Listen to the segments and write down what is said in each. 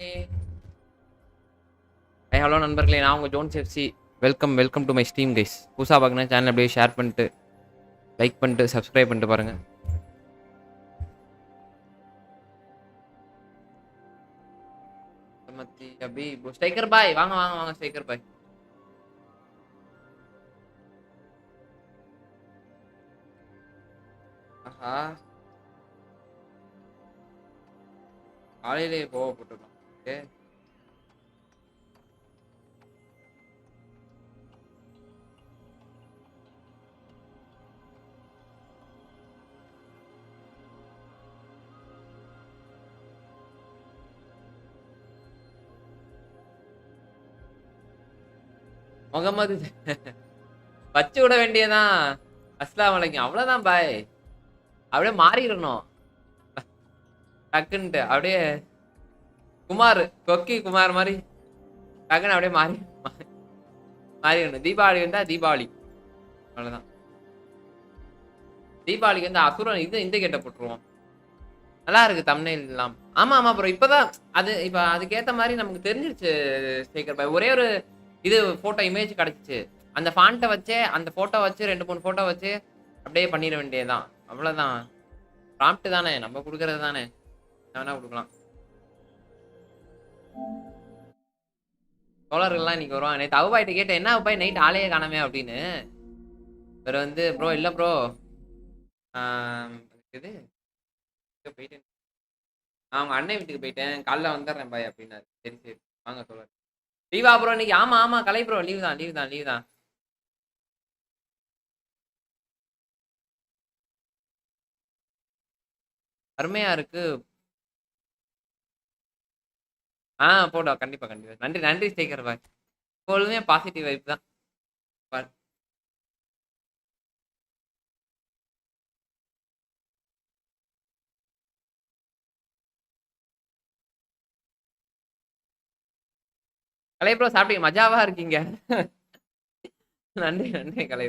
Hey, hello நண்பர்களே, நான் உங்கள் Jones FC. Welcome to my stream guys. புதுசாக பார்க்கணும் சேனல் அப்படியே ஷேர் பண்ணிட்டு லைக் பண்ணிட்டு சப்ஸ்கிரைப் பண்ணிட்டு பாருங்கள். அப்படி ஸ்டைக்கர் பாய் வாங்க வாங்க வாங்க ஸ்டைக்கர் பாய். ஆஹா, காலையிலே போகப்பட்டுருக்கோம். ஓகே, முகமது வச்சு விட வேண்டியதான். அஸ்லாம் வலைக்கும், அவ்வளோதான் பாய். அப்படியே மாறிடணும் டக்குன்ட்டு. அப்படியே குமார், கொக்கி குமார் மாதிரி டக்குன்னு அப்படியே மாறிடணும். தீபாவளி வந்தா தீபாவளி, அவ்வளோதான். தீபாவளிக்கு வந்து அசுரன் இந்த கேட்ட போட்டுருவோம். நல்லா இருக்கு தம்ப்நெயில் எல்லாம். ஆமா ஆமா ப்ரோ, இப்பதான் அது இப்ப அதுக்கேத்த மாதிரி நமக்கு தெரிஞ்சிருச்சு ஸ்பீக்கர் பாய். ஒரே ஒரு இது போட்டோ இமேஜ் கிடைச்சிச்சு. அந்த ஃபாண்ட்டை வச்சே அந்த போட்டோ வச்சு 2-3 போட்டோ வச்சு அப்படியே பண்ணிட வேண்டியதுதான். அவ்வளவுதான். ப்ராம்ப்ட் தானே, நம்ம கொடுக்கறது தானே, வேணா கொடுக்கலாம். தோழர்கள்லாம் இன்னைக்கு வருவாங்க. நேற்று அவுபாயிட்ட கேட்டேன், என்ன அவுபாய் நைட் ஆளையே காணாமே அப்படின்னு. வேற வந்து ப்ரோ இல்ல ப்ரோ, இது போயிட்டேன், அவங்க அண்ணன் வீட்டுக்கு போயிட்டேன், காலைல வந்துடுறேன் பாய் அப்படின்னாரு. சரி சரி வாங்க தோழர். லீவா ப்ரோ இன்னைக்கு? ஆமா ஆமா கலை ப்ரோ, லீவ் தான் லீவ் தான் லீவ் தான். அருமையா இருக்கு. போடா, கண்டிப்பா கண்டிப்பா. நன்றி நன்றி ஸ்டேக்கர் பாய். எப்பொழுதுமே பாசிட்டிவ் வைப் தான். கலை ப்ரோ சாப்பிட்டீங்க, மஜாவா இருக்கீங்க. நன்றி நன்றி கலை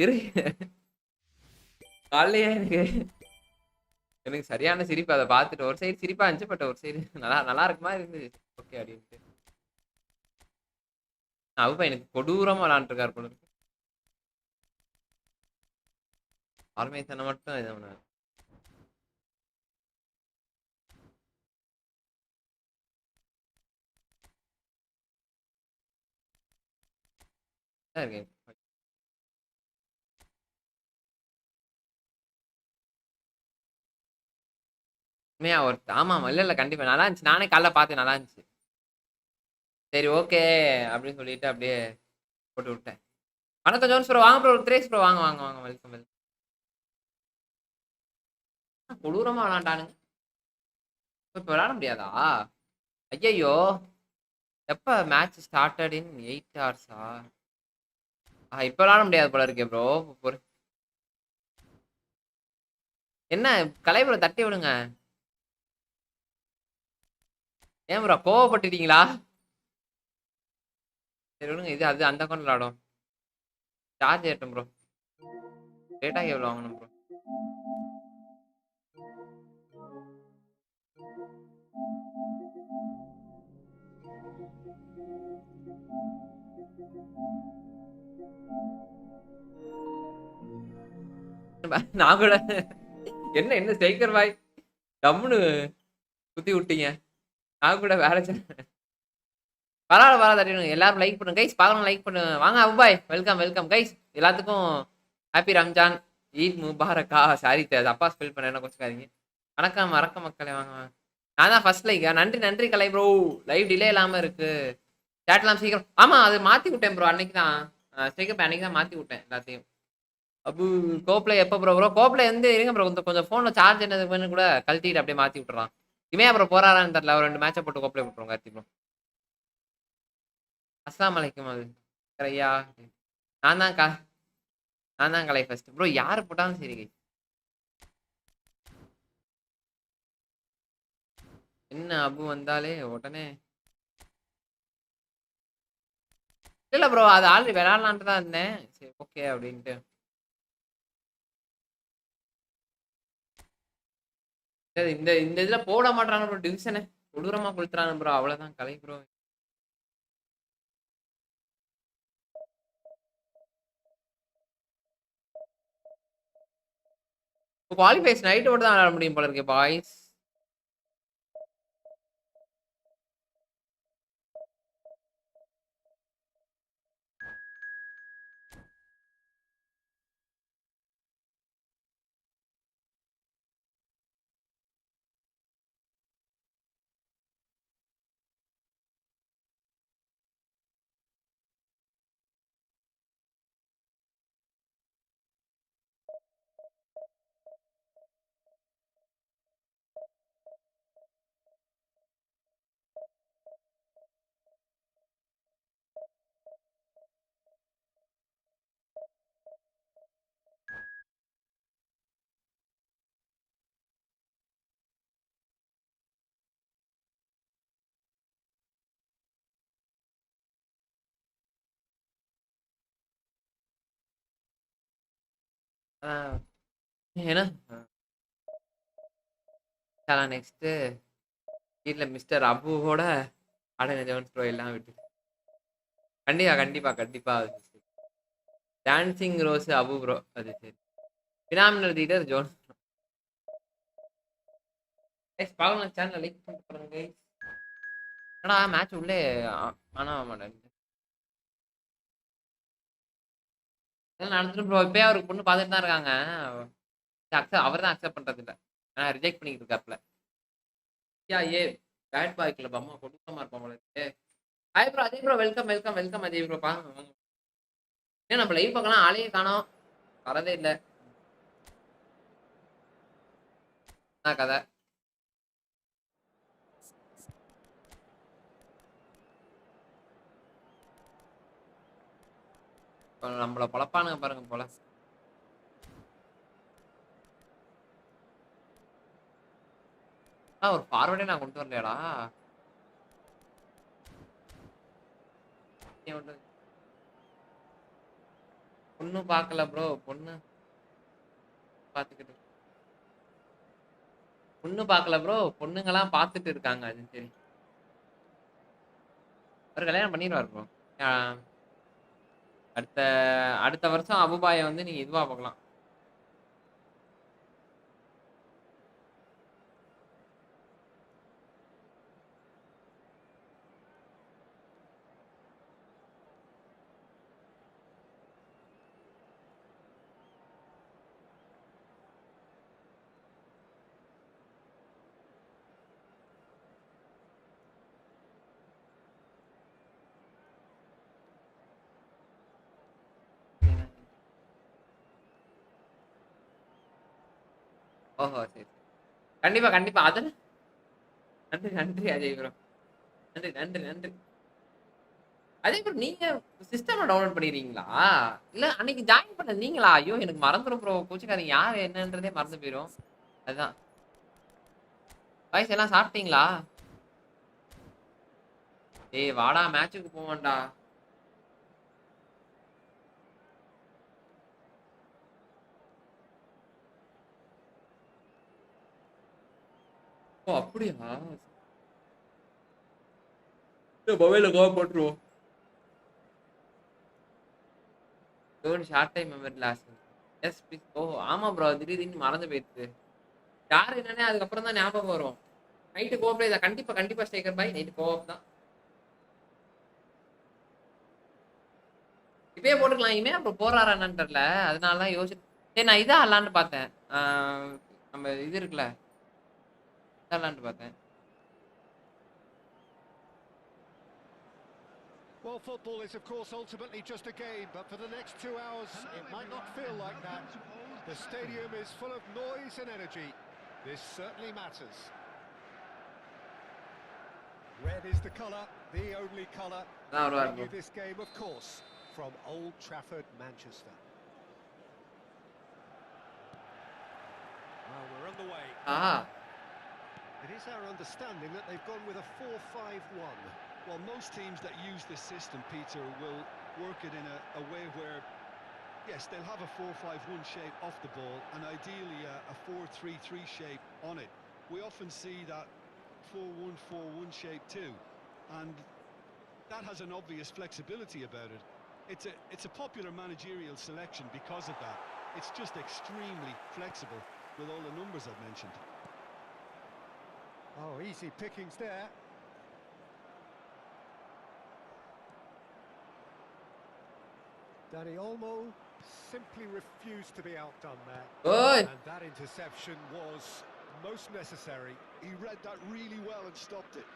இரு. காலையே எனக்கு எனக்கு சரியான சிரிப்பு. அதை பார்த்துட்டு ஒரு சைடு சிரிப்பா இருந்துச்சு, பட் ஒரு சைடு நல்லா நல்லா இருக்குமா இருந்துச்சு. ஓகே அப்படின்ட்டு அவுப்பா எனக்கு கொடூரமா விளாண்டுருக்காரு போல இருக்கு. ஆர்மேசனை மட்டும் இது பண்ண இருக்கேன். உண்மையா ஒரு ஆமா ஆமா இல்ல இல்ல கண்டிப்பா நல்லா இருந்துச்சு. நானே காலைல பார்த்தேன், நல்லா இருந்துச்சு. சரி ஓகே அப்படின்னு சொல்லிட்டு அப்படியே போட்டு விட்டேன். வணக்கம் ஜோன்ஸ் ப்ரோ, வாங்க ப்ரோ. திரேஷ் ப்ரோ வாங்க வாங்க வாங்க, வெல்கம் வெல்கம். கொடூரமா விளாண்டானுங்க. இப்ப விளாட முடியாதா? ஐயோ, எப்ப மேட்ச் ஸ்டார்டட் இன் 8 ஹவர்ஸா? இப்ப விளாட முடியாது போல இருக்கே ப்ரோ. என்ன கலை ப்ரோ தட்டி விடுங்க. ஏன் ப்ரோ கோவப்பட்டுட்டீங்களா? சரி விடுங்க, இது அது அந்த அக்கௌண்ட் விளாடும். சார்ஜ் ஏட்டும் ப்ரோ. டேட்டா கேபிள் வாங்கணும் ப்ரோ. நான் கூட என்ன என்ன ஸ்டைக்கர் பாய் டம்முன்னு குத்தி விட்டீங்க. நான் கூட வேலை பரவாயில்ல பரவாயில்ல, தட்டிடுங்க. எல்லாரும் லைக் பண்ணுங்க கைஸ், பார்க்கலாம் லைக் பண்ணுங்க. வாங்க அபாய், வெல்கம் வெல்கம் கைஸ். எல்லாத்துக்கும் ஹாப்பி ரம்ஜான், ஈத் முபாரக்கா. சாரி அப்பா ஸ்பெல் பண்ண, என்ன கொஞ்சம் வணக்கம் வணக்கம் மக்களே, வாங்க வாங்க. நான் தான் ஃபர்ஸ்ட் லைக். நன்றி நன்றி கலை ப்ரோ. லைவ் டிலே இல்லாம இருக்கு. சேட்லாம் சீக்கிரம். ஆமா அது மாத்தி விட்டேன் ப்ரோ, அன்னைக்கு தான் ஸ்டேக்கப் அன்னைக்கு தான் மாத்தி விட்டேன் எல்லாத்தையும். அப்பு கோப்ல எப்போ ப்ரோ? ப்ரோ கோப்ல வந்து இருங்க ப்ரோ, கொஞ்சம் ஃபோனில் சார்ஜ் என்னது கூட கழட்டிட்டு அப்படியே மாத்தி விட்டுறான். இவன் அப்புறம் போறாரான்னு தெரியல. ஒரு 2 மேட்சை போட்டு கோப்ல விட்டுருவோம் கார்த்தி ப்ரோ. அஸ்லாம் வலைக்கும். அது ஐயா, நான் தான் நான் தான் கலை ஃபர்ஸ்ட் ப்ரோ. யாரு போட்டாலும் சரி. என்ன அபு வந்தாலே உடனே இல்ல ப்ரோ, அது ஆல்ரெடி விளையாடலான்ட்டு தான் இருந்தேன். சரி ஓகே அப்படின்ட்டு. இந்த இந்த இதுல போட மாட்டாங்க ப்ரோ டிவிஷனு. கொடூரமா கொளுத்துறானு ப்ரோ. அவ்வளவுதான் கலை ப்ரோ. குவாலிஃபைஸ் நைட் ஓட தான் விளையாட முடியும் போல இருக்கு பாய்ஸ். ஏன்னா நெக்ஸ்ட் வீட்ல மிஸ்டர் அபுவோட அடங்க ஜோன்ஸ் ப்ரோ எல்லாம் விட்டு கண்டிப்பா கண்டிப்பா கண்டிப்பா. Dancing rose Abu bro. அது சரி. Phenomenal leader John. பாக்கலாம் சேனல் லைக் பண்ணிட்டு பாருங்க guys. என்னடா மேட்ச் உள்ளே ஆனா மாட்டேன் நடந்துட்டு ப்ரோ. இப்பயே அவருக்கு பொண்ணு பார்த்துட்டு தான் இருக்காங்க. அவர் தான் அக்செப்ட் பண்றது இல்ல. ரிஜெக்ட் பண்ணிட்டு இருக்காப்ல. ஏ பேட் பாய் கிளப் அம்மா கொடுக்கமா இருப்பான் போல இருக்கு. Hi bro Ajay bro. Welcome welcome welcome Ajay bro. பாங்க ஏன் நம்ம லைவ் பார்க்கலாம் ஆளையே காணோம். வரதே இல்லை. என்ன கதை? நம்மள பொழப்பானுங்க பாருங்க போல. ஒரு பார்வர்டே நான் கொண்டு வரலையாடா. பொண்ணு பார்க்கல ப்ரோ. பொண்ணு பார்த்துக்கிட்டு பொண்ணு பார்க்கல ப்ரோ. பொண்ணுங்கெல்லாம் பார்த்துட்டு இருக்காங்க. அது சரி. அவர் கல்யாணம் பண்ணிடுவார் ப்ரோ. அடுத்த அடுத்த வருஷம் அபுபாயை வந்து நீங்க இதுவா பார்க்கலாம். ஓஹோ சரி சரி. கண்டிப்பா கண்டிப்பா. அதில் நன்றி நன்றி அஜய் ப்ரோ. நன்றி நன்றி நன்றி. அதே ப்ரோ நீங்க சிஸ்டம்ல டவுன்லோட் பண்ணிடுறீங்களா? இல்ல அன்னைக்கு ஜாயின் பண்ணது நீங்களா? ஐயோ எனக்கு மறந்துடும் ப்ரோ. கோச்சுக்காரங்க யார் என்னன்றதே மறந்து போயிடும். அதுதான். வயசு எல்லாம் சாப்பிட்டீங்களா? ஏய் வாடா மேட்சுக்கு போவோம்டா. ஓ அப்படியா? மொபைல கோவ போட்டுருவோம். Short time memory loss. Yes please. Oh ஆமா ப்ரோ. திடீர்னு மறந்து போயிடுச்சு. யார் என்னன்னே அதுக்கப்புறம் தான் ஞாபகம் வரும். நைட்டு கோவப்பட இதை கண்டிப்பா கண்டிப்பா ஸ்டேக்கர் பாய். நைட்டு கோவப் தான். இப்பயே போட்டுக்கலாம். இனிமே அப்புறம் போறாரா என்னன்னு தெரியல. அதனால தான் யோசிச்சு சரி நான் இதான் ஆடலான்னு பார்த்தேன். நம்ம இது இருக்குல்ல இதாலான்னு பார்த்தேன். Well, football is, of course, ultimately just a game, but for the next 2 hours, it might not feel like that. The stadium is full of noise and energy. This certainly matters. Red is the colour, the only colour. Bring you this game, of course, from Old Trafford, Manchester. Well, we're underway. It is our understanding that they've gone with a 4-5-1. Well, most teams that use this system, Peter, will work it in a way where, yes, they'll have a 4-5-1 shape off the ball and ideally a 4-3-3 shape on it. We often see that 4-1-4-1 shape too, and that has an obvious flexibility about it. It's a popular managerial selection because of that. It's just extremely flexible with all the numbers I've mentioned. Oh, easy pickings there. Dani Olmo simply refused to be outdone there. Oi. And that interception was most necessary. He read that really well and stopped it.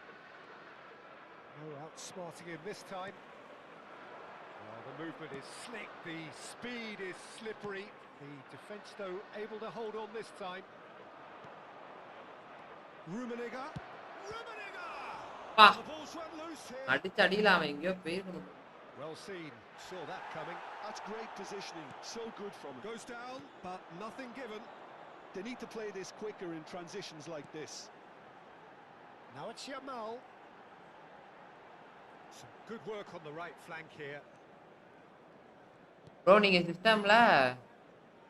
No outsmarting him this time. Well, the movement is slick, the speed is slippery. The defence, though, able to hold on this time. Rummenigge. Ah. The ball's run loose here. அடிச்சு அடியில அவன் எங்கேயோ போயிருக்கணும். Well seen, saw that coming. That's great positioning, so good from him. Goes down, but nothing given. They need to play this quicker in transitions like this. Now it's Yamal. Some good work on the right flank here. Bro நீங்க சிஸ்டம்ல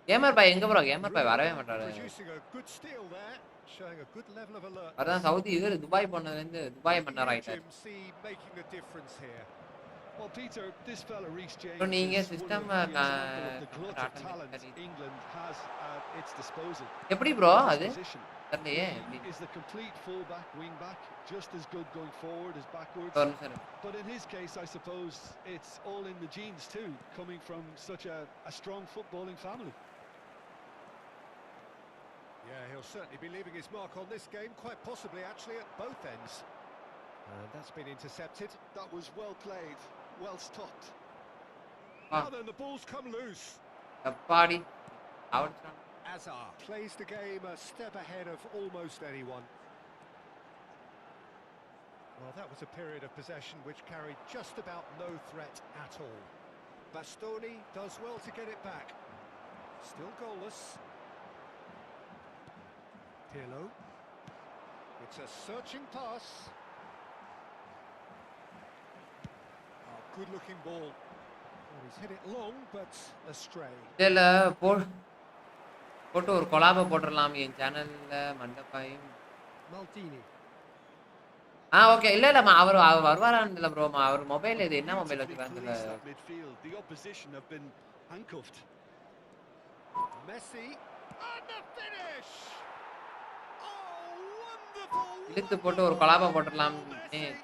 gamer பாய் எங்க bro? Gamer பாய் வரவே மாட்டாரு. Producing a good steal there, showing a good level of alert. அதான் Saudi இவர் Dubai போனதுல இருந்து Dubai மன்னர் ஆயிட்டாரு. Making a difference here. Well, Peter, this fella Reece James bro நீங்க is one system of the example of the glut of talent England has at its disposal. எப்படி bro அது? Position. தெரியலையே. He is the complete fullback, wing back, just as good going forward as backwards. But in his case, I suppose it's all in the genes too, coming from such a strong footballing family. Yeah, he'll certainly be leaving his mark on this game, quite possibly actually at both ends. And that's been intercepted. That was well played, well stopped. Now then, the ball's come loose. அப்பாடி. Out. Azar plays the game a step ahead of almost anyone. Well, that was a period of possession which carried just about no threat at all. Bastoni does well to get it back. Still goalless. Pirlo. It's a searching pass. Oh, good-looking ball. Well, he's hit it long, but astray. இல்ல போட்டு ஒரு கொலாப போட்டுறலாம் என் சேனல்ல மண்டபாயும். Maldini. Okay இல்ல இல்ல அவர் வருவாரான்னு இல்ல bro. அவர் mobile இது என்ன mobile வச்சிருக்காங்கல. The opposition have been handcuffed. Messi and the finish. Oh, wonderful. இழுத்து போட்டு ஒரு கொலாப போட்டுறலாம்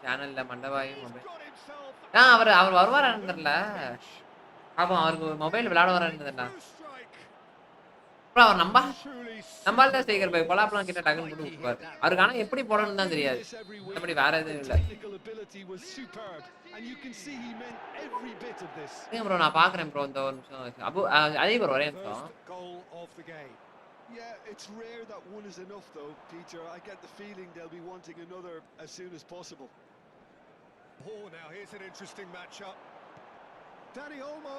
சேனல்ல மண்டபாயும் மொபைல். அவர் வருவாரான்னு தெரியல. பாப்போம் அவருக்கு மொபைல் விளையாட வரான்னு தெரியல. அவர் நம்மால ஸ்ட்ரைக்கர் பாய் கொலாப்லாம் கிட்ட டக்குன்னு போட்டு விட்டுவார். அவருக்கு ஆனா எப்படி போடணும்னு தான் தெரியாது. அப்படி வேற எதுவும் இல்ல. ப்ரோ நான் பாக்குறேன் ப்ரோ இந்த ஒரு நிமிஷம். அதே ப்ரோ ஒரே நிமிஷம். Yeah, it's rare that one is enough though, Peter. I get the feeling they'll be wanting another as soon as possible. Oh, now here's an interesting matchup. Dani Olmo.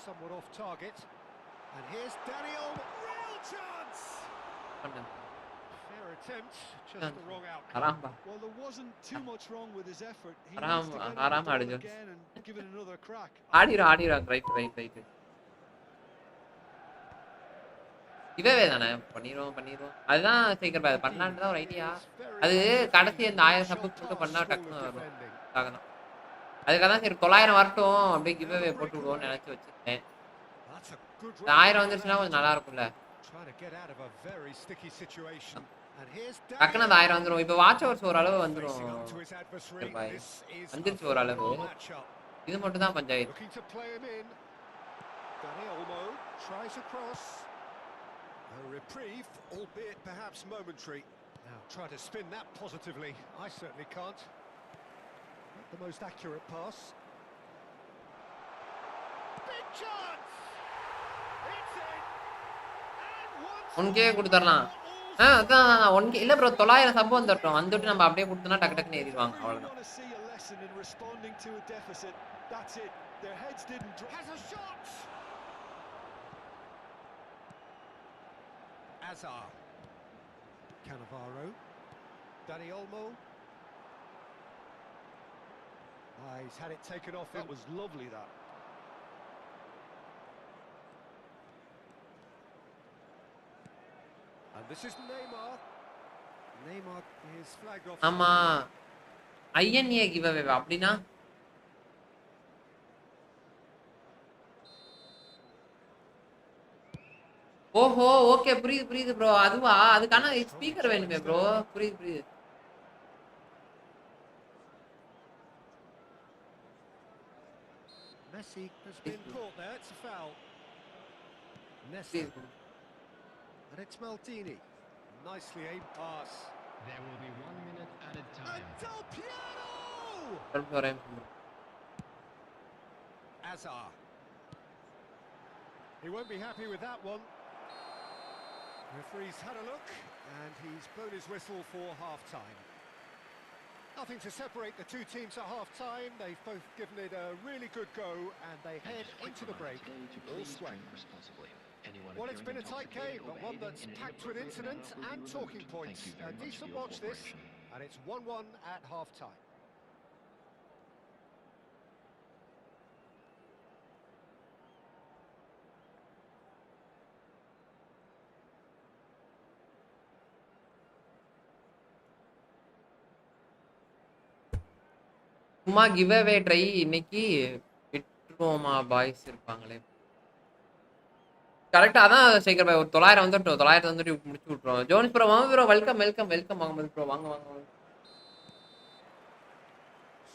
Somewhat off target, and here's Dani Olmo. Real chance. Fair attempt, just the wrong outcome. Well, there wasn't too much wrong with his effort. He needs to get it again and give it another crack. ஆடிரா right. இவே தானே பண்ணிடுவோம். அதுதான் striker பாய் பண்ணலான்னு தான் ஒரு idea. அது கடைசி அந்த 1000 சப்போர்ட் போட்டு பண்ணா டக்குன்னு வரும். அதுக்காக தான் சரி 900 வரட்டும் அப்படியே கிவ்அவே போட்டு விடுவோம்னு நினைச்சு வச்சிருக்கேன். 1000 வந்துருச்சுன்னா கொஞ்சம் நல்லா இருக்கும்ல. டக்குன்னு அந்த 1000 வந்துடும். இப்போ வாட்ச் ஹவர்ஸ் ஓரளவு வந்துடும். வந்துருச்சு ஓரளவு. இது மட்டும் தான் panchayat. The most accurate pass. Big chance. It's in. And 1k கொடுத்துறலாம். அதான் 1k இல்ல ப்ரோ 900 சப் வந்துட்டோம். வந்துட்டு நம்ம அப்படியே கொடுத்தனா டக்கு டக்குன்னு ஏறிடுவாங்க அவ்வளவுதான். That's it. Their heads didn't drop. Has a shot. Azar. Cannavaro. Dani Olmo. He's had it taken off him. That was lovely, that. And this is Neymar. Neymar is flagged off. ஆமா INA give away அப்படின்னா ஓஹோ okay புரியுது புரியுது bro அதுவா அதுக்கான speaker வேணுமே bro புரியுது புரியுது Messi has been caught there. It's a foul. Nesta. And it's Maldini. Nicely aimed pass. There will be 1 minute added time. And Del Piero! Azar. He won't be happy with that one. Referee's had a look, and he's blown his whistle for half-time. Nothing to separate the two teams at half-time. They've both given it a really good go, and they head into the break all swing. Well, it's been a tight game, but one that's packed with incident and talking points. A decent watch this, and it's 1-1 at half-time. சும்மா give away try இன்னைக்கு விட்டுருவோமா boys இருப்பாங்களே கரெக்டா அதான் சேகர் பாய் ஒரு 900 வந்துட்டோம் 900 வந்துட்டு முடிச்சு விட்டுறோம் ஜோன்ஸ் ப்ரோ வாங்க bro welcome welcome welcome Mohammed bro வாங்க வாங்க வாங்க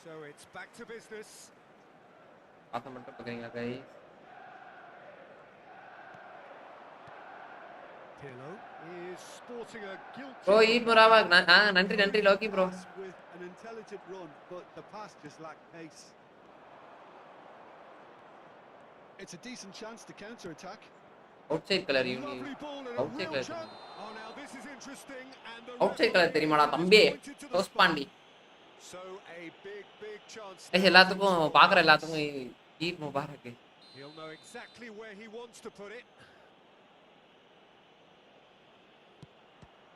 So it's back to business. பாத்த மட்டும் பாக்குறீங்களா கை Pirlo is sporting a guilty. Bro ஈட் முராவா நன்றி நன்றி லோக்கி bro With an intelligent run, but the pass just lacked pace. It's a decent chance to counter-attack. Outside colour யூனி Lovely ball and a outside real colour chance. Oh, now this is interesting, and the outside colour தெரியுமாடா தம்பி rose Pandi So a big chance. எல்லாத்துக்கும் பாக்குற எல்லாத்துக்கும் ஈத் முபாரக் He'll know exactly where he wants to put it.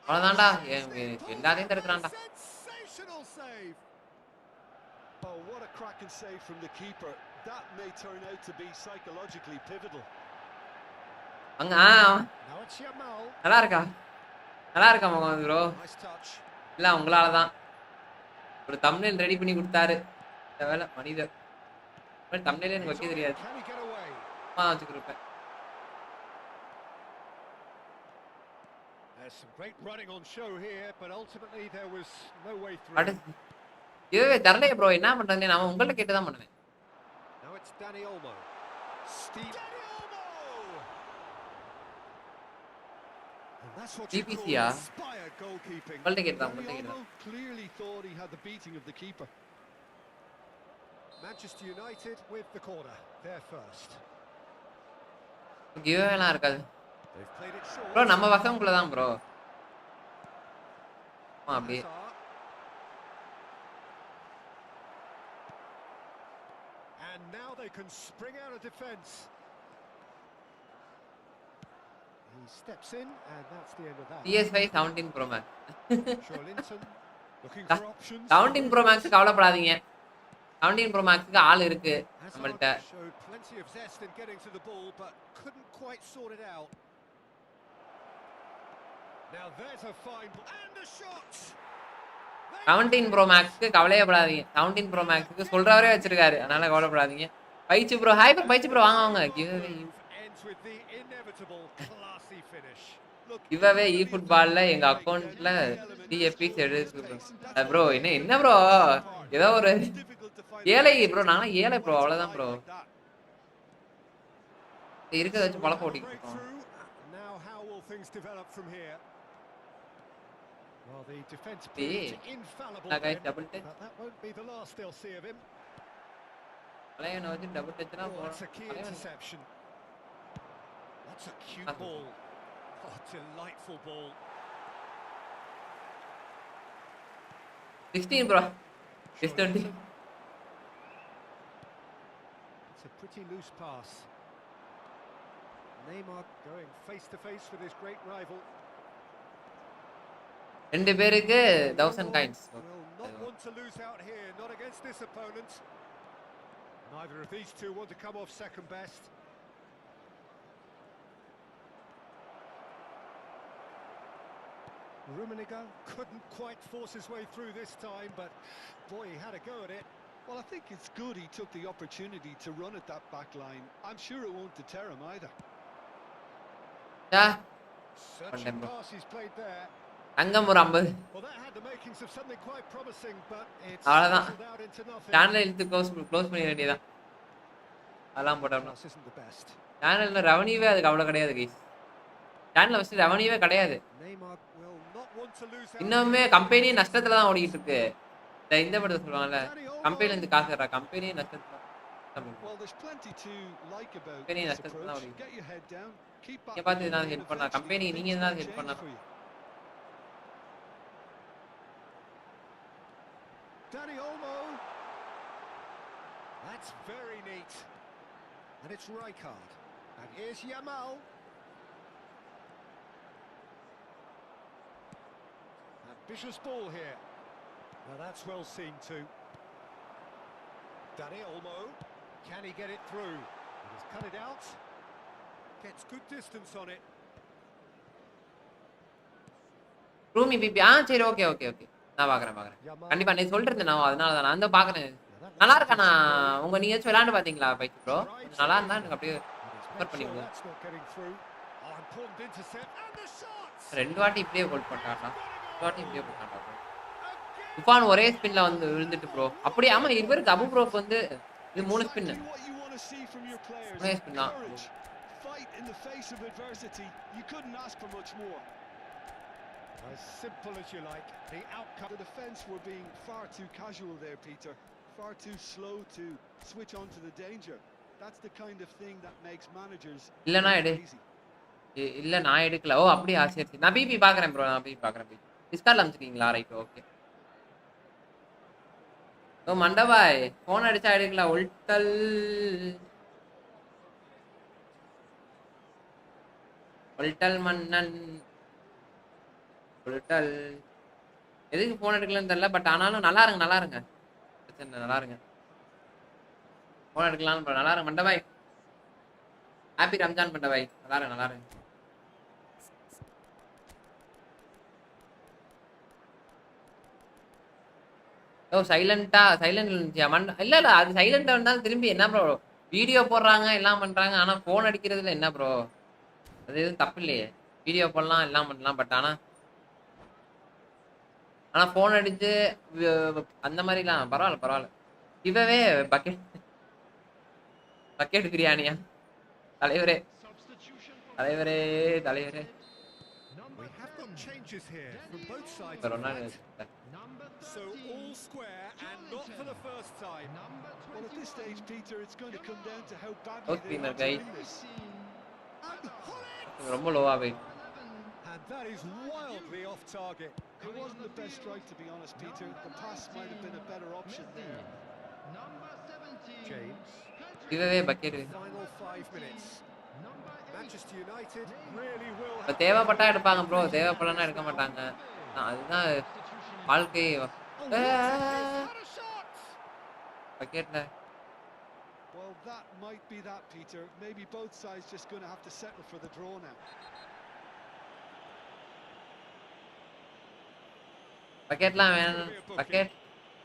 அவ்வளவுதான்டா எல்லாத்தையும் தடுக்கிறான்டா Sensational save. Oh, what a cracking save from the keeper. That may turn out to be psychologically pivotal. அங்க Now it's Yamal. நல்லா இருக்கா முகமது ப்ரோ Nice touch. இல்ல உங்களால தான் ஒரு தம்ப்நெயில் ரெடி பண்ணி கொடுத்தாரு இந்த வேலை மனிதர் தம்ப்நெயிலே எனக்கு வைக்க தெரியாது Can he get away? வச்சுக்கிருப்பேன் There's some great running on show here, but ultimately there was no way அட through. இதுவே தரலையே ப்ரோ என்ன பண்றது நான் உங்கள்ட்ட கேட்டு தான் பண்ணுவேன் Now it's Dani Olmo. Steve. Dani Olmo! And that's what you CPC call ah? inspired goalkeeping. உங்கள்ட்ட கேட்டு தான் Dani உங்கள்ட்ட கேட்டு Olmo clearly thought he had the beating of the keeper. Manchester United with the corner. They're first. Give அவேலாம் இருக்காது They've played it short. Bro நம்ம வசம்குள்ள தான் bro அப்படியே Hazard. And now they can spring out of defence. He steps in, and that's the end of that. PS5 17 Pro Max Linton looking for options. 17 Pro Max கவலைப்படாதீங்க 17 Pro Maxக்கு ஆள் இருக்கு நம்மள்ட்ட Hazard showed plenty of zest in getting to the ball, but couldn't quite sort it out. Now there's a fine ball and a shot. 17 Pro Maxக்கு கவலையப்படாதீங்க 17 Pro Maxக்கு சொல்றவரே வச்சிருக்காரு அதனால கவலைப்படாதீங்க பைச்சு bro hi bro பைச்சு bro வாங்க வாங்க give away ends with the inevitable classy finish. Look, give away இ ஃபுட்பால்ல எங்க அக்கவுண்ட்ல 3 எபிக்ஸ் எடுத்து ப்ரோ என்ன ப்ரோ ஏதோ ஒரு ஏழை ப்ரோ நானா ஏழை ப்ரோ அவ்வளவுதான் ப்ரோ இருக்கத வச்சு பழக்க ஓட்டிட்டு இருக்கோம் now how will things develop from here? Well, the defense proved infallible, guys, double touch. but that won't be the last they'll see of him. பழையன வச்சு double டச்னா Oh, that's a key interception. That's a cute ball. Oh, delightful ball. 16 bro just 20 It's a pretty loose pass. Neymar going face to face with his great rival. ரெண்டு பேருக்கு 1000 coins Will not want to lose out here, not against this opponent. Neither of these two want to come off second best. Rummenigge couldn't quite force his way through this time, but boy, he had a go at it. Well, I think it's good he took the opportunity to run at that back line. I'm sure it won't deter him either. Searching pass he's played there. அங்கம் ஒரு 50. Well, that had the makings of something quite promising, but it's அவ்வளவுதான். fizzled out into nothing. சேனலை இழுத்து close பண்ணி வேண்டியதான். அதெல்லாம் போட்டோம்னா Pass isn't the best. சேனல்ல ரெவன்யூவே அதுக்கு அவ்வளவு கிடையாது கைஸ். சேனல்ல ஃபர்ஸ்ட் ரெவன்யூவே கிடையாது. Neymar will not want to lose out. இன்னுமே கம்பெனி நஷ்டத்துல தான் ஓடிட்டு இருக்கு. இந்த படத்தை சொல்லுவாங்கல்ல, கம்பெனில இருந்து காசு வர்ற கம்பெனி நஷ்டத்துல. Well, there's plenty to like about company this நஷ்டத்துல தான் approach. ஓடிட்டு. Get your head down. Keep back. நீங்க பார்த்து நான் ஹெல்ப் பண்ணா கம்பெனி நீங்க தான் ஹெல்ப் பண்ணா. Dani Olmo. That's very neat. And it's Rijkaard. And here's Yamal. Ambitious ball here. Now that's well seen too. Dani Olmo. Can he get it through? He has cut it out. Gets good distance on it. ரூமி பிபி சரி okay நான் பாக்குறேன் கண்டிப்பா நீ சொல்றது நான் அதனால தான் நான் பாக்குறேன். நல்லா இருக்கா? நான் உங்க நீங்க விளையாண்டு பாத்தீங்களா பைக் ப்ரோ? நல்லா இருந்தா எனக்கு அப்படியே சூப்பர் பண்ணி விடுங்க. ரெண்டு வாட்டி இப்படியே ஹோல்ட் பண்ணிட்டாடா. ரெண்டு வாட்டி இப்படியே போட்டாடா ப்ரோ. துபான் ஒரே ஸ்பின்ல வந்து விழுந்துட்டு ப்ரோ. அப்படியே ஆமா இவருக்கு அபு ப்ரோக்கு வந்து இது 3 ஸ்பின். 3 ஸ்பின் தான். Fight in the face of adversity. You couldn't ask for much more. As simple as you like. The outcome. The defense were being far too casual there, Peter. Far too slow to switch on to the danger. That's the kind of thing that makes managers இல்லனா எடு. இல்ல நான் எடுக்கல. ஓ அப்படியே சரி. நான் பிபி பாக்குறேன் ப்ரோ. நான் பிபி பாக்குறேன். டிஸ்கார்ட்ல அனுப்பிச்சிட்டீங்களா? Right okay. ஓ மண்டபாய் போன் அடிச்சா எடுக்கல. உல்டல் மன்னன் உல்டல் எதுக்கு போன் எடுக்கலன்னு தெரியல. பட் ஆனாலும் நல்லா இருங்க பிரச்சனை நல்லா இருங்க. போன் எடுக்கலாம் நல்லா இருங்க மண்டபாய். ஹாப்பி ரம்ஜான் மண்டபாய். நல்லா இருங்க. ஓ சைலண்ட் இருந்துச்சியா? இல்ல அது சைலண்டா இருந்தாலும் திரும்பி என்ன ப்ரோ வீடியோ போடுறாங்க எல்லாம் பண்றாங்க. ஆனா போன் அடிக்கிறதுல என்ன ப்ரோ? அது எதுவும் தப்பு இல்லையே. வீடியோ போடலாம் எல்லாம் பண்ணலாம். பட் ஆனா போன் அடிச்சு அந்த மாதிரிலாம் பரவாயில்ல. இவவே பக்கெட் பிரியாணியா? தலைவரே. We have got changes here from both sides. So all square and not for the first time. Well, at this stage, Peter, it's going to come down to how badly Okay, they want to guys. win this. ரொம்ப லோவா போய். And that is wildly off target. It wasn't the best strike, to be honest, Peter. The pass might have been a better option there. James. இவவே bucket. Final 5 minutes. Manchester United really will இப்ப தேவைப்பட்டா எடுப்பாங்க bro. தேவைப்படலன்னா எடுக்க மாட்டாங்க. அதுதான் வாழ்க்கை. பக்கெட்ல Well, that might be that, Peter. Maybe both sides just going to have to settle for the draw now. பக்கெட்லாம் வேணும். Bucket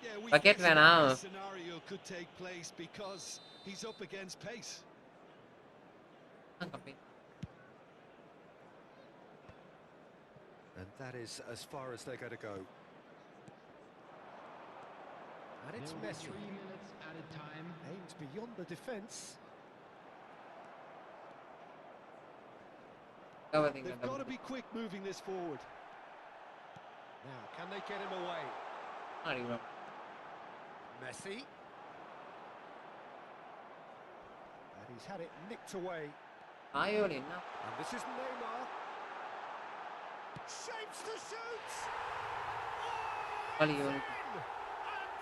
Yeah, we Bucket guessed வேணாம். that this scenario could take place because he's up against pace. And that is as far as they're going to go. And it's Messi. 3 minutes added time. Aims beyond the defence. They've got to be quick moving this forward. Now, can they get him away? Messi. And he's had it nicked away. And this is Neymar. Shapes to shoot! Oh, and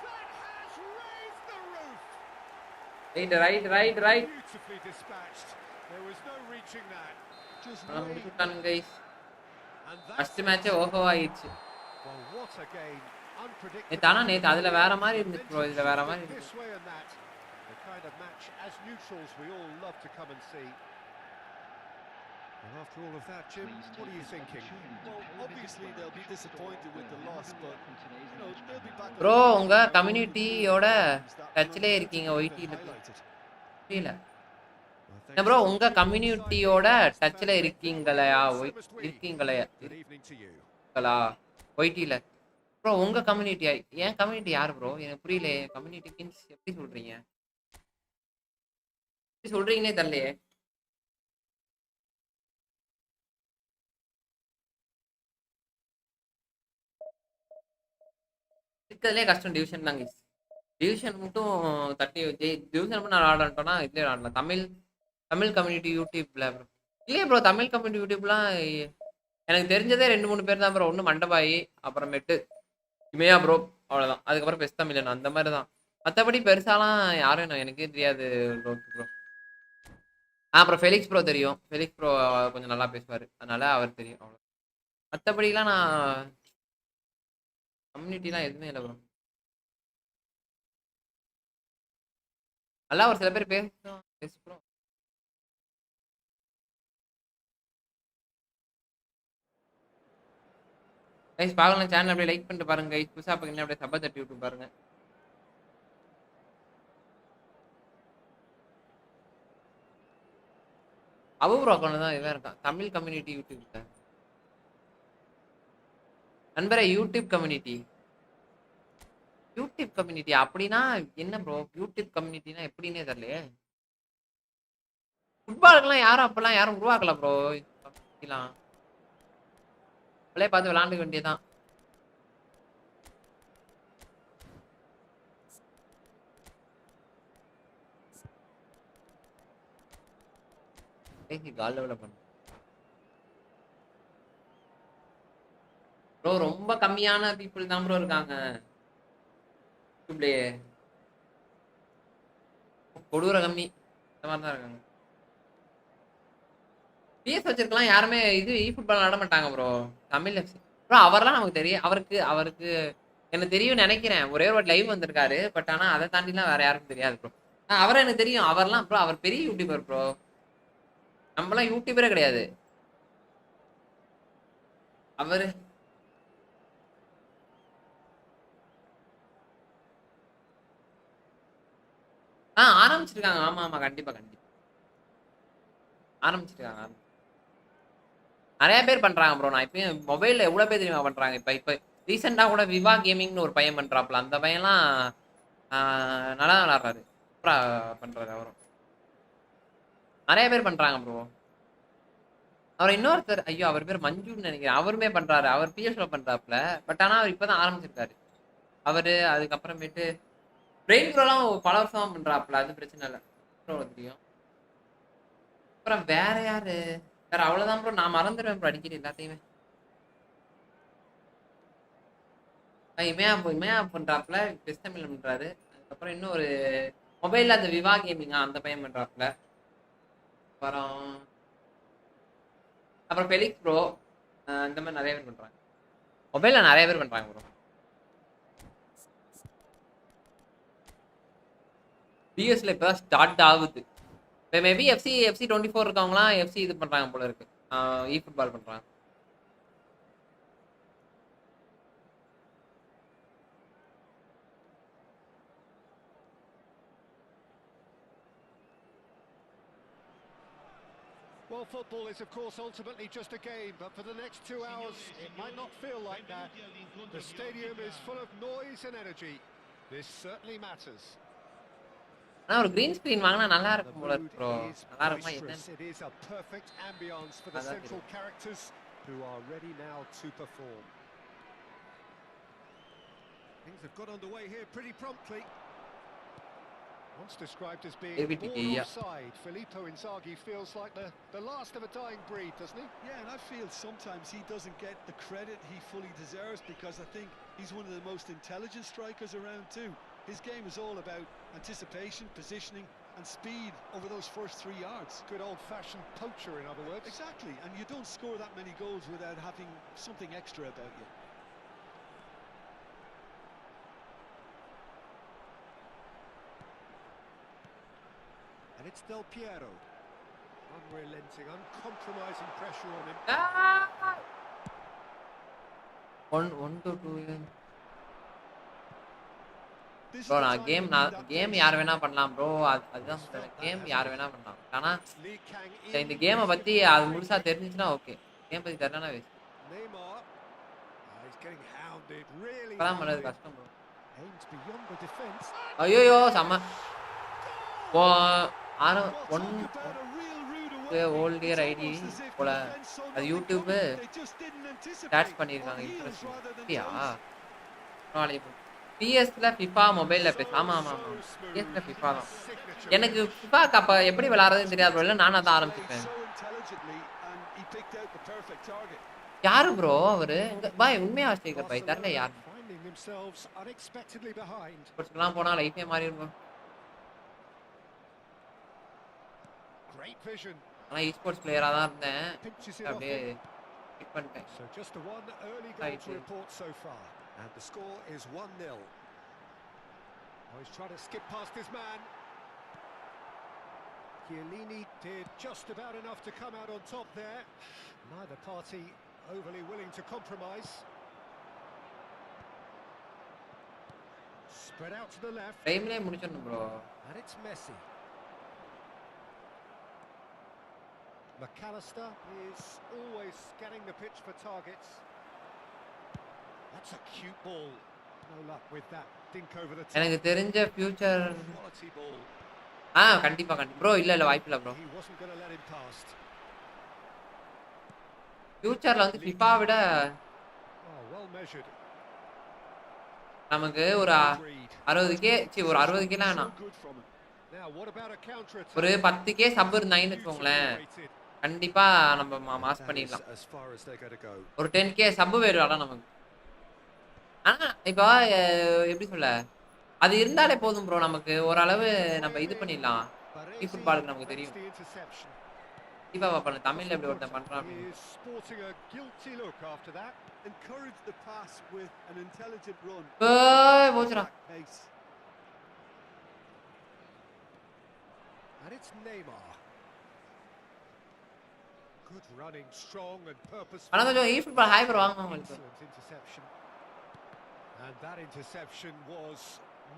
that has raised the roof! Right. Beautifully dispatched. There was no reaching that. Just guys. And First that's match it. ஓஹோ ஆயிடுச்சு. Well, what a game. Unpredictable. நேத்து அதுல வேற மாதிரி இருந்துச்சு bro. இதுல வேற மாதிரி This இருந்துச்சு. way and that. The kind of match as neutrals we all love to come and see. And after all of that, Jim, what are you thinking? Well, obviously they'll be disappointed with the loss, but they'll be back on bro track உங்க now with கம்யூனிட்டியோட games that will டச்ல undoubtedly இருக்கீங்க have been ஒய்டில highlighted. புரியல Well, என்ன thanks bro to உங்க the people inside the கம்யூனிட்டியோட broadcast டச்ல family. இருக்கீங்களா So must we. இருக்கீங்களா Good evening to you. இருக்கீங்களா ஒய்டில bro உங்க கம்யூனிட்டியா என் community யார் ப்ரோ எனக்கு புரியல கம்யூனிட்டி மீன்ஸ் எப்படி சொல்றீங்க எப்படி சொல்றீங்கன்னே தெரியலையே இருக்கிறதுலே கஷ்டம் டிவிஷன் தாங்க டிவிஷன் மட்டும் தட்டி டிவிஷன் மட்டும் நான் ஆடலான்ட்டோம்னா இதுலேயே ஆடலாம் தமிழ் தமிழ் கம்யூனிட்டி யூடியூப்ல ப்ரோ இல்லையே ப்ரோ தமிழ் கம்யூனிட்டி யூடியூப்லாம் எனக்கு தெரிஞ்சதே 2-3 பேர் தான் ப்ரோ ஒன்று மண்டபாயி அப்புறமேட்டு இமையா ப்ரோ அவ்வளோதான் அதுக்கப்புறம் பெஸ்ட் தமிழன் அந்த மாதிரி தான் மற்றபடி பெருசாலாம் யாரும் எனக்கே தெரியாது ப்ரோ ப்ரோ அப்புறம் ஃபெலிக்ஸ் ப்ரோ தெரியும் ஃபெலிக்ஸ் ப்ரோ கொஞ்சம் நல்லா பேசுவார் அதனால அவர் தெரியும் அவ்வளோ மற்றபடிலாம் நான் கம்யூனிட்டிலாம் எதுவுமே இல்லை ப்ரோ நல்லா ஒரு சில பேர் பேசுகிறோம் கைஸ் பார்க்கலாம் சேனல் அப்படியே லைக் பண்ணிட்டு பாருங்க கைஸ் புதுசாக பார்க்கணும் அப்படியே சப்பா தட்டி விட்டு பாருங்க அபூர்வ அக்கௌண்ட் தான் இவன் இருக்கான் தமிழ் கம்யூனிட்டி யூடியூப்ல நண்பரே யூடியூப் கம்யூனிட்டி அப்படின்னா என்ன ப்ரோ யூடியூப் கம்யூனிட்டினா எப்படின்னே தெரியலையே ஃபுட்பாலுக்குலாம் யாரும் அப்பெல்லாம் யாரும் உருவாக்கல ப்ரோ கம்யூனிட்டிலாம் அப்படியே பார்த்து விளாண்டுக்க வேண்டியதான் கால் டெவலப் பண்ண ப்ரோ ரொம்ப கம்மியான பீப்புள் தான் ப்ரோ இருக்காங்க யூடியூப்லயே கொடூர கம்மி இந்த மாதிரி தான் இருக்காங்க பிஎஸ் வச்சிருக்கலாம் யாருமே இது ஃபுட்பால் ஆட மாட்டாங்க ப்ரோ தமிழ் ப்ரோ அவர்லாம் நமக்கு தெரியும் அவருக்கு எனக்கு தெரியும் நினைக்கிறேன் ஒரே ஒரு லைவ் வந்திருக்காரு பட் ஆனால் அதை தாண்டிலாம் வேற யாருக்கும் தெரியாது ப்ரோ அவரை எனக்கு தெரியும் அவர்லாம் ப்ரோ அவர் பெரிய யூடியூபர் ப்ரோ நம்மளாம் யூடியூபரே கிடையாது அவரு ஆரம்பிச்சிருக்காங்க ஆமா கண்டிப்பா ஆரம்பிச்சிருக்காங்க நிறைய பேர் பண்றாங்க ப்ரோ நான் இப்பயும் மொபைல்ல எவ்வளவு பேர் தெரியுமா பண்றாங்க இப்ப ரீசெண்டா கூட விவா கேமிங்னு ஒரு பையன் பண்றாப்ல அந்த பையன்லாம் நல்லா விளாடுறாரு சூப்பரா பண்றாரு அவரும் நிறைய பேர் பண்றாங்க ப்ரோ அவர் இன்னொருத்தர் ஐயோ அவர் பேர் மஞ்சுன்னு நினைக்கிறேன் அவருமே பண்றாரு அவர் பிஎஸ்ல பண்றாப்ல பட் ஆனா அவர் இப்பதான் ஆரம்பிச்சிருக்காரு அவரு அதுக்கப்புறமேட்டு பிரெயின் ப்ரோலாம் பல வருஷமா பண்றாப்ல அது பிரச்சனை இல்லை ப்ரோ தெரியும் அப்புறம் வேற யாரு வேற அவ்வளவுதான் ப்ரோ நான் மறந்துடுவேன் ப்ரோ அடிக்கடி எல்லாத்தையுமே இமையா பண்றாப்ல பெஸ்ட் தமிழ் பண்றாரு அதுக்கப்புறம் இன்னும் ஒரு மொபைல்ல அந்த விவா கேமிங்கா அந்த பையன் பண்றாப்ல அப்புறம் ஃபெலிக்ஸ் ப்ரோ இந்த மாதிரி நிறைய பேர் பண்றாங்க மொபைல்ல நிறைய பேர் பண்றாங்க ப்ரோ பிஎஸ்ல இப்பதான் ஸ்டார்ட் ஆகுது இப்போ மேபி எஃப்சி 24 இருக்கவங்களாம் எஃப்சி இது பண்றாங்க போல இருக்கு இ ஃபுட்பால் பண்றாங்க Well, football is, of course, ultimately just a game, but for the next 2 hours, it might not feel like that. The stadium is full of noise and energy. This certainly matters. ஆனா ஒரு green screen வாங்கினா நல்லா The இருக்கும் போல mood இருக்கு bro is நல்லா இருக்குமா boisterous. என்ன It is a perfect ambience for the அதான் central தெரியும். characters who are ready now to perform. Things have got underway here pretty promptly. Once described as being born offside, Filippo Inzaghi feels like the last of a dying breed, doesn't he? Yeah, and I feel sometimes he doesn't get the credit he fully deserves because I think he's one of the most intelligent strikers around too. His game is all about anticipation, positioning and speed over those first 3 yards. Good old-fashioned poacher, in other words. Exactly, and you don't score that many goals without having something extra about you. And it's Del Piero. Unrelenting, uncompromising pressure on him. 1 to 2 This is bro the நான் time game you need that game pace. யார் வேணா பண்ணலாம் bro. அதுதான் சொல்றேன், game யார் வேணா பண்ணலாம். ஆனா Lee Kang இந்த in கேமை பத்தி receives அது the முழுசா free kick. தெரிஞ்சுச்சுன்னா ஓகே. கேம் பத்தி தெரியலனா waste. Neymar. He's getting hounded, really இப்பதான் பண்றது hounded. கஷ்டம் bro. Aims beyond the defence. ஐயோ செம்ம. ஓ ஆரோ Well, 1 talk about a real rude awakening. Old year It's ID almost as if the போல defence saw அது nothing YouTube coming. They just didn't start anticipate. பண்ணிருக்காங்க. On heels interesting. rather than அப்படியா? toes. பரவாயில்லையே. பிஎஸ்ல FIFA மொபைல்ல பேச. ஆமா ஆமா So ஆமா. smooth. பிஎஸ்ல ஃபிஃபா தான். Signature எனக்கு finish. ஃபிஃபாக்கு அப்ப எப்படி விளையாடுறதுன்னு தெரியாது ப்ரோ. இல்ல நானா தான் Played ஆரம்பிச்சிட்டேன். so intelligently and he picked out the perfect target. யாரு ப்ரோ அவரு? பாய் உண்மையா ஸ்ட்ரைக்கர் பாய் தெரியல யார். Finding themselves unexpectedly behind. ஸ்போர்ட்ஸ்லாம் போனா லைஃபே மாறி இருக்கும். Great vision. ஆனா ஸ்போர்ட்ஸ் பிளேயரா தான் இருந்தேன். Pinches it off அப்படியே him. பிக் பண்ணிட்டேன். So just the one early goal Right. to report so far. And the score is 1-0. Oh, he's trying to skip past his man. Chiellini did just about enough to come out on top there. Neither party overly willing to compromise. Spread out to the left. டைம்லயே முடிச்சிடணும் bro. And it's Messi. McAllister is always scanning the pitch for targets. That's a cute ball. No luck with that. Dink over the top. எனக்கு தெரிஞ்ச future Quality ball. கண்டிப்பா bro. இல்ல வாய்ப்பு இல்ல bro. He wasn't going to let him past. ஃபியூச்சர்ல வந்து FIFA விட Oh, well measured. நமக்கு ஒரு Agreed. 60k ஒரு 60k So வேணாம். good from him. Now, what about a counter attack? ஒரு 10k சப் இருந்தாங்கன்னு வச்சுக்கோங்களேன். கண்டிப்பா நம்ம மாஸ் பண்ணிடலாம். As far as they're going to go. ஒரு 10k சப் வேணும்டா நமக்கு. ஆனா இப்போ எப்படி சொல்ல, அது இருந்தாலே போதும் ப்ரோ. நமக்கு ஓரளவு நம்ம இது பண்ணிடலாம். ஃபுட்பாலுக்கு நமக்கு தெரியும். FIFA பண்ண தமிழ்ல எப்படி ஒருத்தன் பண்றான் He அப்படின்னு. is sporting a guilty look after that. Encourage the pass with an intelligent run. போச்சுடா. Pace. And it's Neymar. Good running, strong and purposeful. ஆனா கொஞ்சம் ஃபுட்பால் ஹை ப்ரோ வாங்க உங்களுக்கு. Excellent interception. And that interception was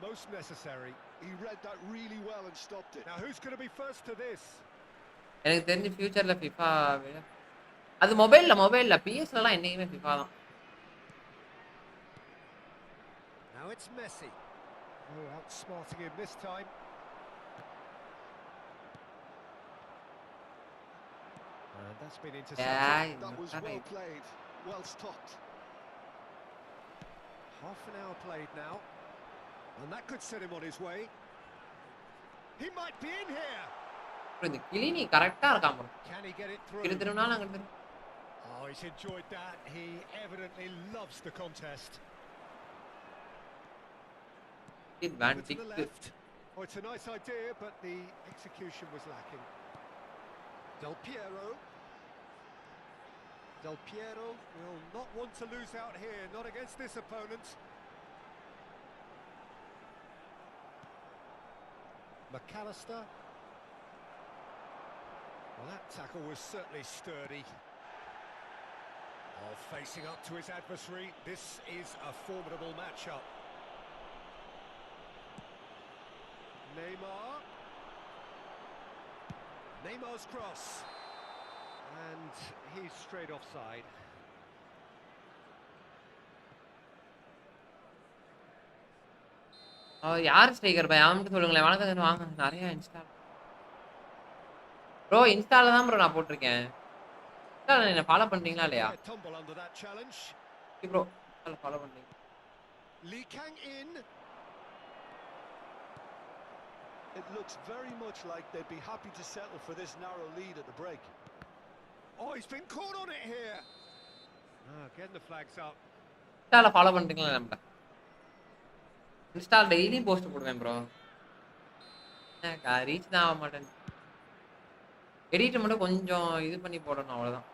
most necessary. He read that really well and stopped it. Now, who's going to be first to this? எனக்கு தெரிஞ்சு ஃபியூச்சர்ல FIFA விட அது மொபைல்ல PSலலாம் என்னைக்குமே FIFA தான். Now it's Messi. Oh, outsmarting him this time. And that's been intercepted. That was well played, well stopped. Half an hour played now. And that could set him on his way. He might be in here. இந்த கிளினி கரெக்ட்டா இருக்கான் bro. Can he get it through? திருநாள் அங்க இருந்து. Oh, he's enjoyed that. He evidently loves the contest. இது van Over to the tick. left. Oh, it's a nice idea, but the execution was lacking. Del Piero. Del Piero will not want to lose out here, not against this opponent. McAllister. Well, that tackle was certainly sturdy. Oh, facing up to his adversary, this is a formidable matchup. Neymar. Neymar's cross. And he's straight offside. யார் striker by அவன்கிட்ட சொல்லுங்களேன். வணக்கம் வாங்க. நிறைய Insta bro. இன்ஸ்டால தான் bro நான் போட்டிருக்கேன். இன்ஸ்டால என்ன ஃபாலோ பண்றீங்களா இல்லையா? Tumble under that challenge. Bro இன்ஸ்டால ஃபாலோ பண்றீங்க. Lee Kang in. It looks very much like they'd be happy to settle for this narrow lead at the break. Oh, he's been caught on it here. Getting the flags up. இன்ஸ்டால follow பண்றீங்களா நம்ம? இன்ஸ்டால daily post போடுவேன் bro. Reach தான் ஆக மாட்டேன். Editor மட்டும் கொஞ்சம் இது பண்ணி போடணும் அவ்வளவுதான்.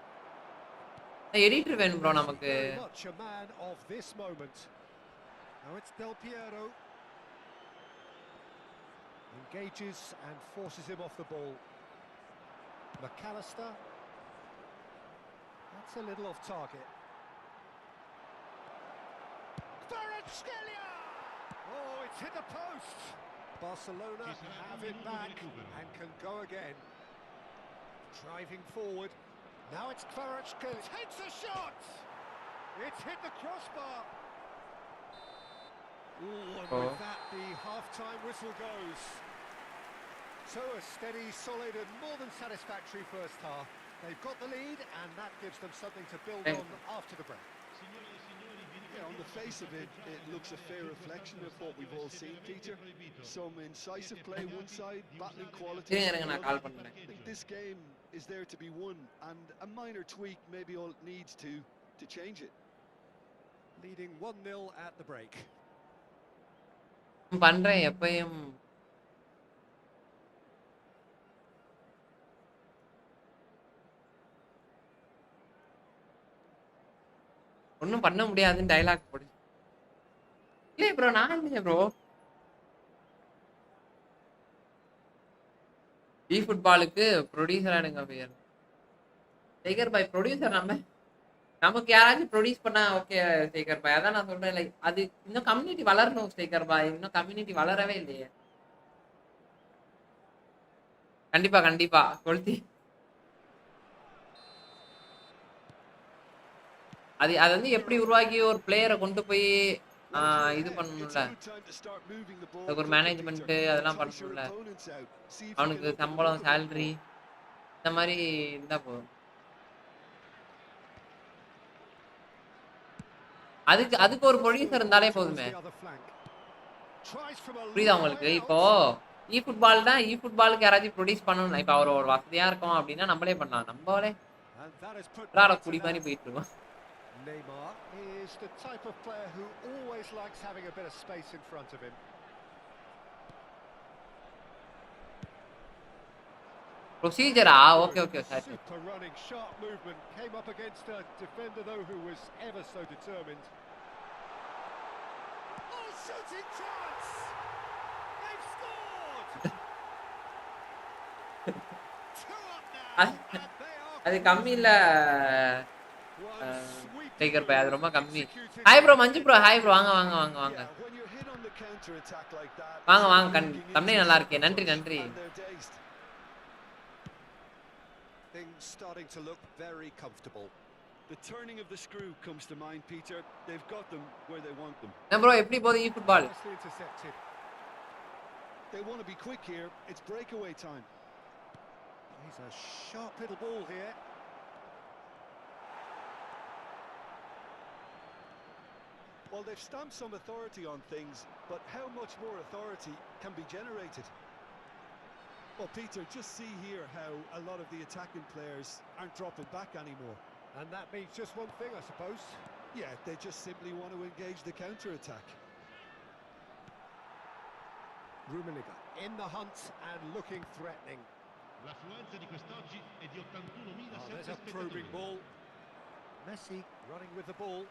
எடிட்டர் வேணும் ப்ரோ நமக்கு. Very much a man of this moment. Now it's Del Piero. Engages and forces him off the ball. McAllister. That's a little off target. Kvaratskhelia! Oh, it's hit the post. Barcelona have it back and can go again. Driving forward. Now it's Kvaratskhelia. Takes a shot! It's hit the crossbar. Ooh, and with that, the half-time whistle goes. So a steady, solid and more than satisfactory first half. They've got the lead and that gives them something to build on after the break. Yeah, on the face of it, it looks a fair reflection of what we've all seen, Peter. Some incisive play one side, battling quality. நான் கால் பண்ணேன். I think this game is there to be won, and a minor tweak maybe all it needs to change it. Leading 1-0 at the break. பண்றேன் எப்பயும் ஒன்றும் பண்ண முடியாதுன்னு dialogue போடு. இல்லை bro, நான் இல்லையே ப்ரோ. இ ஃபுட்பாலுக்கு ப்ரொடியூசர் ஆடுங்க பேர் சேகர் பாய். ப்ரொடியூசர் நமக்கு யாராச்சும் ப்ரொடியூஸ் பண்ணா ஓகே சேகர் பாய். அதான் நான் சொல்றேன், லைக் அது இன்னும் கம்யூனிட்டி வளரணும் சேகர் பாய். இன்னும் கம்யூனிட்டி வளரவே இல்லையே. கண்டிப்பா கண்டிப்பா கொளுத்தி அது அது வந்து எப்படி உருவாக்கி ஒரு பிளேயரை கொண்டு போய் இது பண்ணணும்ல, அதுக்கு ஒரு மேனேஜ்மெண்ட் அதெல்லாம் பண்ணணும்ல, அவனுக்கு சம்பளம் சேலரி இந்த மாதிரி இருந்தா போதும். அதுக்கு ஒரு ப்ரொடியூசர் இருந்தாலே போதுமே. புரியுதா உங்களுக்கு? இப்போ இ ஃபுட்பால் தான், இ ஃபுட்பாலுக்கு யாராச்சும் ப்ரொடியூஸ் பண்ணணும். இப்போ அவர் ஒரு வசதியா இருக்கும் அப்படின்னா நம்மளே பண்ணலாம். நம்மளே குடி மாதிரி போயிட்டு இருக்கோம். Neymar is the type of player who always likes having a bit of space in front of him. Procedure, okay. Super running, sharp movement. Came up against a defender though who was ever so determined. Oh, shooting chance! They've scored! Two up now, and they are. அது கம்மி இல்ல taker by, அது ரொம்ப கம்மி. Hi bro, மஞ்சு bro, hi bro. வாங்க தம்பி நல்லா இருக்கே. நன்றி. Things starting to look very comfortable. The turning of the screw comes to mind, Peter. They've got them where they want them. என்ன ப்ரோ, எப்படி போகுது இ football? Intercepted. They want to be quick here. It's breakaway time. He's a sharp little ball here. Well, they've stamped some authority on things, but how much more authority can be generated? Well, Peter, just see here how a lot of the attacking players aren't dropping back anymore. And that means just one thing, I suppose. Yeah, they just simply want to engage the counter-attack. Rummenigge in the hunt and looking threatening. There's a probing ball. Messi running with the ball.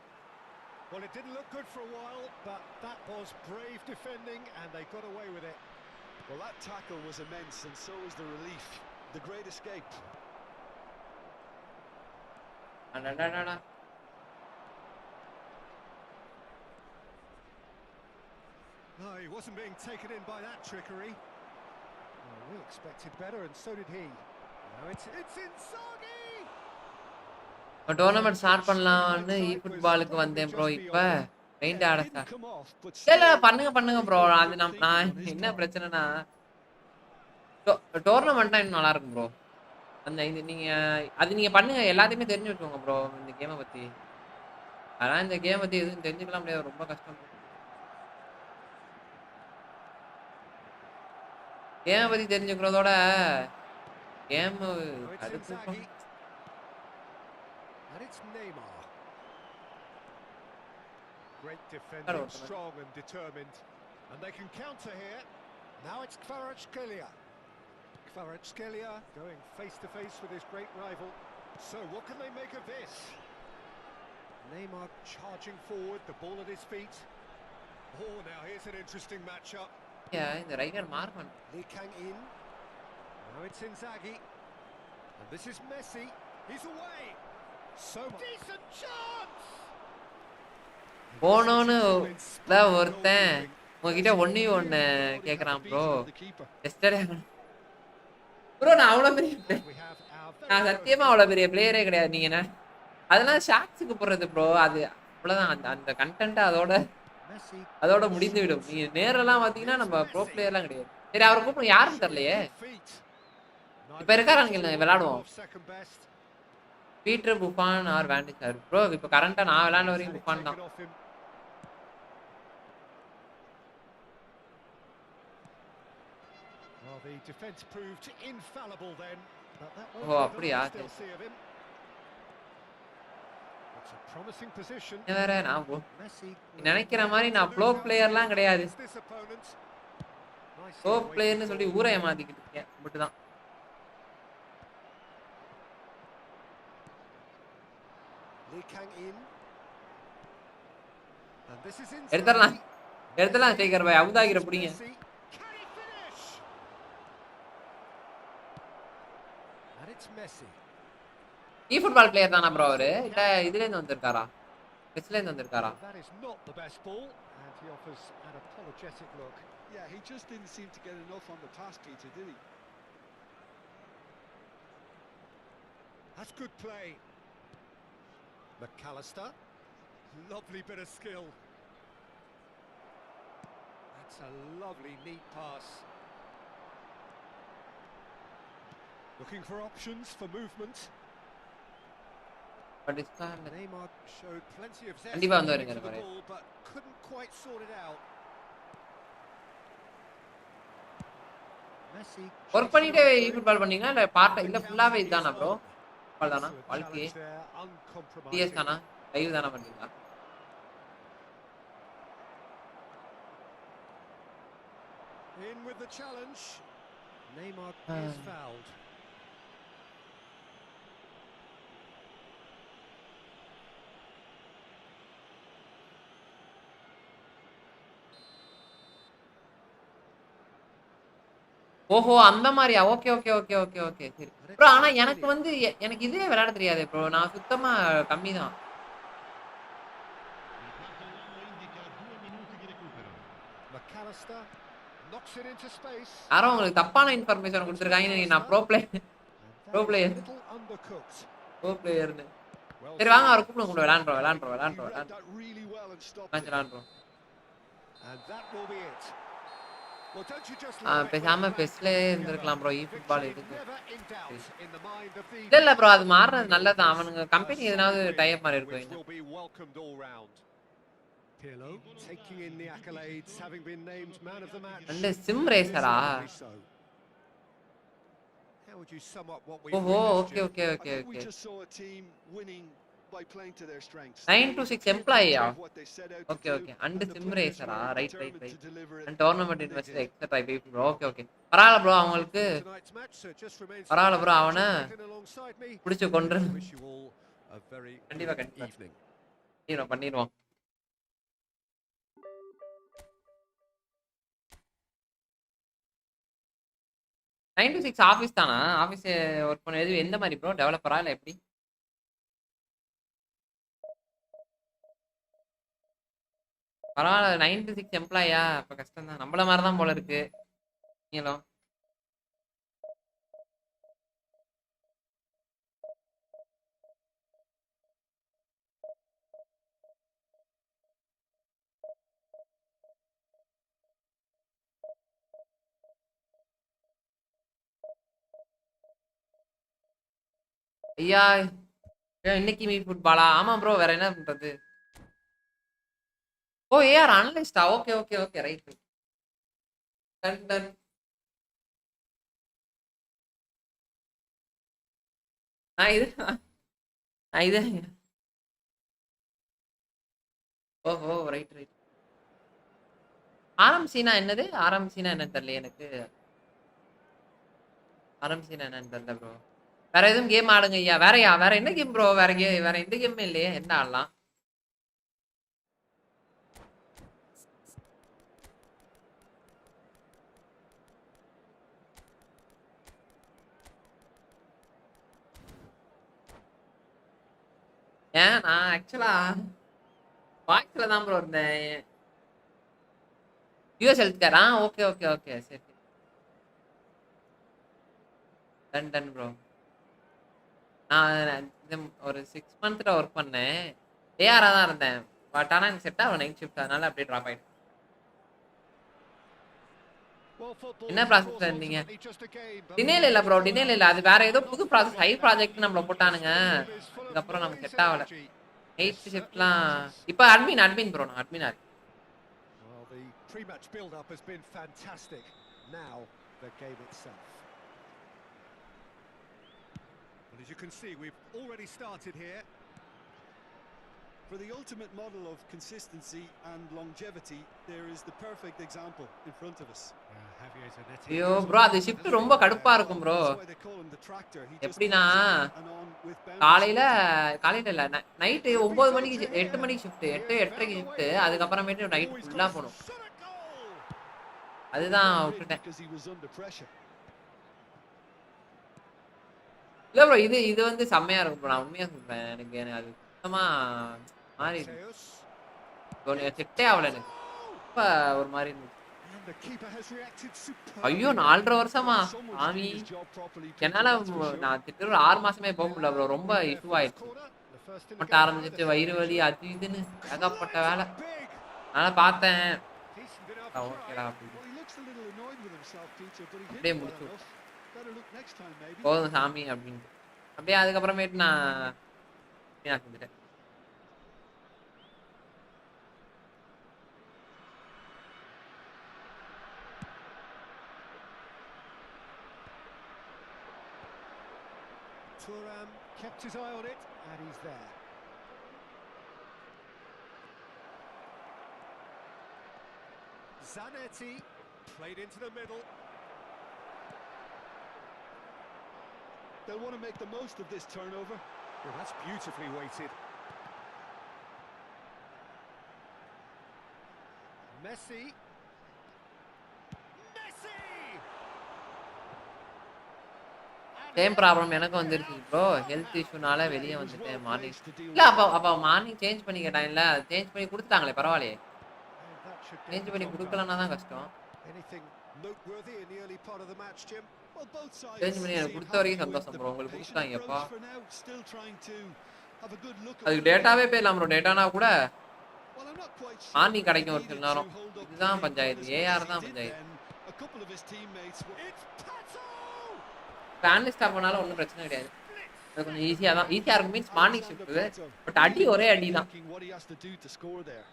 Well, it didn't look good for a while, but that was brave defending and they got away with it. Well, that tackle was immense, and so was the relief. The great escape. No, he wasn't being taken in by that trickery. Well, we expected better, and so did he. Now it's Inzaghi! Tournament start பண்ணலாம்னு இ ஃபுட்பாலுக்கு வந்தேன் bro. இப்போ paint ஆட இல்ல பண்ணுங்க bro. அது நான் என்ன பிரச்சனைனா, டோர்னமெண்ட்னா இன்னும் நல்லா இருக்கும் ப்ரோ. அந்த இது நீங்க பண்ணுங்க, எல்லாத்தையுமே தெரிஞ்சு வச்சுக்கோங்க ப்ரோ இந்த கேமை பத்தி. ஆனால் இந்த கேம் பத்தி எதுவும் தெரிஞ்சுக்கலாம் முடியாது, ரொம்ப கஷ்டம். கேமை பத்தி தெரிஞ்சுக்கிறதோட கேம் அது. And it's Neymar. Great defending, strong and determined. And they can counter here. Now it's Kvaratskhelia. Kvaratskhelia going face to face with his great rival. So what can they make of this? Neymar charging forward, the ball at his feet. Oh, now here's an interesting matchup. Yeah, இந்த rider mark பண்ணு. Lee Kang in. Now it's Inzaghi. And this is Messi. He's away. So decent chance. போனோன்னு தான் ஒருத்தன் உங்ககிட்ட ஒண்ணு கேக்குறான் bro. Yesterday bro நான் அவ்வளவு பெரிய நான் சத்தியமா அவ்வளவு பெரிய பிளேயரே கிடையாது. நீங்க என்ன அதெல்லாம் ஷாட்ஸுக்கு போடுறது ப்ரோ. அது அவ்வளவுதான். அந்த அந்த கண்டென்ட் அதோட முடிந்து விடும். நீங்க நேரெல்லாம் பாத்தீங்கன்னா நம்ம ப்ரோ பிளேயர்லாம் கிடையாது. சரி அவரை கூப்பிடும் யாருன்னு தெரியலையே. இப்ப இருக்காராங்க விளையாடுவோம். பீட்டர் புஃபான் ஆர் வேண்டி சார் ப்ரோ. இப்ப கரண்டா நான் விளையாண்ட வரையும் புஃபான் தான். Well, the defense proved infallible then, but that won't Oh, be the அப்படியா? last they'll see of him. It's a promising position. வேற நான் நினைக்கிற மாதிரி நான் ப்ரோ பிளேயர்லாம் கிடையாது. ப்ரோ பிளேயர்னு சொல்லி ஊரை ஏமாத்திக்கிட்டு இருக்கேன் மட்டும்தான். எடுத்துடலாம் சேகர் பாய். அவுதாகிற பிடிங்க. இ ஃபுட்பால் பிளேயர் தானா ப்ரோ அவரு? இல்ல இதுல இருந்து வந்திருக்காரா? பெஸ்ல இருந்து வந்திருக்காரா? That is not the best ball, and he offers an apologetic look. Yeah, he just didn't seem to get enough on the pass, Peter, did he? That's good play. McAllister, lovely bit of skill. That's a lovely, neat pass. Looking for options for movement. But it's not. Neymar showed plenty of zest கண்டிப்பா வந்து to வருங்க the பாரு. ball, but couldn't quite sort it out. Messi. Work பண்ணிட்டே இ football பண்ணீங்களா இல்ல part இல்ல ஃபுல்லாவே இதுதானா ப்ரோ? ஃபுட்பால் தானா? வாழ்க்கை டிஎஸ் தானா? லைவ் தானா பண்ணீங்களா? In with the challenge. Neymar is fouled. ஓஹோ அந்த மாதிரியா? Okay okay okay okay okay சரி ப்ரோ. ஆனா எனக்கு வந்து எனக்கு இதுவே விளையாட தெரியாது ப்ரோ. நான் சுத்தமா கம்மி தான். McAllister knocks it into space. யாரோ உங்களுக்கு தப்பான இன்ஃபர்மேஷன் கொடுத்துருக்காங்க. நான் ப்ரோ பிளேயர் ப்ரோ பிளேயர்னு. சரி வாங்க அவரை கூப்பிடுங்க. விளையாண்டுறோம் And that will be it. பேசாம பெஸ்ட்ல இருந்திருக்கலாம் ப்ரோ. இ ஃபுட்பால் எதுக்கு இல்ல ப்ரோ. அது மாறுறது நல்லதான். அவனுங்க கம்பெனி எதனாவது டைப் மாதிரி இருக்கும். Pirlo taking in the accolades, having been named man of the match. அந்த சிம் ரேசரா? How would you sum up what we ஓஹோ okay okay okay We okay. just saw a team winning by playing to their strengths. 9 to 6 எம்ப்ளாயியா? Okay okay. And sim ரேசரா? Right. And tournament investor etcetera people bro. Okay okay பரவாயில்லை bro. அவங்களுக்கு பரவாயில்லை bro. அவனை பிடிச்சு கொண்டு கண்டிப்பா பண்ணிடுவோம். 9 to 6 ஆஃபீஸ் தானா? ஆஃபீஸ் ஒர்க் பண்ணது எந்த மாதிரி ப்ரோ? டெவலப்பரா இல்ல எப்படி? பரவாயில்ல. 9 to 6 எம்ப்ளாயா? அப்ப கஷ்டம் தான். நம்மள மாதிரி தான் போல இருக்கு நீங்களும். ஐயா இன்னைக்கு மீ ஃபுட்பாலா? ஆமா ப்ரோ. வேற என்ன பண்றது? ஓ ஏஆர் அனலிஸ்டா? Okay okay okay right. Done done. நான் இது ஓஹோ ரைட். ஆரம்பிச்சினா என்னது? ஆரம்பிச்சினா என்னன்னு தெரியல எனக்கு. ஆரம்பிச்சினா என்னன்னு தெரியல ப்ரோ. வேற எதுவும் கேம் ஆடுங்க ஐயா. வேற என்ன கேம் ப்ரோ? வேற எந்த கேம் இல்லையே. என்ன ஆடலாம்? ஏன் நான் ஆக்சுவலா வாய்ஸ்ல தான் ப்ரோ இருந்தேன். US health care. Okay okay okay சரி. Done done bro. நான் ஒரு 6 மந்த்ல ஒர்க் பண்ணேன். ஏஆரா தான் இருந்தேன். பட் ஆனால் எனக்கு செட் ஆகல நைட் ஷிஃப்ட், அதனால அப்படியே ட்ராப் ஆயிட்டேன். என்ன ப்ராசஸ்ல இருந்தீங்க? டினேல இல்ல ப்ரோ, டினேல இல்ல. அது வேற ஏதோ புது ப்ராசஸ், ஹை ப்ராஜெக்ட் நம்மள போட்டானுங்க. அதுக்கப்புறம் நமக்கு செட் ஆகல. நைட் ஷிஃப்ட்லாம் இப்போ அட்மின் ப்ரோ, நான் அட்மினா இருக்கேன். Well, the pre-match build-up has been fantastic. Now, the game itself. Well, as you can see, we've already started here. For the ultimate model of consistency and longevity, there is the perfect example in front of us. ஐயோ bro, அது shift ரொம்ப கடுப்பா இருக்கும் bro. That's why they call him the tractor. He just எப்படின்னா moves on and on with காலையில boundaries. காலையில இல்ல, night 9 மணிக்கு 8 மணிக்கு ஷிஃப்ட், 8:30க்கு ஷிஃப்ட். அதுக்கப்புறமேட்டு நைட்டு ஃபுல்லா போகணும். அதுதான் விட்டுட்டேன். Because he was under pressure. இல்ல ப்ரோ, இது வந்து செம்மையா இருக்கும் ப்ரோ, நான் உண்மையா சொல்றேன். எனக்கு அது சுத்தமா மாறி Mateus. செட்டே ஆகல எனக்கு. ரொம்ப ஒரு மாதிரி இருந்துச்சு. And the keeper has reacted ஐயோ superbly. 4.5 வருஷமா Someone's சாமி. doing his job properly, Peter, என்னால that's for sure. நான் திட்டு ஒரு 6 மாசமே போக முடியல ப்ரோ. ரொம்ப இஷ்யூ ஆயிடுச்சு. Corner, the first in the மட்டும் game. ஆரம்பிச்சிச்சு வயிறு வலி அது இதுன்னு ஏகப்பட்ட வேலை. Big. அதனால பார்த்தேன். Decent enough ஓகேடா try. அப்படின்னு. Well, he looks a little annoyed with himself, Peter, but he அப்படியே did well முடிச்சு enough. Better look next time, maybe. போதும் சாமி அப்படின்னு. அப்படியே அதுக்கப்புறமேட்டு நான் செஞ்சுட்டேன். Thuram kept his eye on it, and he's there. Zanetti played into the middle. They'll want to make the most of this turnover. Well, that's beautifully weighted. Messi. Messi! Same problem எனக்கு வந்துருச்சு bro. Health இஷ்யூனால வெளியே வந்துட்டேன் morning. இல்ல அப்ப morning change பண்ணி கேட்டாங்கல்ல, change பண்ணி கொடுத்துட்டாங்களே பரவாயில்லையே. Change பண்ணி கொடுக்கலன்னா தான் கஷ்டம். Anything noteworthy in the early part of the match, Jim? Well, both sides change பண்ணி எனக்கு seem கொடுத்த வரைக்கும் happy with சந்தோஷம் the ப்ரோ. உங்களுக்கு patient கொடுத்தாங்கப்பா. approach for now, still trying to have a good look at அதுக்கு what they're டேட்டாவே doing. போயிடலாம் bro. டேட்டானா கூட Well, I'm not quite sure morning that கிடைக்கும் he ஒரு சில needed நேரம். to hold up இதுதான் play panchayat. as much AR as தான் he did panchayat. then. A couple of his teammates were... It's Pato! Fan stop பண்ணாலும் ஒன்றும் பிரச்சனை கிடையாது. அது கொஞ்சம் ஈஸியாக இருக்கும். Means morning shift. பட் அடி ஒரே அடி தான் What he has to do to score there.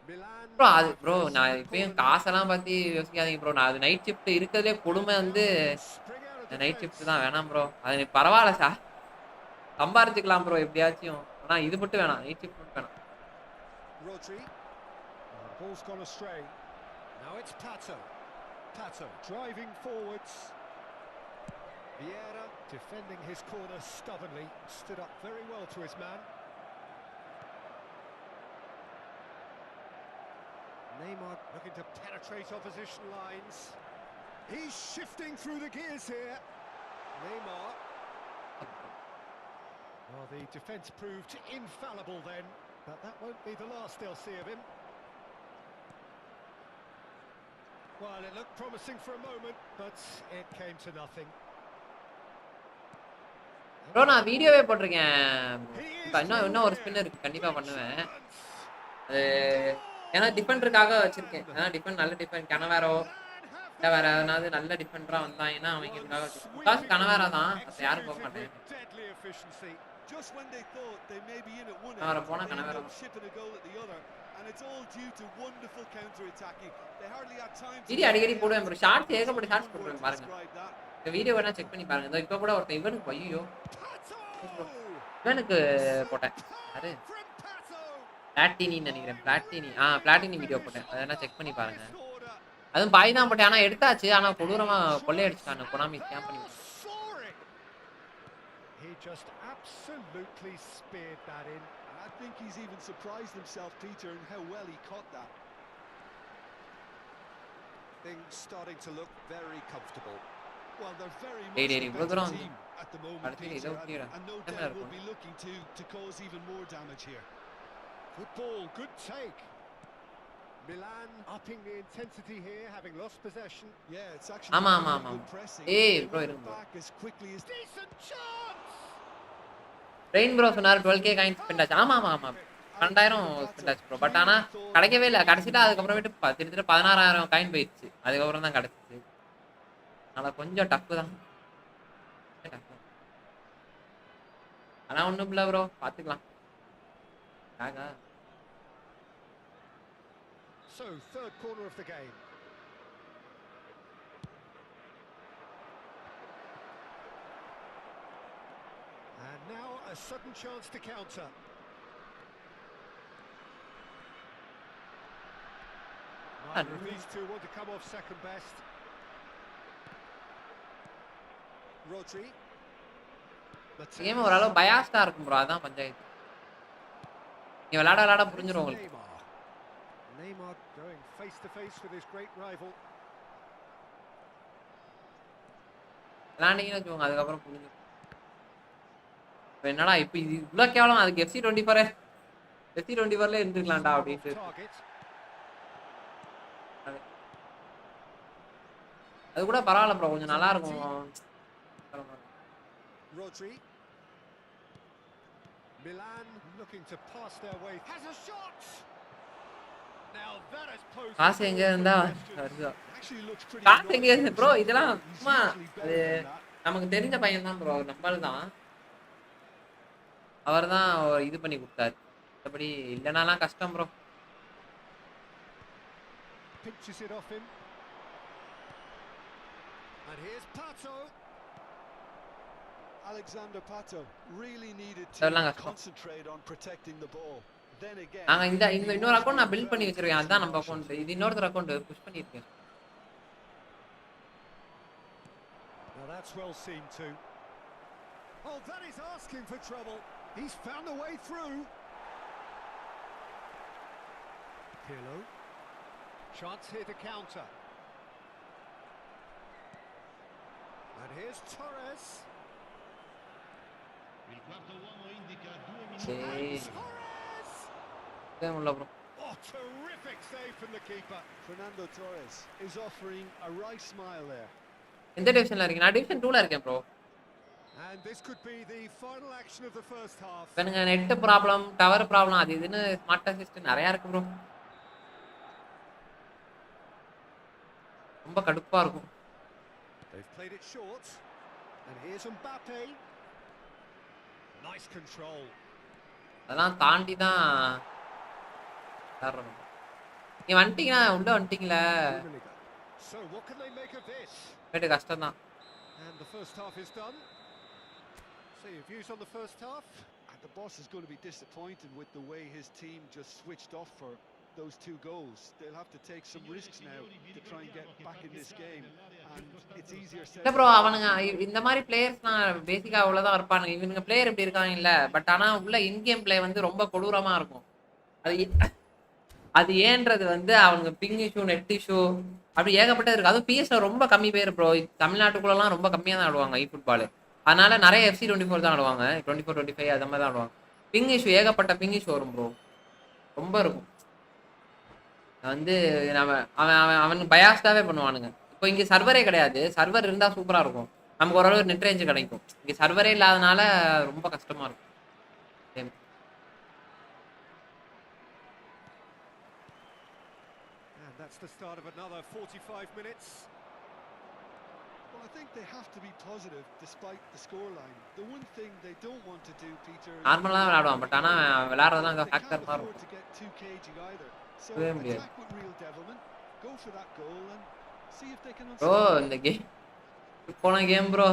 Milan. Bro. அது ப்ரோ நான் இப்பயும் காசெல்லாம் பற்றி யோசிக்காதீங்க ப்ரோ. நான் அது நைட் ஷிஃப்ட் இருக்கிறதுலே கொடுமை வந்து Spring out of night defense. Shift தான். வேணாம் ப்ரோ. அது எனக்கு பரவாயில்ல சார், சம்பாரிச்சுக்கலாம் ப்ரோ எப்படியாச்சும். ஆனால் இது மட்டும் வேணாம், நைட் ஷிஃப்ட் மட்டும் வேணாம். Rodri. The ball's gone astray. Now it's Pato. Pato driving forwards. Vieira defending his corner stubbornly. Stood up very well to his man. Neymar looking to penetrate opposition lines. He's shifting through the gears here. Neymar. Well, the defence proved infallible then, but that won't be the last they'll see of him. Well, it looked promising for a moment, but it came to nothing. Bro நான் வீடியோவே போட்டிருக்கேன். இப்போ இன்னும் ஒரு spin இருக்கு, கண்டிப்பாக பண்ணுவேன். அது ஏன்னா டிஃபெண்டருக்காக வச்சிருக்கேன். ஏன்னா டிஃபெண்ட் நல்ல டிஃபெண்ட் கனவேரோ இல்லை வேற எதனாவது நல்ல டிஃபெண்டராக வந்தாங்கன்னா அவங்களுக்காக வச்சிருக்கேன். கனவேரா தான், அதை யாரும் போக மாட்டேன். Deadly efficiency. Just when they thought they may be in at one Canavaro end, போனா they end Canavaro. up shipping a goal at the other, and it's all due to wonderful counter-attacking. They hardly had time to... video அடிக்கடி போடுவேன் bro. Shorts ஏகப்பட்ட shorts போடுவேன் பாருங்க. describe that. இந்த video வேணா check பண்ணி பாருங்க. இப்போ கூட ஒருத்தன் இவனுக்கு ஐயோ Pato! இவனுக்கு போட்டேன். யாரு From Pato! பிளாட்டினின்னு நினைக்கிறேன். பிளாட்டினி வீடியோ போட்டேன். அதை வேணா செக் பண்ணி பாருங்க. Corner. அதுவும் பாய் தான் போட்டேன். ஆனால் எடுத்தாச்சு. ஆனால் கொடூரமா கொள்ளையடிச்சிட்டாங்க கொனாமி ஸ்கேம் பண்ணி. Soaring! He just absolutely speared that in. And I think he's even surprised himself, Peter, in how well he caught that. Things starting to look very comfortable. Well, they're very டேய் much டேய் the இவ்வளவு better தூரம் team at the moment, கடைசியில் இதை Peter, விட்டியடா and no என்ன doubt will இருக்கும் be looking to cause even more damage here. Good ball, good take. Milan upping the intensity here, having lost possession. Yeah, it's actually ஆமா very ஆமா ஆமா good pressing. ஏய் They bro won it இருங்க bro back as quickly as Decent chance! Rain bro சொன்னார் 12k coin spend ஆச்சு ஆமா ஆமா ஆமா 12,000 ஸ்பெண்ட் ஆச்சு ப்ரோ பட் ஆனா கிடைக்கவே இல்லை கடைசியில் அதுக்கப்புறமேட்டு கிட்டத்தட்ட 16,000 காயின் போயிடுச்சு அதுக்கப்புறம் தான் கிடைச்சிச்சு அதனால் கொஞ்சம் டஃப்பு தான் ஆனால் ஒன்றும் இல்லை ப்ரோ பார்த்துக்கலாம் ஆகா So, third corner of the game. And now a sudden chance to counter. Neither of these two want to come off second best. Rodri. Game ஓரளவு பயாஸ்டாக இருக்கும் ப்ரோ அதான் பஞ்சாயத்து நீ விளாட விளாட புரிஞ்சிடும் உங்களுக்கு Neymar going face to face with his great rival. விளாண்டிங்கன்னு வச்சுக்கோங்க அதுக்கப்புறம் புரிஞ்சிடும் இப்போ என்னடா இப்போ இது இவ்வளோ கேவலம் அதுக்கு FC24 இருந்துக்கலாம்டா அப்படின்ட்டு அது கூட பரவாயில்ல ப்ரோ கொஞ்சம் நல்லா இருக்கும் Rodri. Milan looking to pass their way. Has a shot. Now that has posed காசு எங்க இருந்தா actually looks pretty காசு எங்க இருந்து ப்ரோ annoying. இதெல்லாம் He's சும்மா usually அது better than that. நமக்கு தெரிஞ்ச பையன் தான் ப்ரோ நம்மள் தான் அவர் தான் இது பண்ணி கொடுத்தாரு மற்றபடி இல்லைனாலாம் கஷ்டம் bro pinches it off him. And here's Pato. Alexander Pato really needed அதெல்லாம் to கஷ்டம் concentrate on protecting the ball. Then again, நாங்கள் இந்த இன்னொரு அக்கௌண்ட் நான் பில்ட் பண்ணி வச்சிருக்கேன் அதுதான் நம்ம அக்கௌண்ட் இது இன்னொருத்தர் அக்கௌண்ட் புஷ் பண்ணியிருக்கேன் Now that's well seen too. Oh, that is asking for trouble. He's found a way through. Pirlo. Chance here to counter. And here's Torres. Il quarto uomo indica 2 minuti. சரி Torres! முடியல bro Oh, terrific save from the keeper. Fernando Torres is offering a right smile there. எந்த டிவிஷனில் இருக்கீங்க நான் division 2ல இருக்கேன் bro And this could be the final action of the first half. இப்போ எனக்கு net problem tower problem அது இதுன்னு smart assistant நிறையா இருக்கு ப்ரோ ரொம்ப கடுப்பாக இருக்கும் They've played it short. And here's Mbappe. Nice control. அதெல்லாம் தாண்டி தான் விளாட்றோம் நீ வந்துட்டீங்கன்னா உள்ள வந்துட்டீங்களா So what can they make of this? கேட்டு கஷ்டம் தான் And the first half is done. So your views on the first half? And the boss is going to be disappointed with the way his team just switched off for those 2 goals. They'll have to take some risks now to try and get back in this game. And it's easier said. இல்லை bro அவனுங்க இந்த மாதிரி பிளேயர்ஸ்லாம் பேசிக்காக அவ்வளோதான் இருப்பானுங்க இவனுங்க player இப்படி இருக்காங்க இல்லை பட் ஆனால் உள்ள இன்கேம் பிளே வந்து ரொம்ப கொடூரமாக இருக்கும் அது ஏன்றது வந்து அவங்க பிங் இஷ்யூ நெட் இஷ்யூ அப்படி ஏகப்பட்டது இருக்குது அதுவும் பிஎஸ்ல ரொம்ப கம்மி பேர் ப்ரோ தமிழ்நாட்டுக்குள்ளலாம் ரொம்ப கம்மியாக தான் ஆடுவாங்க ஃபுட்பால் அதனால நிறைய FC24 தான் ஆடுவாங்க 24 25 அந்த மாதிரி தான் ஆடுவாங்க பிங் இஷ்யூ ஏகப்பட்ட பிங் இஷ்யூ வரும் ப்ரோ ரொம்ப இருக்கும் வந்து நம்ம அவன் பயாஸ்டாகவே பண்ணுவானுங்க இப்போ இங்கே சர்வரே கிடையாது சர்வர் இருந்தால் சூப்பராக இருக்கும் நமக்கு ஓரளவு நெட் ரேஞ்சு கிடைக்கும் இங்கே சர்வரே இல்லாதனால ரொம்ப கஷ்டமாக இருக்கும் game And that's the start of another 45 minutes. Well, I think they have to be positive despite the scoreline. The one thing they don't want to do, Peter, is நார்மலாக விளையாடுவான் but ஆனால் விளையாடுறதுலாம் they can't factor தான் afford இருக்கும் to get too cagey either. So Very good. attack with real devilment, go for that goal and see if they can bro unsettle. இந்த game போன game bro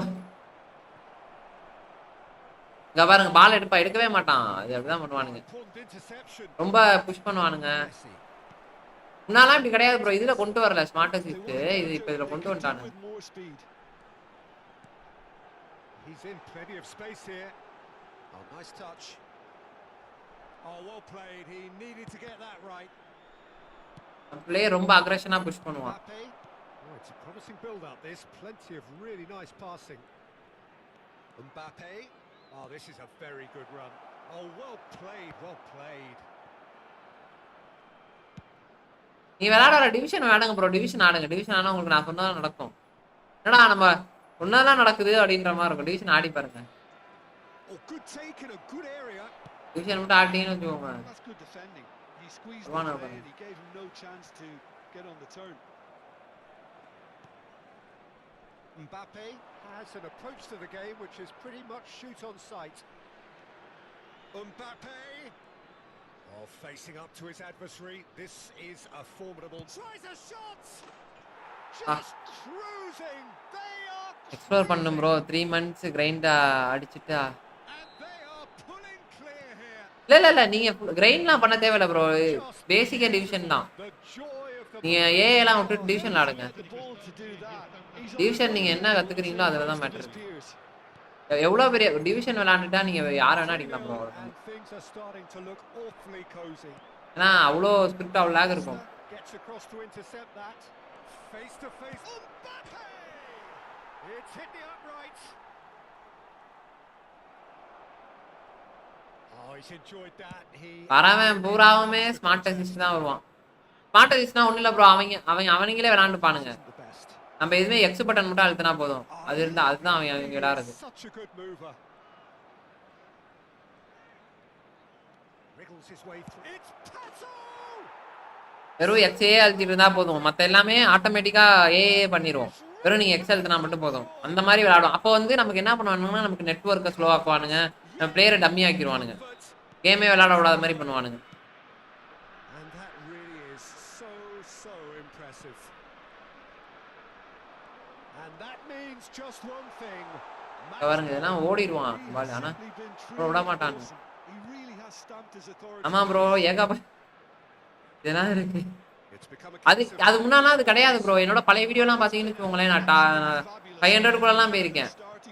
இங்கே பாருங்க பால் எடுக்கவே மாட்டான் அது அப்படிதான் பண்ணுவானுங்க Important interception. ரொம்ப புஷ் பண்ணுவானுங்க Messi. முன்னாலாம் இப்படி கிடையாது ப்ரோ இதில் கொண்டு வரல smart They assist want to இது do இப்போ இதில் they கொண்டு can do வந்துட்டானுங்க with more speed. He's in plenty of space here. Oh, nice touch. Oh, well played. He needed to get that right. Player ரொம்ப அக்ரெஷனாக push பண்ணுவான் Mbappe. Oh, it's a promising build-up. This plenty of really nice passing. Mbappe. Oh, this is a very good run. Oh, well played, well played. நீ விளையாட division ஆடுங்க bro, division ஆடுங்க. Division ஆனா உங்களுக்கு நான் சொன்னதான் நடக்கும். என்னடா நம்ம சொன்னதான் நடக்குது அப்படின்ற மாதிரி இருக்கும். டிவிஷன் ஆடி பாருங்க. Oh, good take in a good area. Division மட்டும் ஆடிட்டீங்கன்னு வச்சுக்கோங்க. That's good defending. He squeezed the play and he gave him no chance to get on the turn. Mbappe has an approach to the game which is pretty much shoot on sight. Mbappe. Oh, facing up to his adversary. This is a formidable. Tries a shot. Just cruising. They are. Explore பண்ணும் bro. 3 months grind அடிச்சிட்டு. And they are pulling clear here. இல்ல நீங்க கிரைண்ட்லாம் பண்ண தேவையில்ல bro. பேசிக்கா division தான். The joy of the. நீங்க ஏ எல்லாம் விட்டு டிவிஷன் ஆடுங்க. டிவிஷன் நீங்க என்ன கத்துக்கிறீங்களோ அதுல தான் மேட்டர். எவ்வளவு பெரிய டிவிஷன் விளையாண்டுட்டா நீங்க யார வேணா அடிக்கலாம் bro. And things are starting to look awfully cozy. ஏன்னா அவ்வளோ ஸ்கிரிப்ட் அவ்வளோ லாக் இருக்கும். Gets across to intercept that. Face to face. Mbappe! It's hit the upright. Oh, he's enjoyed that. வரவன் பூராவுமே ஸ்மார்ட் அசிஸ்ட் தான் வருவான். ஸ்மார்ட் அசிஸ்ட்னா ஒன்றும் இல்லை ப்ரோ. அவங்களே விளையாண்டுப்பானுங்க. நம்ம எதுவுமே எக்ஸ் பட்டன் மட்டும் அழுத்தினா போதும். அது இருந்தா அதுதான் அவங்க விளையாடுறது. வெறும் எக்ஸே அழுத்திட்டு இருந்தா போதும். மற்ற எல்லாமே ஆட்டோமேட்டிக்கா ஏஏ பண்ணிடுவோம். வெறும் நீங்க எக்ஸ் அழுத்தினா மட்டும் போதும். அந்த மாதிரி விளையாடும். அப்போ வந்து நமக்கு என்ன பண்ணுவானுங்கன்னா, நமக்கு நெட்வொர்க்கை ஸ்லோ ஆக்குவானுங்க, நம்ம பிளேயரை டம்மி ஆக்கிடுவானுங்க, கேமே விளையாட விடாத மாதிரி பண்ணுவானுங்க. பாருங்க இதெல்லாம் ஓடிடுவான் பால். ஆனா விட மாட்டான். ஆமா ப்ரோ ஏகப்ப இதெல்லாம் இருக்கு. அது முன்னாலாம் அது கிடையாது ப்ரோ. என்னோட பழைய வீடியோலாம் பார்த்தீங்கன்னு வச்சுக்கோங்களேன், நான் 500 போயிருக்கேன்.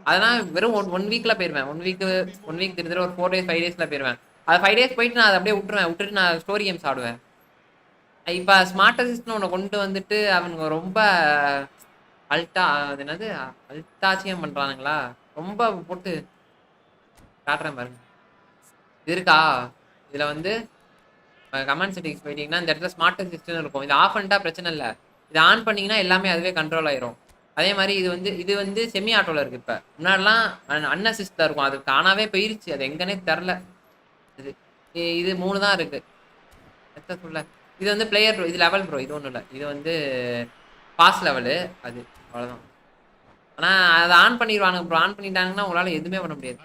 அதெல்லாம் வெறும் 1 வீக்ல போயிருவேன். 1 வீக் திரும்ப ஒரு 4 days 5 daysல போயிருவேன். அது 5 days போயிட்டு நான் அதை அப்படியே விட்டுட்டு நான் ஸ்டோரி கேம்ஸ் ஆடுவேன். இப்போ ஸ்மார்ட் அசிஸ்ட்னு ஒன்று கொண்டு வந்துட்டு அவனுங்க ரொம்ப அது என்னது அல்டாச்சியம் பண்றானுங்களா, ரொம்ப போட்டு காட்டுறேன் பாருங்க. இது இருக்கா, இதுல வந்து கமெண்ட் செட்டிங்ஸ் போயிட்டீங்கன்னா இந்த இடத்துல ஸ்மார்ட் அசிஸ்ட்னு இருக்கும். இது ஆஃப் பண்ணிட்டா பிரச்சனை இல்லை. இது ஆன் பண்ணீங்கன்னா எல்லாமே அதுவே கண்ட்ரோல் ஆயிரும். அதே மாதிரி இது வந்து செமி ஆட்டோல இருக்கு. இப்போ முன்னாடிலாம் அன்அசிஸ்ட்ல இருக்கும். அது காணாவே போயிருச்சு. அது எங்கன்னே தெரில. இது 3 தான் இருக்கு. சொல்ல இது வந்து பிளேயர், இது லெவல் ப்ரோ. இது ஒன்றும் இல்லை. இது வந்து பாஸ் லெவலு. அது அவ்வளோதான். ஆனால் அதை ஆன் பண்ணிடுவானுங்க ப்ரோ. ஆன் பண்ணிட்டாங்கன்னா உங்களால் எதுவுமே பண்ண முடியாது.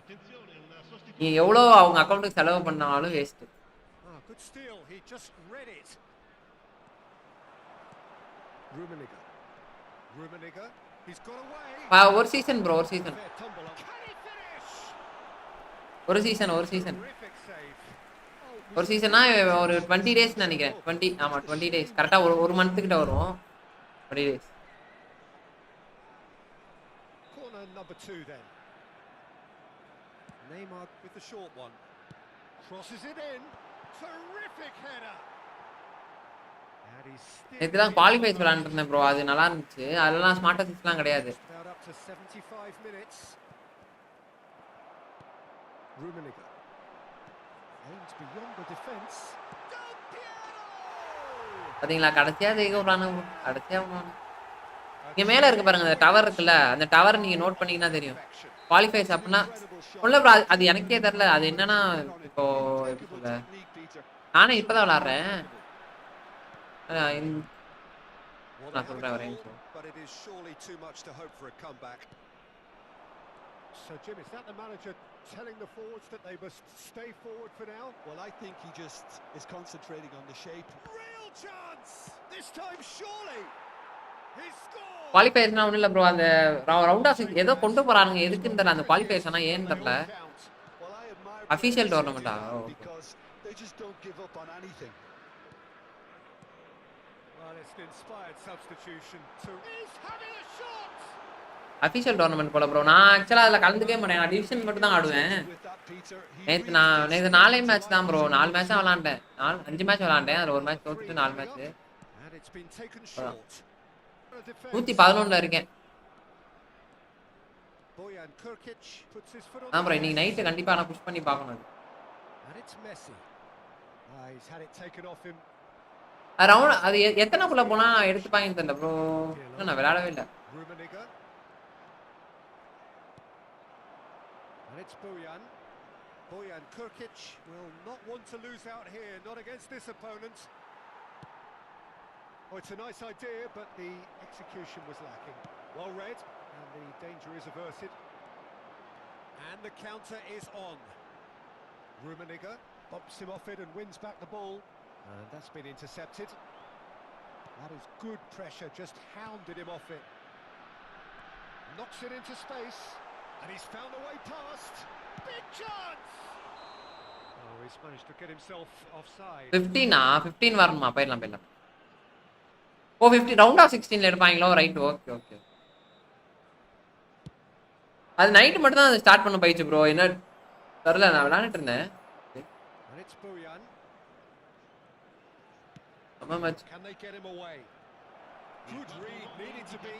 நீ எவ்வளோ அவங்க அக்கௌண்ட்டுக்கு செலவு பண்ணாலும் வேஸ்ட்டு. ஒரு சீசன் ப்ரோ, ஒரு சீசன் ஒரு சீசன்னா ஒரு 20 days நினைக்கிறேன். 20 ஆமாம் 20 days கரெக்டாக ஒரு மந்த்துக்கிட்ட வரும். 20 days. Number 2 then. Neymar with the short one. Crosses it in. Terrific header. இதுதான் குவாலிஃபைஸ் விளையாண்டுருந்தேன் ப்ரோ. அது நல்லா இருந்துச்சு. அதெல்லாம் ஸ்மார்ட் அசிஸ்ட்லாம் கிடையாது. Up to 75 minutes. Rummenigge. Aims beyond the defense. பாத்தீங்களா கடைசியா ஜெயிக்கிறானுங்க. கடைசியா இங்க மேல இருக்கு பாருங்க, அந்த டவர் இருக்குல்ல, அந்த டவர் நீங்க நோட் பண்ணீங்கன்னா தெரியும். குவாலிஃபைஸ் அப்படின்னா ஒன்றும் ப்ரோ. அது எனக்கே தெரியல. அது என்னன்னா இப்போ எப்படி சொல்ல, நானே இப்பதான் விளாடுறேன். நான் சொல்றேன் வரேன். So Jim, is that the manager telling the forwards that they must stay forward for now? Well, I think he just is concentrating on the shape. Real chance! This time surely! He scored! குவாலிஃபைஸ்னா ஒன்றும் இல்லை bro. அந்த round of ஏதோ கொண்டு போறானுங்க. எதுக்குன்னு தெரியல. அந்த குவாலிஃபைஸ்னா ஏன்னு தெரியல. Official டோர்னமெண்ட்டா? Because they just don't give up on anything. Well, it's an inspired substitution to. He's having a shot! Official tournament போல ப்ரோ. நான் ஆக்சுவலாக அதில் கலந்துக்கவே மாட்டேன். நான் டிவிஷன் மட்டும் தான் ஆடுவேன். நேற்று 4 மேட்ச் தான் ப்ரோ. 4 மேட்ச் தான் விளாண்டேன். 5 மேட்ச் விளாண்டேன். அதில் ஒரு மேட்ச் தோத்துட்டு 4 மேட்ச். 111ல இருக்கேன். Bojan Krkic puts his foot on ஆமா the ப்ரோ இன்னைக்கு gas. நைட் கண்டிப்பா நான் புஷ் பண்ணி பார்க்கணும் அது. And it's Messi. He's had it taken off him. Round அது எத்தனைக்குள்ள போனா எடுத்துப்பாங்கன்னு தெரியல ப்ரோ. நான் விளையாடவே இல்ல. Rummenigge. And it's Bojan. Bojan Krkic will not want to lose out here, not against this opponent. Oh, it's a nice idea, but the execution was lacking. Well read, and the danger is averted. And the counter is on. Rummenigge bumps him off it and wins back the ball. And that's been intercepted. That is good pressure, just hounded him off it. Knocks it into space, and he's found a way past. Big chance! Oh, he's managed to get himself offside. 15 வரணுமா? போயிடலாம். ஓ 15 round off 16ல எடுப்பாங்களோ? Right okay okay. அது night மட்டும் தான் start பண்ண போயிடுச்சு ப்ரோ. என்ன தெரியல நான் விளையாண்டுட்டு இருந்தேன். And it's Bojan. Can they get him away? Good read, needed to be.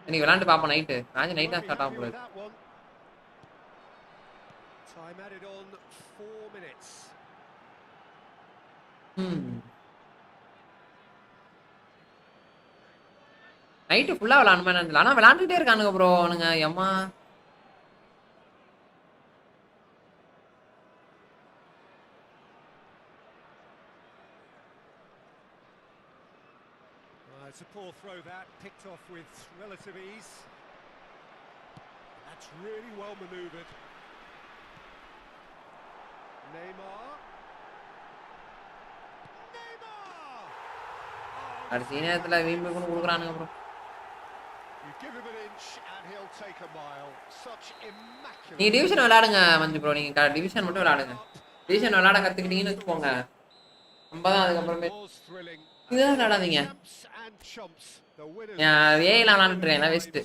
இன்னைக்கு விளையாண்டு பாப்போம் நைட். மேட்ச் நைட் தான் ஸ்டார்ட் ஆகும் போல. Time added on 4 minutes. Night ஃபுல்லா விளையாடணுமா என்னன்னு ஆனா விளையாண்டுட்டே இருக்கானுங்க ப்ரோ அவனுங்க. எம்மா It's a poor throw that, picked off with relative ease. That's really well manoeuvred. Neymar. கடைசி நேரத்துல வீம்பு கூட குடுக்குறானுங்க bro. You give him an inch and he'll take a mile. Such immaculate. நீங்க டிவிஷன் விளையாடுங்க மஞ்சு ப்ரோ. நீங்க division மட்டும் விளையாடுங்க. Division விளையாட கத்துக்கிட்டீங்கன்னு வச்சுக்கோங்க. நம்ம தான் அதுக்கப்புறமே இதான் விளையாடாதீங்க. ஏலாம் விளையாண்டுட்டு இருக்கேன் வேஸ்ட்டு.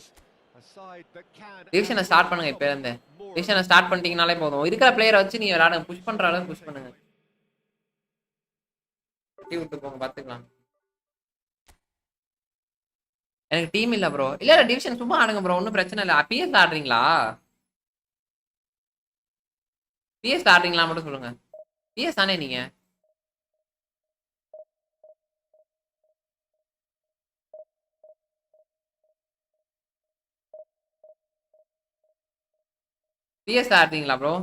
டிவிஷனை ஸ்டார்ட் பண்ணுங்க இப்போ இருந்து. டிவிஷனை ஸ்டார்ட் பண்ணிட்டீங்கனாலே போதும். இருக்கிற பிளேயரை வச்சு நீங்க விளையாடுங்க. புஷ் பண்ற அளவுக்கு புஷ் பண்ணுங்க. கட்டி விட்டு போங்க பார்த்துக்கலாம். எனக்கு டீம் இல்ல ப்ரோ. இல்ல டிவிஷன் சும்மா ஆடுங்க ப்ரோ. ஒன்றும் பிரச்சனை இல்லை. பிஎஸ் ஆடுறீங்களா? பிஎஸ் ஆடுறீங்களா மட்டும் சொல்லுங்க. பிஎஸ் தானே நீங்க? பிஎஸ் ஆடுறீங்களா ப்ரோ?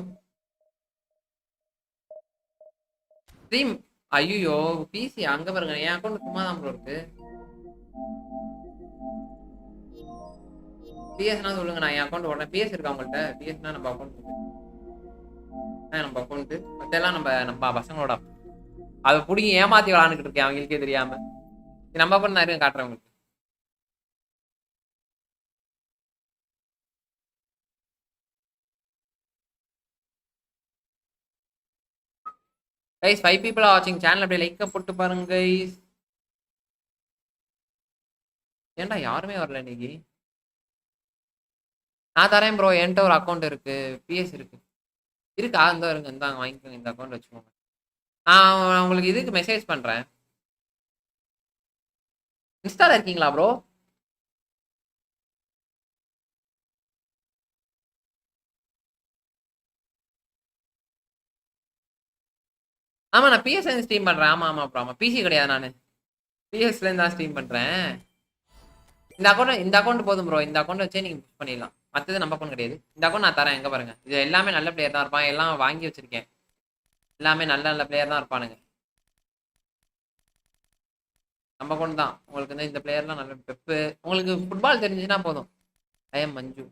ஸ்ட்ரீம் ஐயோ பிசி அங்க பாருங்க. என் அக்கௌண்ட் சும்மா தான் ப்ரோ இருக்கு. பிஎஸ்னா சொல்லுங்க. நான் என் அக்கௌண்ட் உடனே பிஎஸ் இருக்கா உங்கள்கிட்ட? பிஎஸ்னா நம்ம அக்கௌண்ட் நம்ம அக்கௌண்ட் மத்தெல்லாம் நம்ம பசங்களோட அதை பிடிங்கி ஏமாத்தி விளாண்டுக்கிட்டு இருக்கேன் அவங்களுக்கே தெரியாம. நம்ம அக்கௌண்ட் நிறைய காட்டுறேன் உங்களுக்கு. Guys 5 people are watching channel. அப்படியே லைக் போட்டு பாருங்க கைஸ். ஏன்டா யாருமே வரல இன்னைக்கு? நான் தரேன் ப்ரோ. என்கிட்ட ஒரு அக்கௌண்ட் இருக்கு. பிஎஸ் இருக்கு. இருக்கா? இந்த இருங்க. இந்தாங்க வாங்கிக்கோங்க. இந்த அக்கௌண்ட் வச்சுக்கோங்க. நான் உங்களுக்கு இதுக்கு மெசேஜ் பண்றேன். இன்ஸ்டால இருக்கீங்களா ப்ரோ? ஆமா நான் பிஎஸ்ல இருந்து ஸ்ட்ரீம் பண்றேன். ஆமா ப்ரோ. ஆமா பிசி கிடையாது. நான் பிஎஸ்ல இருந்து தான் ஸ்ட்ரீம் பண்றேன். இந்த அக்கௌண்ட் போதும் ப்ரோ. இந்த அக்கௌண்ட் வச்சே நீங்க புஷ் பண்ணிடலாம். மற்றது நம்ம அக்கௌண்ட் கிடையாது. இந்த அக்கௌண்ட் நான் தரேன். எங்க பாருங்க. இது எல்லாமே நல்ல பிளேயர் தான் இருப்பான். எல்லாம் வாங்கி வச்சிருக்கேன். எல்லாமே நல்ல நல்ல பிளேயர் தான் இருப்பானுங்க. நம்ம அக்கௌண்ட் தான். உங்களுக்கு வந்து இந்த பிளேயர்லாம் நல்ல பெப்பு. உங்களுக்கு ஃபுட்பால் தெரிஞ்சுன்னா போதும். I am Manju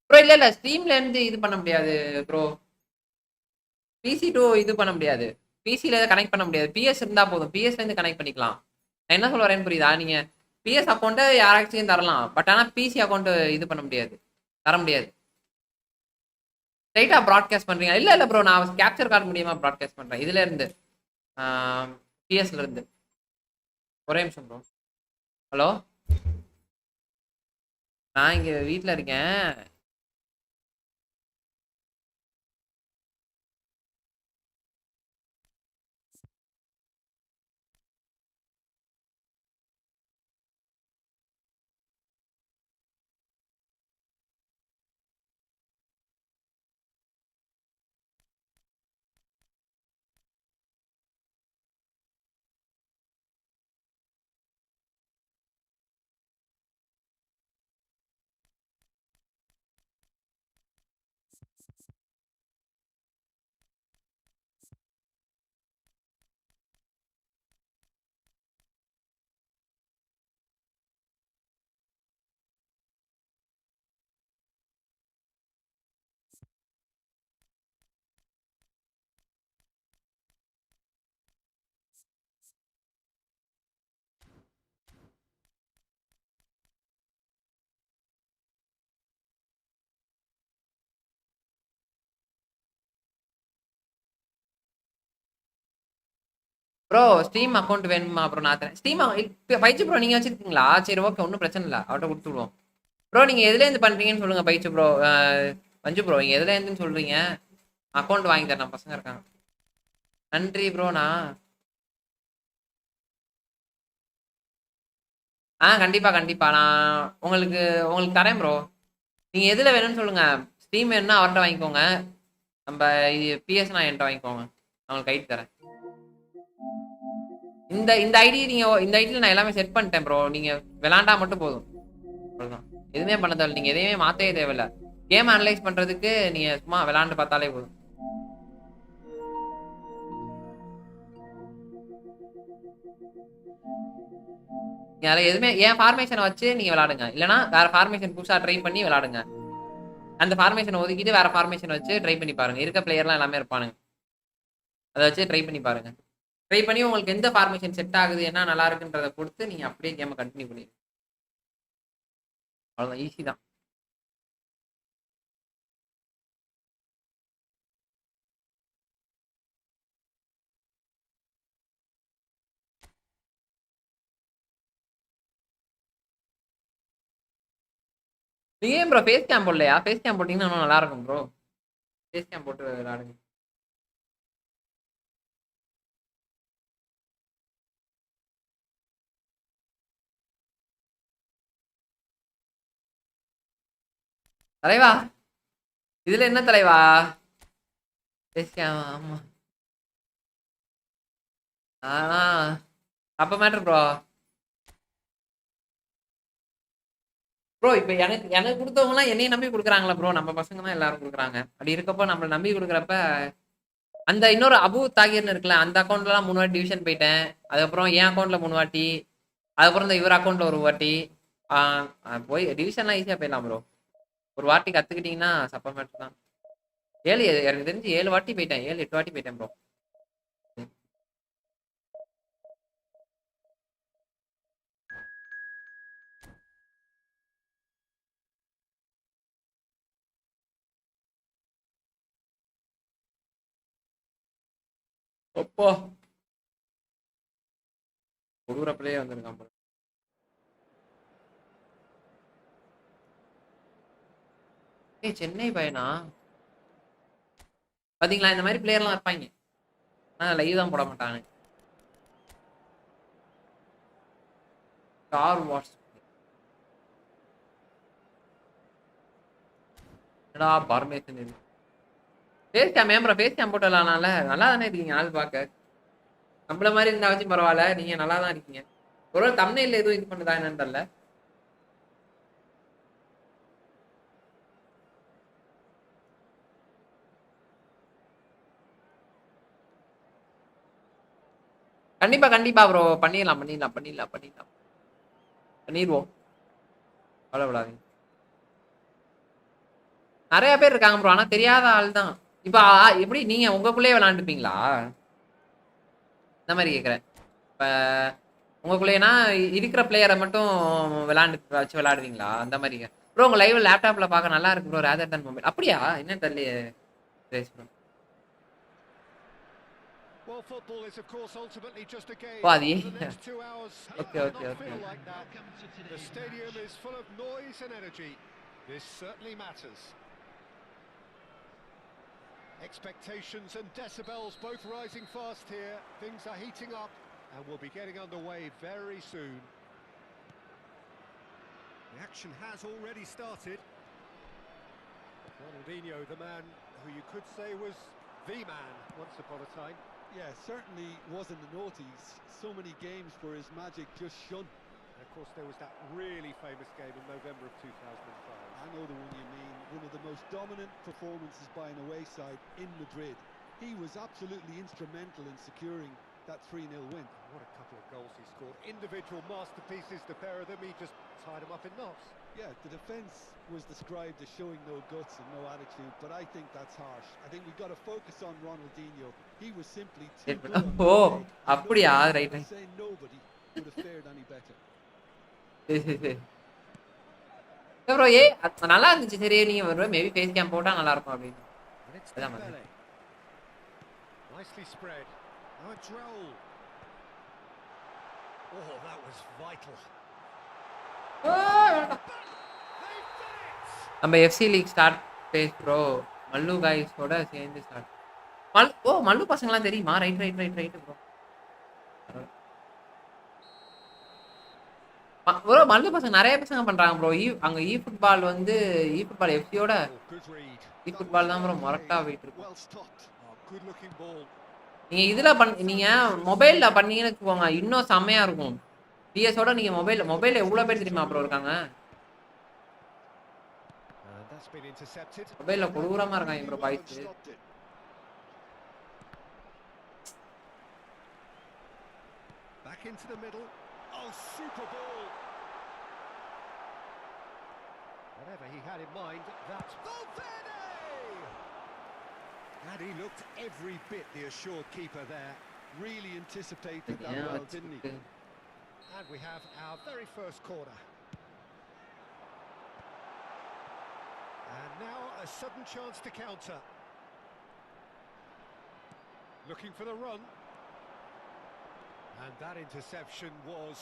bro. இல்ல ஸ்ட்ரீம்ல இருந்து இது பண்ண முடியாது ப்ரோ. பிசி டு இது பண்ண முடியாது. பிசில கனெக்ட் பண்ண முடியாது. பிஎஸ் இருந்தா போதும். பிஎஸ்ல இருந்து கனெக்ட் பண்ணிக்கலாம். நான் என்ன சொல்ல வரேன்னு புரியுதா? நீங்க பிஎஸ் அக்கௌண்ட்டை யாராச்சும் தரலாம். பட் ஆனால் பிசி அக்கௌண்ட் இது பண்ண முடியாது. தர முடியாது. ஸ்ட்ரைட்டா ப்ராட்காஸ்ட் பண்றீங்க? இல்ல ப்ரோ. நான் கேப்சர் கார்டு மூலியமா ப்ராட்காஸ்ட் பண்றேன். இதுல இருந்து பிஎஸ்ல இருந்து. ஒரே நிமிஷம் ப்ரோ. ஹலோ, நான் இங்க வீட்டில் இருக்கேன். ப்ரோ ஸ்டீம் அக்கௌண்ட் வேணுமா ப்ரோ? நான் தரேன். ஸ்டீம் பைச்சு ப்ரோ நீங்க வச்சிருக்கீங்களா? சரி ஓகே, ஒன்றும் பிரச்சனை இல்லை, அவர்கிட்ட கொடுத்து விடுவோம். ப்ரோ நீங்க எதுல இருந்து பண்றீங்கன்னு சொல்லுங்க பைச்சு ப்ரோ. மஞ்சு ப்ரோ நீங்க எதுல இருந்துன்னு சொல்றீங்க? அக்கௌண்ட் வாங்கி தரேன், பசங்க இருக்காங்க. நன்றி ப்ரோ. நான் கண்டிப்பா கண்டிப்பா நான் உங்களுக்கு உங்களுக்கு தரேன் ப்ரோ. நீங்க எதுல வேணும்னு சொல்லுங்க. ஸ்டீம் வேணும்னா அவர்கிட்ட வாங்கிக்கோங்க. நம்ம இது பிஎஸ் நான் என்கிட்ட வாங்கிக்கோங்க. நான் உங்களுக்கு ஐடி தரேன். இந்த இந்த ஐடி நீங்க இந்த ஐடியில் நான் எல்லாமே செட் பண்ணிட்டேன் ப்ரோ. நீங்க விளாண்டா மட்டும் போதும், அவ்வளவுதான். எதுவுமே பண்ண தேவையில்ல, நீங்க எதையுமே மாத்தவே தேவையில்ல. கேம் அனலைஸ் பண்றதுக்கு நீங்க சும்மா விளாண்டு பார்த்தாலே போதும். நீங்க அதில் எதுவுமே ஏன் ஃபார்மேஷனை வச்சு நீங்க விளாடுங்க, இல்லைனா வேற ஃபார்மேஷன் புதுசாக ட்ரை பண்ணி விளாடுங்க. அந்த ஃபார்மேஷனை ஒதுக்கிட்டு வேற ஃபார்மேஷன் வச்சு ட்ரை பண்ணி பாருங்க. இருக்க பிளேயர்லாம் எல்லாமே இருப்பானுங்க, அதை வச்சு ட்ரை பண்ணி பாருங்க. ட்ரை பண்ணி உங்களுக்கு எந்த ஃபார்மேஷன் செட் ஆகுது, என்ன நல்லா இருக்குன்றதை பொறுத்து நீங்க அப்படியே கேமை கண்டினியூ பண்ணிடுங்க. அவ்வளோதான், ஈஸி தான். நீங்க ஏன் ப்ரோ ஃபேஸ் கேம் போடலையா? ஃபேஸ் கேம் போட்டிங்கன்னா இன்னும் நல்லா இருக்கும் ப்ரோ. ஃபேஸ் கேம் போட்டு விளாடுங்க. தலைவா இதுல என்ன தலைவா? ஃபேஸ் கேம், ஆமா. ஆனா அப்ப மேட்ரு ப்ரோ. ப்ரோ இப்போ எனக்கு எனக்கு கொடுத்தவங்கலாம் என்னைய நம்பி கொடுக்குறாங்களா ப்ரோ? நம்ம பசங்க தான் எல்லாரும் கொடுக்குறாங்க. அப்படி இருக்கப்போ நம்மளை நம்பி கொடுக்குறப்ப அந்த இன்னொரு அபு தாகிர்னு இருக்குல்ல, அந்த அக்கௌண்ட்லாம் 3 வாட்டி டிவிஷன் போயிட்டேன். அதுக்கப்புறம் என் அக்கௌண்ட்ல 3 வாட்டி, அதுக்கப்புறம் இந்த இவர் அக்கௌண்ட்ல ஒரு வாட்டி. போய் டிவிஷன்லாம் ஈஸியாக போயிடலாம் ப்ரோ. ஒரு வாட்டி கற்றுக்கிட்டிங்கன்னா சப்ப மேட்ரு தான். எனக்கு தெரிஞ்சு 7 வாட்டி போயிட்டேன், 7-8 வாட்டி போயிட்டேன் ப்ரோ. அப்போ கொடுக்குறப்பலே வந்திருக்கான் ப்ரோ. சென்னை பையனா? பாத்தீங்களா, இந்த மாதிரி பிளேயர்லாம் இருப்பாங்க, ஆனால் லைவ் தான் போட மாட்டாங்க. ஸ்டார் வார்ஸ் என்னடா பர்மேஷன் இது? ஃபேஸ் கேம் ஏன் ப்ரோ? ஃபேஸ் கேம் போட்டலாம்ல, நல்லா தானே இருக்கீங்க ஆள் பார்க்க. நம்மள மாதிரி இருந்தா வச்சு பரவாயில்ல, நீங்க நல்லா தான் இருக்கீங்க. ஒரு தம்ப்நெயில்ல எதுவும் இது பண்ணுதா என்னன்னு தெரியல. கண்டிப்பா கண்டிப்பா ப்ரோ, பண்ணிடலாம் பண்ணிடலாம் பண்ணிடலாம் பண்ணிடலாம் பண்ணிடுவோம், கவலைப்படாதீங்க. நிறைய பேர் இருக்காங்க ப்ரோ, ஆனா தெரியாத ஆள் தான். இப்ப எப்படி நீங்க உங்களுக்குள்ளேயே விளாண்டுப்பீங்களா? இந்த மாதிரி கேட்குறேன். இப்ப உங்களுக்குள்ளேனா இருக்கிற பிளேயரை மட்டும் விளாண்டு வச்சு விளாடுவீங்களா அந்த மாதிரி? ப்ரோ உங்க லைவ் லேப்டாப்ல பார்க்க நல்லா இருக்கு ப்ரோ, ரேதர் தன் மொபைல். அப்படியா? என்ன தெரியல. Well, football is, of course, ultimately just a game. ஓ அது For the next 2 hours, it okay might okay not okay. feel like that. The stadium is full of noise and energy. This certainly matters. Expectations and decibels both rising fast here. Things are heating up and we'll be getting underway very soon. The action has already started. Ronaldinho, the man who you could say was the man once upon a time. Yeah, certainly was in the noughties. So many games where his magic just shone. And of course, there was that really famous game in November of 2005. I know the one you mean. One of the most dominant performances by an away side in Madrid. He was absolutely instrumental in securing that 3-0 win. What a couple of goals he scored. Individual masterpieces, the pair of them. He just tied them up in knots. Yeah, the defence was described as showing no guts and no attitude, but I think that's harsh. I think we've got to focus on Ronaldinho. He was simply too good on ஓ that day. அப்படியா? Right I'd say nobody would have fared any better. Bro நல்லா இருந்துச்சு. சரி நீங்க maybe face game போட்டா நல்லா இருக்கும் அப்படின்னு. And it's அதான் Dembele. Nicely spread. Now a Droll. Oh, that was vital. நம்ம FC league start phase bro. மல்லு गाइसோட சேர்ந்து ஸ்டார்ட். மல்லு பசங்கலாம் தெரியுமா? Right bro. ப்ரோ மல்லு பசங்க நிறைய பசங்க பண்றாங்க ப்ரோ. அங்க ஃபுட்பால் வந்து ஃபுட்பால் எஃப்சியோட ஃபுட்பால் தான் ப்ரோ மொரட்டா போயிட்டு இருக்கு. நீங்க இதுல நீங்க மொபைல்ல பண்ணீங்கன்னு வச்சுக்கோங்க இன்னும் செம்மையா இருக்கும். பிஎஸோட நீங்க மொபைல்ல எவ்வளவு பேர் தெரியுமா ப்ரோ இருக்காங்க? மொபைல்ல கொடூரமா இருக்காங்க bro boys. Back into the middle. Oh, super ball. Whatever he had in mind, that's Valverde! And he looked every bit the assured keeper there. Really anticipated that well, didn't he? And we have our very first corner. And now a sudden chance to counter. Looking for the run. And that interception was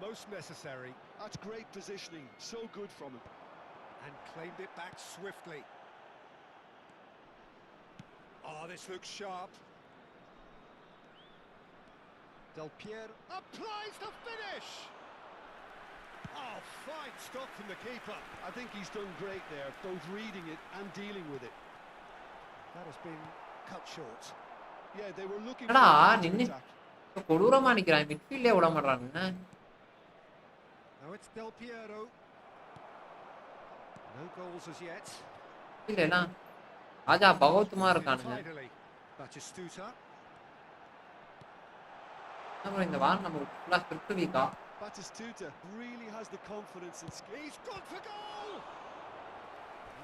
most necessary. That's great positioning, so good from him. And claimed it back swiftly. Oh, this looks sharp. Del Piero applies the finish! Oh, fine stop from the keeper. I think he's done great there, both reading it and dealing with it. That has been cut short. Yeah, they were looking for an attack. கொடூரமா நிக்கிறான் மிட்ஃபீல்டே விட மாட்டாங்க. Now it's Del Piero. No goals as yet. இல்லனா ஆஜா பகவத்மா இருக்கானுங்க. Batistuta. நம்ம இந்த வாரம் நம்ம ஃபுல்லா ஸ்கிரிப்ட் வீக்கா. Batistuta really has the confidence and he's gone for goal.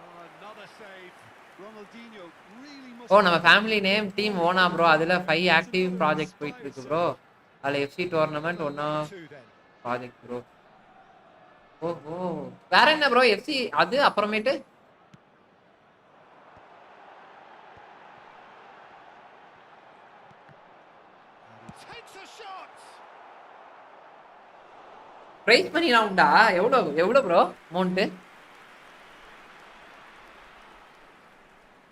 Oh, another save. Ronaldinho really must. ஓ நம்ம ஃபேமிலி நேம் டீம் ஓனா ப்ரோ. அதுல 5 ஆக்டிவ் ப்ராஜெக்ட் போயிட்டு இருக்கு ப்ரோ. அதுல FC டோர்னமெண்ட் ஒண்ணா ப்ராஜெக்ட் ப்ரோ. ஓஹோ வேற என்ன ப்ரோ FC அது அப்புறமேட்டு பிரைஸ் பண்ணிலாம் உண்டா? எவ்வளவு ப்ரோ அமௌண்ட்?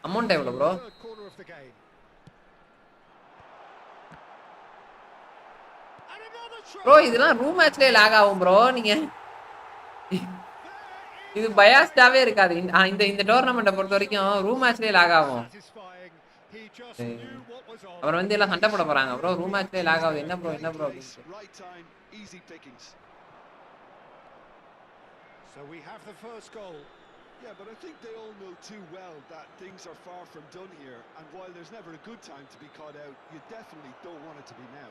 அமௌண்ட் எவ்வளவு ப்ரோ? ப்ரோ இதெல்லாம் ரூம் மேட்ச்லயே லாக் ஆகும் ப்ரோ. நீங்க இது பயாஸ்டாவே இருக்காது. இந்த டோர்னமெண்ட்டை பொறுத்த வரைக்கும் ரூம் மேட்ச்லயே லாக் ஆகும். அவர் வந்து எல்லாம் சண்டை போட போறாங்க ப்ரோ. ரூம் மேட்ச்லயே லாக் ஆகுது. என்ன bro So we have the first goal. Yeah, but I think they all know too well that things are far from done here, and while there's never a good time to be caught out, you definitely don't want it to be now.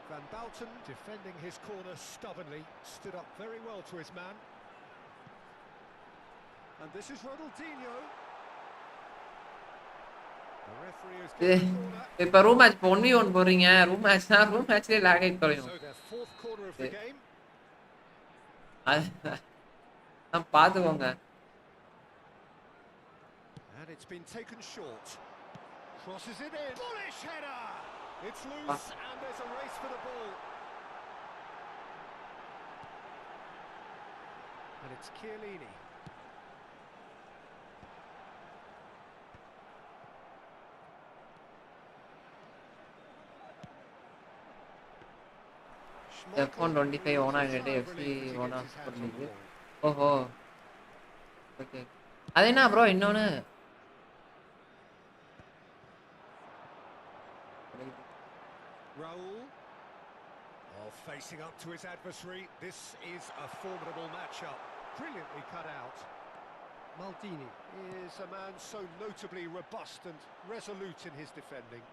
Van Bouten defending his corner stubbornly, stood up very well to his man. And this is Ronaldinho. The referee has given the corner. இப்ப room match 1v1 போறீங்க. Room மேட்ச்லயே lock ஆயிட்டு போறீங்க. So the fourth corner of the game. பாத்துக்கோங்க. And it's been taken short. Crosses it in. Bullish header. It's loose and there's a race for the ball. And it's Chiellini. F1 25 ஓனா ஆகிட்டு FC ஓனா பண்ணிது. ஓஹோ okay. அது என்ன bro இன்னொன்னு? Raul. Oh, facing up to his adversary. This is a formidable matchup. Brilliantly cut out. Maldini is a man so notably robust and resolute in his defending.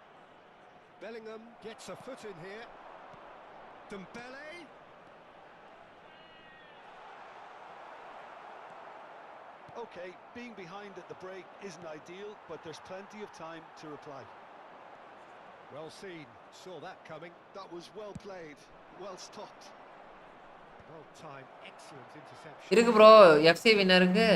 Bellingham gets a foot in here. Dembele. Okay, being behind at the break isn't ideal, but there's plenty of time to reply. Well seen, saw that coming. That was well played, well stopped. Well timed, excellent interception. இருக்கு bro FC வின்னருக்கு.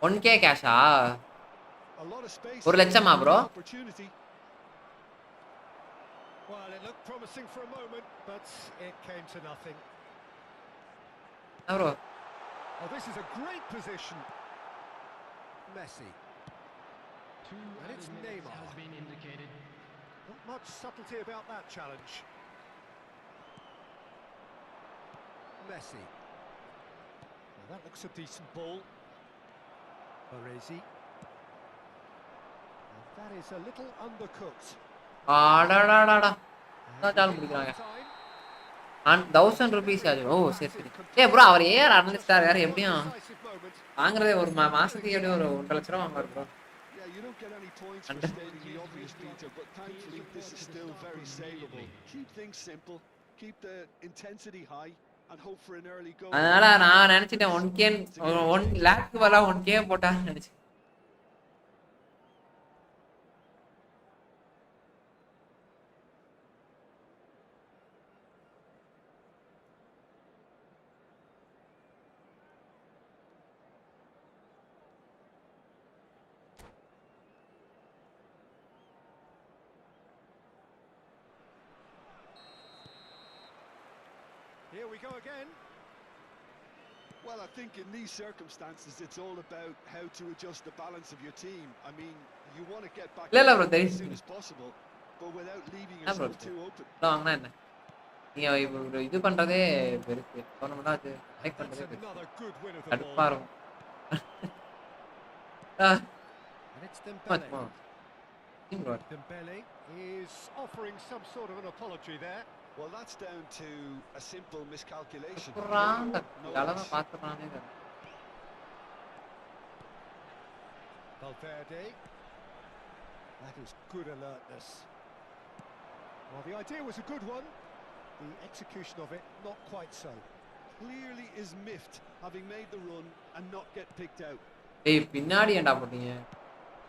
$1K கேஷா? A lot of space. 1 லட்சமா bro? Opportunity. Well, it looked promising for a moment, but it came to nothing. bro. Oh, this is a great position. Messi. And it's Neymar. has been indicated. Not much subtlety about that challenge. Messi. Well, that looks a decent ball. Baresi. And that is a little undercooked. ஆடாடாடாடா. And அதான் சால் in முடிக்கிறாங்க. half-time, 1000 rupees ஆச்சு. ஓ சரி சரி. bro அவர் AR அனலிஸ்டார் வேற எப்படியும் decisive moment. வாங்குறதே ஒரு மாசத்துக்கு எப்படியும் ஒரு 1 லட்சம் ரூபாய் வாங்குவார் bro. Yeah, you don't get any points for stating the obvious, Peter, but thankfully this is still very savable. Keep things simple, keep the intensity high, and hope for an early goal. அதனால நான் நினைச்சிட்டேன் 1k 1 lakh வர 1k போட்டா நினைச்சேன். Here we go again. Well, I think in these circumstances, it's all about how to adjust the balance of your team. I mean, you want to get back இல்ல bro as soon as possible, but without leaving yourself too open. வாங்குனா என்ன நீங்க இப்போ இது பண்றதே பெருசு டோர்னமெண்டா அது like That's பண்றதே பெருசு another good win of the கடுப்பா ball. இருக்கும் And it's much Dembele. more team bro Dembele is offering some sort of an apology there. Well, that's down to a simple miscalculation. புறாங்க No அளவா worries. பாத்துறானே Valverde. That is good alertness. Well, the idea was a good one. The execution of it, not quite so. Clearly is miffed, having made the run and not get picked out. ஏய் பின்னாடி ஏன்டா போட்டீங்க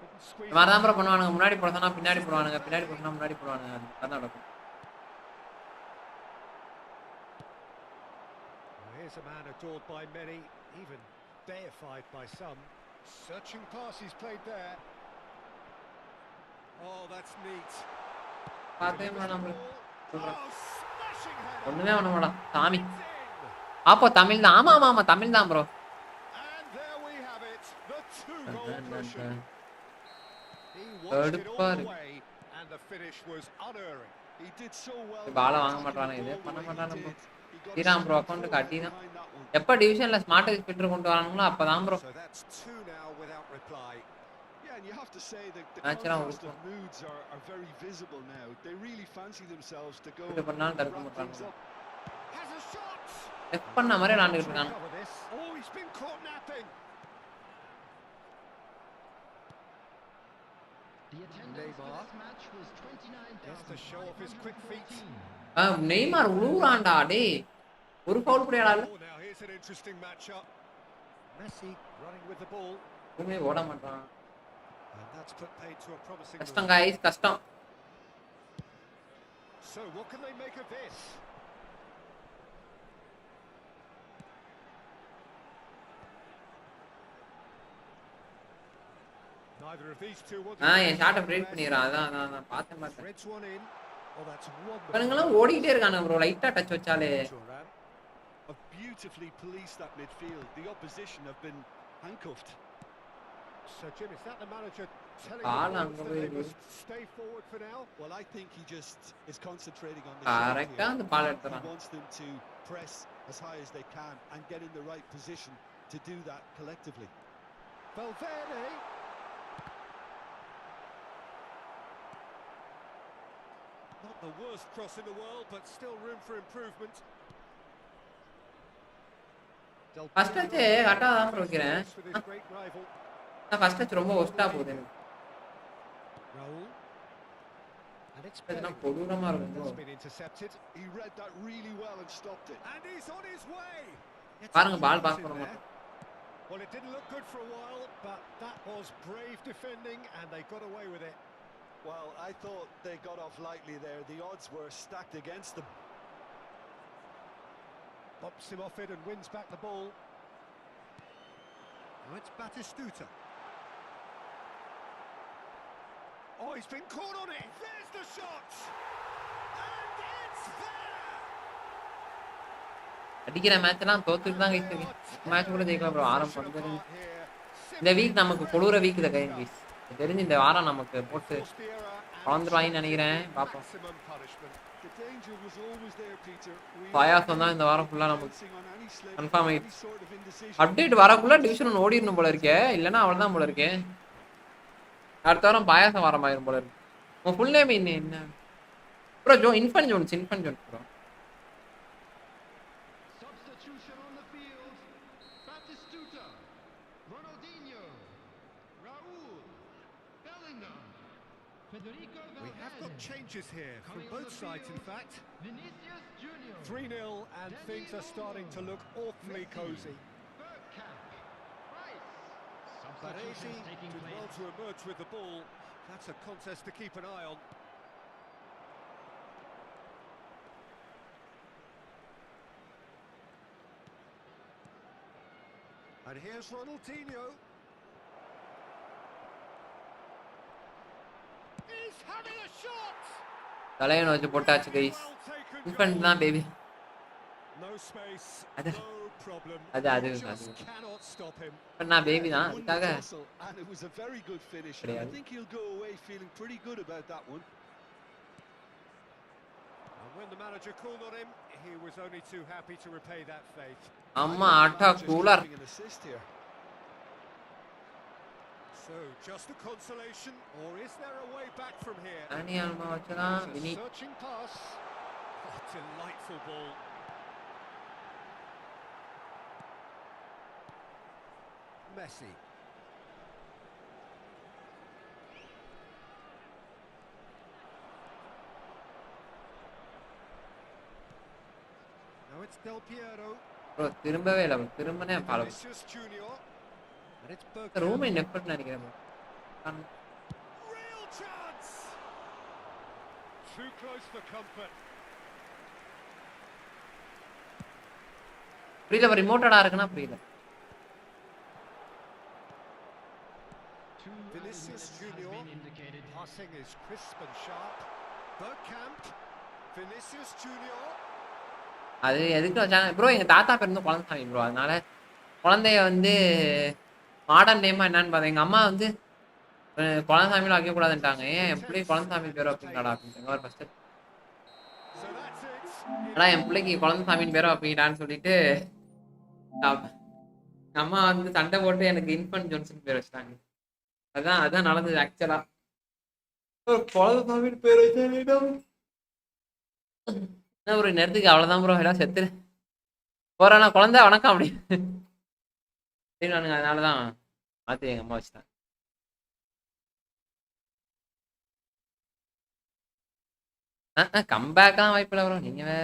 Couldn't squeeze இந்த மாதிரி தான் it. bro பண்ணுவானுங்க முன்னாடி போறதுனா பின்னாடி போடுவானுங்க பின்னாடி போறதுனா முன்னாடி போடுவானுங்க அதான் நடக்கும் Well, here's a man adored by many, even deified by some. Searching pass he's played there. Oh, that's neat. பாத்தே வேணாம் bro Oh, smashing header. ஒண்ணுமே பண்ண மாட்டான் சாமி It's in. அப்போ தமிழ் தான் ஆமா ஆமா ஆமா தமிழ் தான் bro And there we have it, the two-goal dun, dun, cushion. dun. He watched it all Third the way, and the finish was unerring. He did so well. பால by வாங்க attacking மாட்டானே the இதே ball பண்ண the way he மாட்டானே bro did. He got a தீராம் bro strong account forehand கட்டி தான் behind that one. எப்ப டிவிஷன்ல smart filter கொண்டு வராங்களோ அப்பதான் bro So that's two now without reply. Yeah, and you have to say that the Match round contrast of இருக்கும். moods are very visible now. They really fancy themselves to go இது பண்ணாலும் தடுக்க wrap things மாட்டாங்க up. Has a shot. Tech பண்ண மாதிரி விளையாண்டுட்டு To இருக்காங்க recover this. Oh, he's been caught napping. The attendance for Neymar. this match was Gets to show off his quick feet. 29,514. Neymar உழுவுறான்டா டேய் ஒரு ஃபவுல் கூட ஆடல Oh, now here's an interesting matchup. Messi running with the ball, எதுவுமே ஓட மாட்டான் and that's put paid to a promising கஷ்டம் move. guys கஷ்டம் So what can they make of this? Neither of these two want to என் ஷாட்டை break பண்ணிடுறான் அதான் அதான் நான் பார்த்தேன் பார்த்தேன் threads one in. Oh, that's wonderful. இவனுங்கெல்லாம் ஓடிக்கிட்டே இருக்கானுங்க ப்ரோ லைட்டா டச் வச்சாலே Thuram. Have beautifully policed that midfield. The opposition have been handcuffed. So Jim, is that the manager telling Ah, the no, boys that no, they no. must stay forward for now? Well, I think he just is concentrating on the Correct. shot அந்த here. Ball He எடுத்துறான் wants them to press as high as they can and get in the right position to do that collectively. Valverde. Not the worst cross in the world, but still room for improvement. Del First Piero touch கரெக்டா தான் bro வைக்கிறேன் with his great rival. நான் first touch ரொம்ப ஒஸ்டா போகுது எனக்கு Raul. And it's இதெல்லாம் Bellingham. கொடூரமா இருக்கும் bro That's been intercepted. He read that really well and stopped it. And he's on his way. Gets பாருங்க a ball pass pass in பண்ண there. மாட்டேன் Well, it didn't look good for a while, but that was brave defending, and they got away with it. Well, I thought they got off lightly there. The odds were stacked against them. Bumps him off it and wins back the ball. Now it's Batistuta. Oh, he's been caught on it. There's the shot. And it's there. அடிக்கிற மேட்ச்லாம் தோத்துட்டு தான் guys இருக்கு. Match கூட ஜெயிக்கலாம் bro. ஆரம் பண்றது இந்த week நமக்கு கொடூர வீக் இத கைஸ். தெரிஞ்சு இந்த வாரம் நமக்கு போட்டு கலந்துருவாங்கன்னு நினைக்கிறேன். பாப்போம். பாயாசம் தான் இந்த வாரம் ஃபுல்லா நமக்கு கன்ஃபார்ம் ஆயிடுச்சு. அப்டேட் வரக்குள்ள டிவிஷன் 1 ஓடிடணும் போல இருக்கே. இல்லைன்னா அவ்வளோதான் போல இருக்கே. அடுத்த வாரம் பாயாசம் வாரம் ஆயிரும் போல இருக்கு. உன் ஃபுல் நேம் என்ன bro? இன்ஃபன் Jones bro. Substitution on the field. Batistuta, Ronaldinho, Raul, Bellingham, Federico We have got Valverde, changes here from Coming on both the sides, in field, fact. Vinicius Junior, 3-0 and things are starting to look awfully cosy. Bergkamp, Rice. Baresi Substitutions taking did well place. to emerge with the ball. That's a contest to keep an eye on. And here's Ronaldinho. He's having a shot. தலையனை வச்சு போட்டாச்சு guys. Well taken இன்ஃபன் goal. தான் baby. No space, அது- no problem. அது- You அது- just cannot stop him. நான் baby தான். Won the அதுக்காக tussle, and it was a very good finish. I கிடையாது. think he'll go away feeling pretty good about that one. And when the manager called on him, he was only too happy to repay that faith. அம்மா I think the atta manager's cooler. giving an assist here. So, just a consolation, or is there a way back from here? அனி அல்மா வச்சுதான் It's a Vini. searching pass. Oh, delightful ball. Messi. Now it's Del Piero. Bro திரும்பவே இல்லை. திரும்பனே follow. Vinicius Junior. And it's room Bergkamp. நெஃபர்ட் நினைக்கிறேன் bro. Real chance. Too close for comfort. புரியல ரிமோட்டடா இருக்குன்னா புரியல. Two Vinicius minutes has Junior. been indicated. Passing is crisp and sharp. Bergkamp. Vinicius Junior. அது எதுக்கு வச்சாங்க ப்ரோ? எங்க தாத்தா பேர் வந்து குழந்தைசாமி ப்ரோ. அதனால குழந்தைய வந்து மாடர்ன் நேமா என்னன்னு பார்த்தா எங்க அம்மா வந்து குழந்தைசாமியில வைக்க கூடாதுன்ட்டாங்க. ஏன் என் பிள்ளை குழந்தைசாமி பேர் வைப்பீங்களாடா அப்படின்னு ஃபர்ஸ்ட். So that's it. ஆனா என் பிள்ளைக்கு குழந்தைசாமின்னு பேர் வைப்பீங்கடான்னு சொல்லிட்டு எங்க அம்மா வந்து சண்டை போட்டு எனக்கு இன்ஃபன் ஜோன்சன் பேர் வச்சிட்டாங்க. அதான் நடந்தது ஆக்சுவலா. குழந்தைசாமி பேர் வச்சா என்ன ஒரு நேரத்துக்கு அவ்வளவுதான் ப்ரோ. எல்லாம் செத்து போறானா குழந்தை வணக்கம் அப்படி நானுங்க. அதனாலதான் மாத்தி எங்க அம்மா வச்சுட்டேன். கம்பேக்லாம் வாய்ப்பில்லை ப்ரோ. நீங்க வேற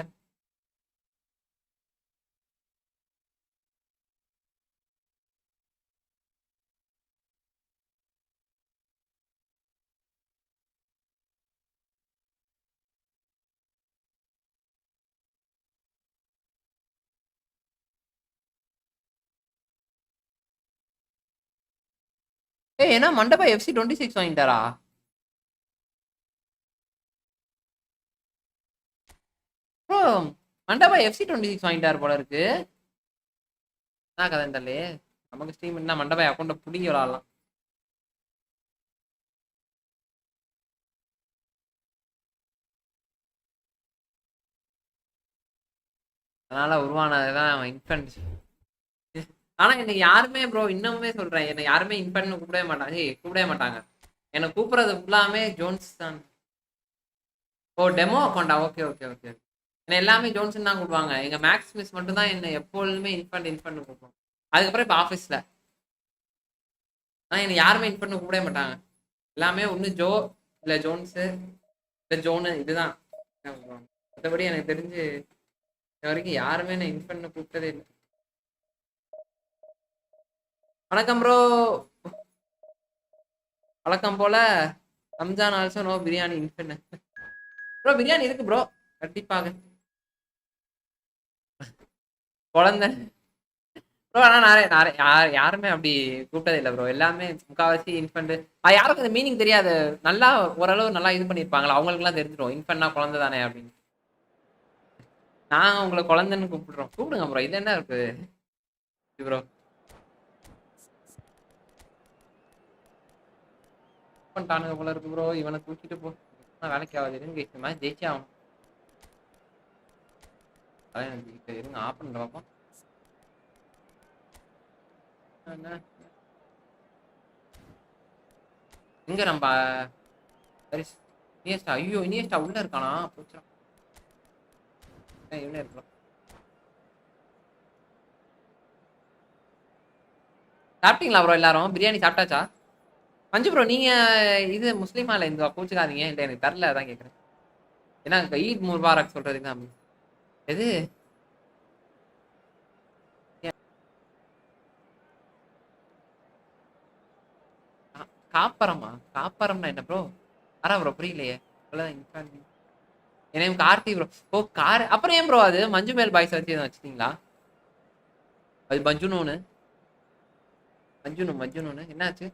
என்ன மண்டபா FC 26 வாங்கிட்டாரா? ப்ரோ மண்டபா FC 26 வாங்கிட்டாரு போல இருக்கு. என்ன கதை தெரியலையே. நமக்கு ஸ்ட்ரீம் என்ன மண்டபா அக்கௌண்ட்டை பிடிங்கி விளாடலாம். அதனால உருவானதுதான் இன்ஃபன்ட். ஆனா எனக்கு யாருமே ப்ரோ இன்னமுமே சொல்றேன், என்னை யாருமே இன்ஃபன்ட்னு கூப்பிடவே மாட்டாங்க. கூப்பிடவே மாட்டாங்க. என்னை கூப்பிடுறது ஃபுல்லாமே ஜோன்ஸ் தான். ஓ டெமோ அக்கௌண்டா? Okay okay okay. என்ன எல்லாமே ஜோன்ஸ்ன்னு தான் கூப்பிடுவாங்க. எங்க மேக்ஸ் மிஸ் மட்டும் தான் என்ன எப்பொழுதுமே இன்ஃபன்ட் கூப்பிடுவோம். அதுக்கப்புறம் இப்போ ஆஃபீஸில் ஆனால் என்னை யாருமே இன்ஃபன்ட் கூப்பிடவே மாட்டாங்க. எல்லாமே ஒன்று ஜோ இல்லை ஜோன்ஸு இல்லை ஜோனு இதுதான். மற்றபடி எனக்கு தெரிஞ்சு இது வரைக்கும் யாருமே நான் இன்ஃபன்ட் கூப்பிட்டதே இல்லை. வணக்கம் ப்ரோ. வழக்கம் போல Ramzan also no biryani இன்ஃபன். Bro biryani இருக்கு ப்ரோ கண்டிப்பாக. குழந்தை ப்ரோ ஆனா யாருமே அப்படி கூப்பிட்டதே இல்லை ப்ரோ. எல்லாமே முக்காவாசி இன்ஃபென்ட். யாருக்கும் அந்த மீனிங் தெரியாது. நல்லா ஓரளவு நல்லா இது பண்ணியிருப்பாங்களா, அவங்களுக்குலாம் தெரிஞ்சிடும் இன்ஃபென்ட்னா குழந்தை தானே அப்படின்னு. நான் உங்களை குழந்தைன்னு கூப்பிடுறோம், கூப்பிடுங்க ப்ரோ. இது என்ன இருக்கு ப்ரோ? பண்ணிட்டானுங்க போல இருக்கு ப்ரோ. இவனை தூக்கிட்டு போ, வேலைக்கு ஆகாது. இருங்க இந்த மாதிரி ஜெயிச்சே ஆகும். அதான் எனக்கு இருங்க ஆஃப் பண்ணுற பார்ப்போம். இங்க நம்ம இனியஸ்டா, ஐயோ இனியஸ்டா உள்ள இருக்கானா? போச்சா இவனே இருக்கலாம். சாப்பிட்டீங்களா ப்ரோ? எல்லாரும் பிரியாணி சாப்பிட்டாச்சா? மஞ்சு ப்ரோ நீங்க இது முஸ்லீமா இல்லை இந்துவா? கோச்சுக்காதீங்க, இல்லை எனக்கு தரல, அதான் கேட்குறேன். ஏன்னா ஈத் முபாரக் சொல்றதுக்கு தான். எது காப்பரமா? காப்பரம்னா என்ன ப்ரோ? அரா ப்ரோ புரியலையே. என்ன கார்த்தி ப்ரோ? ஓ கார். அப்புறம் ஏன் ப்ரோ அது மஞ்சு மேல் பாய்ஸ் வச்சு வச்சுட்டீங்களா? அது மஞ்சுனோன்னு மஞ்சுனோன்னு என்னாச்சு?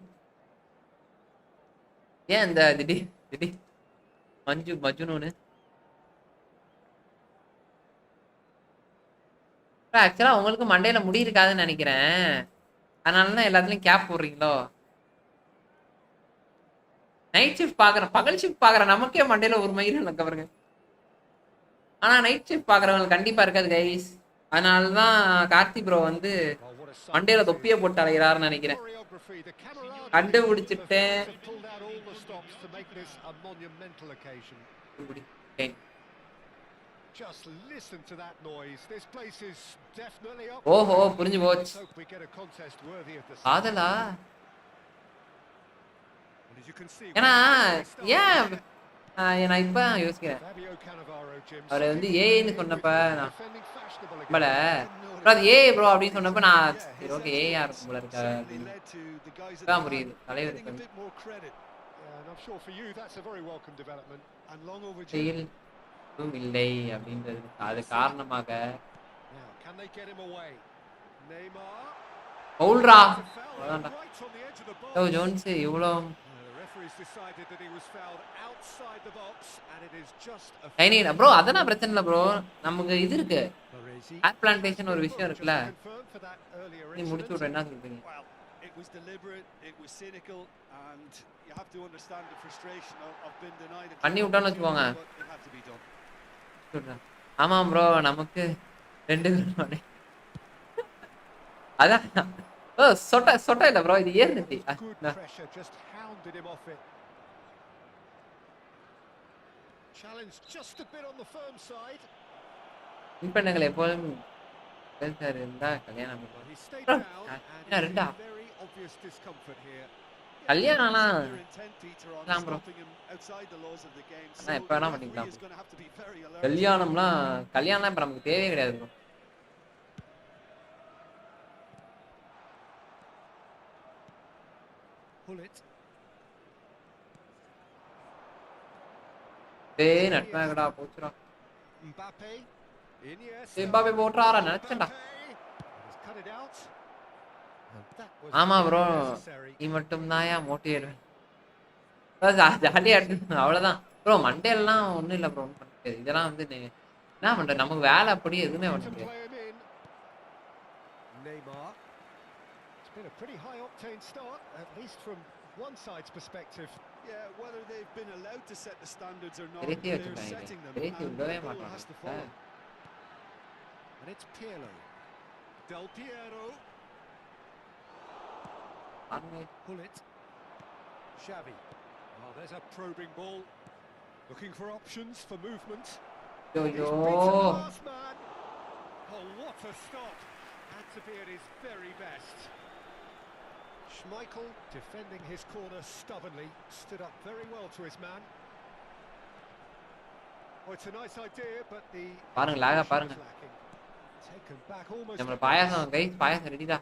ஏன் இந்த திடீர் மஞ்சுனோன்னு? ஆக்சுவலா உங்களுக்கு மண்டையில முடி இருக்காதுன்னு நினைக்கிறேன். அதனாலதான் எல்லாத்துலயும் கேப் போடுறீங்களோ? நைட் ஷிஃப்ட் பாக்குறேன், பகல் ஷிஃப்ட் பாக்குறேன், நமக்கே மண்டையில ஒரு மயிறு எனக்கு பாருங்க. ஆனா நைட் ஷிஃப்ட் பாக்குறவங்களுக்கு கண்டிப்பா இருக்காது கைஸ். அதனாலதான் கார்த்தி ப்ரோ வந்து மண்டையில தொப்பியை போட்டு அலைகிறாருன்னு நினைக்கிறேன். கண்டுபிடிச்சிட்டேன். ஓஹோ புரிஞ்சு போச்சு. காதலா? ஏன்னா ஏன் நான் இப்ப யோசிக்கிறேன். அவரை வந்து ஏன்னு சொன்னப்ப நான் பல அது ஏ ப்ரோ அப்படின்னு சொன்னப்ப நான் சரி ஓகே ஏயா இருக்கும் போல இருக்க அப்படின்னு புரியுது தலைவருக்கு. இல்லை அப்படின்றது அது காரணமாக பவுல்ரா ஜோன்ஸ் இவ்வளோ ப்ரோ. அதெல்லாம் பிரச்சனை இல்லை ப்ரோ. நமக்கு இது இருக்கு, ஏர் பிளான்டேஷன் ஒரு விஷயம் இருக்குல்ல. நீ முடிச்சு விட்ற என்ன சொல்றீங்க? பண்ணி விட்டான்னு வச்சுக்கோங்க. ஆமா ப்ரோ நமக்கு 2 அதான் சொட்ட இல்ல ப்ரோ, இது ஏறிச்சு. பெண்ணுங்களை எப்போதும் இருந்தா கல்யாணம் ரெண்டா கல்யாணம்லாம் ப்ரோ எப்ப வேணா பண்ணிக்கலாம். கல்யாணம்லாம் இப்ப நமக்கு தேவையே கிடையாது ப்ரோ. நட்பாகடா போச்சுடா. எம்பாப்பே போட்றாரா நினைச்சேன்டா. ஆமா ப்ரோ நீ மட்டும் தான்யா மோட்டிவேட். ஜாலியா அவ்வளவுதான் ப்ரோ. மண்டேலாம் ஒண்ணும் இல்ல ப்ரோ. இதெல்லாம் வந்து என்ன பண்ற, நமக்கு வேலை அப்படி எதுவுமே பண்ண முடியாது. Been a pretty high octane start, at least from one side's perspective. Yeah, whether they've been allowed to set the standards or not, they're setting them, and the goal has to follow. And it's Pirlo. Del Piero. Pull it. Xavi. Oh, there's a probing ball. Looking for options for movement. Yo. Oh, what a stop. Had to be at his very best. Schmeichel defending his corner stubbornly, stood up very well to his man. Oh, it's a nice idea, but the பாருங்க லாகா பாருங்க. Taken back almost. நம்ம பாயாசம் guys, பாயாசம் ரெடிடா.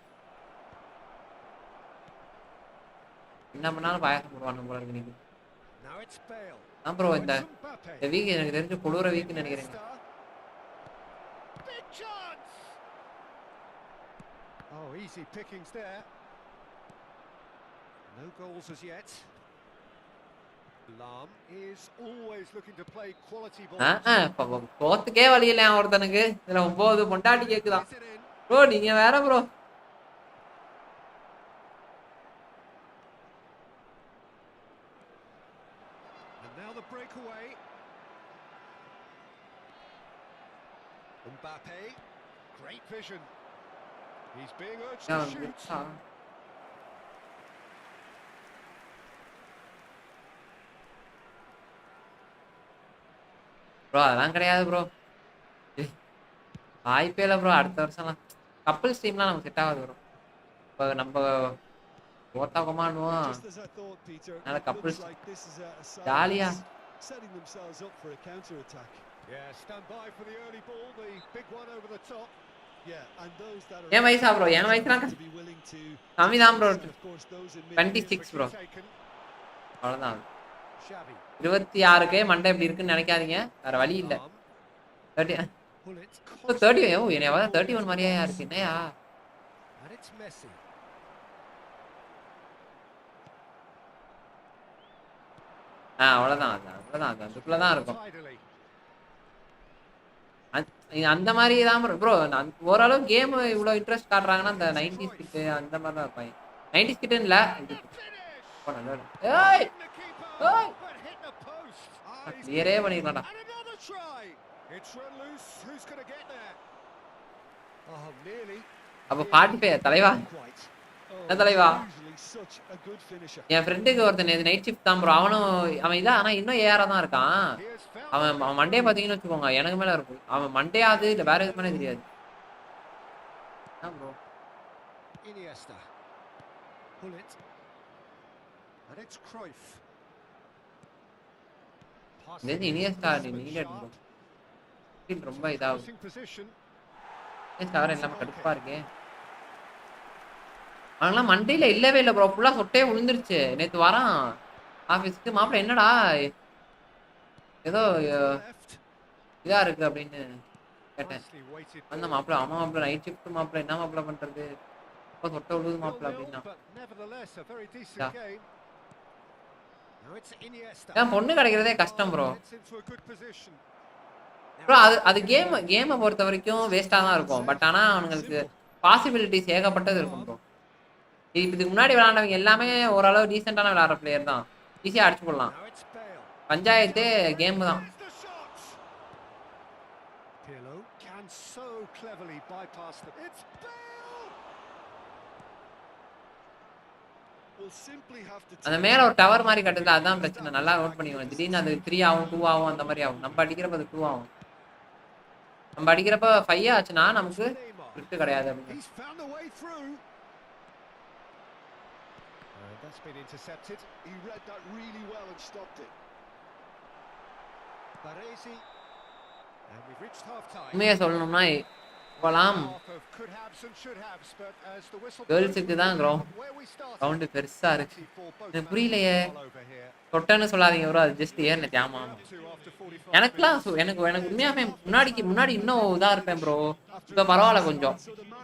என்ன பண்ணாலும் பாயாசம் போடுவாங்க போல இருக்கு நீங்க. Now it's Bale. நான் ப்ரோ இந்த வீக் எனக்கு தெரிஞ்சு குளுற வீக்னு நினைக்கிறேன். Big chance. Oh, easy pickings there. No goals as yet. Lam is always looking to play quality balls. தோத்துக்கே வழி இல்ல ஒருத்தனுக்கு இதுல 9 பொண்டாட்டி கேக்குதான் Is it in? ப்ரோ நீங்க வேற bro And now the breakaway. Mbappe, great vision. He's being urged to shoot. Bro அதெல்லாம் கிடையாது bro வாய்ப்பே இல்லை ப்ரோ அடுத்த வருஷம்லாம் கப்பல்ஸ் டீம்லாம் நமக்கு செட் ஆகாது ப்ரோ இப்போ நம்ம ஓத்தா கொமாண்டுவோம் Just as I thought, Peter, அதனால it couples looks like this is a side ஜாலியா that's setting themselves up for a counter attack. Yeah, stand by for the early ball, the big one over the top. Yeah, and those that என் are வயசா bro என் வயசுலாம் to be willing to கம்மி தான் bro and of course those in 26 bro Taken. அவ்வளோதான் Xavi. 26க்கு மண்டை இப்படி இருக்குன்னு நினைக்காதீங்க வேற வழி இல்லை Lam. 30 Bullets. 30 என்னைய 31 மாதிரியா இருக்கு என்னையா And it's Messi. அவ்வளோதான் அவ்வளோதான் அதுக்குள்ள தான் இருக்கும் Tidily. அந்த மாதிரி தான் ப்ரோ ஓரளவு கேம் இவ்வளோ இன்ட்ரெஸ்ட் காட்டுறாங்கன்னா அந்த 90s கிட்டு அந்த மாதிரி தான் இருப்பாங்க 90s கிட்டுன்னு இல்லை இது ஏய் The keeper, ஏய் but hit the post. He's கிளியரே பண்ணிடலாம்டா And another try. It's run loose. Who's going to get there? Oh, nearly. அப்போ 45 தலைவா Quite. என்ன தலைவா usually such a good finisher. என் ஃப்ரெண்டுக்கு ஒருத்தன் நைட் ஷிஃப்ட் தான் ப்ரோ அவன் இதான் ஆனால் இன்னும் ஏஆராக தான் இருக்கான் Here's foul. அவன் மண்டே பார்த்தீங்கன்னு வச்சுக்கோங்க எனக்கு மேலே இருக்கும் அவன் மண்டே ஆகுது இல்லை வேற எதுக்கு மேலே தெரியாது bro Iniesta. Pull it. And it's Cruyff. இது இனியஸ்டா நீங்க ரொம்ப இதாகும் Passing position. தவிர இல்லாமல் கடுப்பாக இருக்கு அவங்களாம் மண்டையில் இல்லவே இல்லை ப்ரோ ஃபுல்லாக சொட்டே விழுந்துருச்சு நேற்று வரான் ஆஃபீஸ்க்கு மாப்பிள்ள என்னடா ஏதோ Left. இதாக இருக்குது அப்படின்னு கேட்டேன் Nicely weighted அந்த ball. மாப்பிள்ள ஆமாம் மாப்பிள்ள நைட் ஷிஃப்ட் மாப்பிள்ள என்ன மாப்பிள்ள பண்ணுறது இப்போ சொட்டை விழுது மாப்பிள்ள 0-0, அப்படின்னா but nevertheless a very decent Yeah. game. Now it's Iniesta. ஏன் பொண்ணு கிடைக்கிறதே கஷ்டம் bro Gets into a good position. Bro அது கேமை பொறுத்த வரைக்கும் வேஸ்ட்டாக தான் இருக்கும் பட் ஆனால் அவனுங்களுக்கு பாசிபிலிட்டிஸ் ஏகப்பட்டது இருக்கும் ப்ரோ இதுக்கு முன்னாடி விளையாண்டவங்க எல்லாமே ஓரளவு டீசெண்டான விளையாடுற பிளேயர் தான் ஈஸியாக அடிச்சு போடலாம் Now it's Bale. பஞ்சாயத்தே கேம் தான் Here's the shot. Pirlo can so cleverly bypass them. It's Bale. We'll simply have to அந்த மேலே ஒரு டவர் மாதிரி கட்டுது அதுதான் பிரச்சனை நல்லா நோட் பண்ணிக்கணும் திடீர்னு அது 3 ஆகும் 2 ஆகும் அந்த மாதிரி ஆகும் நம்ம அடிக்கிறப்ப அது 2 ஆகும் நம்ம அடிக்கிறப்ப 5 ஆச்சுன்னா நமக்கு Neymar. கிரிட்டு கிடையாது அப்படின்னு He's found a way through. That's been intercepted. He read that really well and stopped it. Baresi. And we've reached half time. உண்மையாக சொல்லணும்னா போகலாம் Half of could haves and should haves, but as the whistle கேர்ள்ஸுக்கு தான் where we started. Ground பெருசாக இருக்கு For both எனக்கு managers புரியலையே all over here. தொட்டன்னு சொல்லாதீங்க bro அது ஜஸ்ட் ஏன்னு தேமா Two after 45 எனக்குலாம் எனக்கு உண்மையாகவே முன்னாடி இன்னும் இதாக இருப்பேன் ப்ரோ இப்போ பரவாயில்ல கொஞ்சம்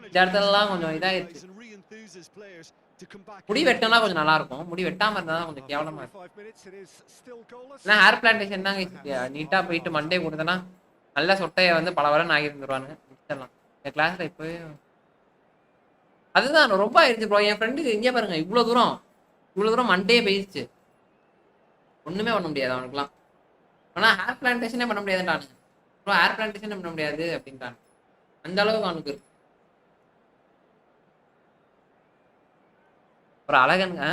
இந்த இடத்துலலாம் கொஞ்சம் இதாகிடுச்சு And re-enthuse his players to come back. முடி வெட்டினா கொஞ்சம் நல்லா இருக்கும் முடி வெட்டாமல் இருந்தால் தான் கொஞ்சம் கேவலமாக இருக்கும் 45 minutes, it is still goalless. ஏன்னா ஹேர் பிளான்டேஷன் தான் நீட்டாக போயிட்டு மண்டே கொடுத்தனா நல்ல சொட்டையை வந்து பல வரம் ஆகி இருந்துருவானுங்க முடிச்சிடலாம் என் கிளாஸில் இப்போ அதுதான் ரொம்ப ஆயிடுச்சு ப்ரோ என் ஃப்ரெண்டுக்கு இங்கே பாருங்க இவ்வளோ தூரம் மண்டே போயிடுச்சு ஒன்றுமே பண்ண முடியாது அவனுக்குலாம் ஆனால் ஹேர் பிளான்டேஷனே பண்ண முடியாதுன்றானுங்க ப்ரோ ஹேர் பிளான்டேஷனே பண்ண முடியாது அப்படின்ட்டாங்க அந்த அளவுக்கு அவனுக்கு இருக்கு ப்ரோ அழகனுங்க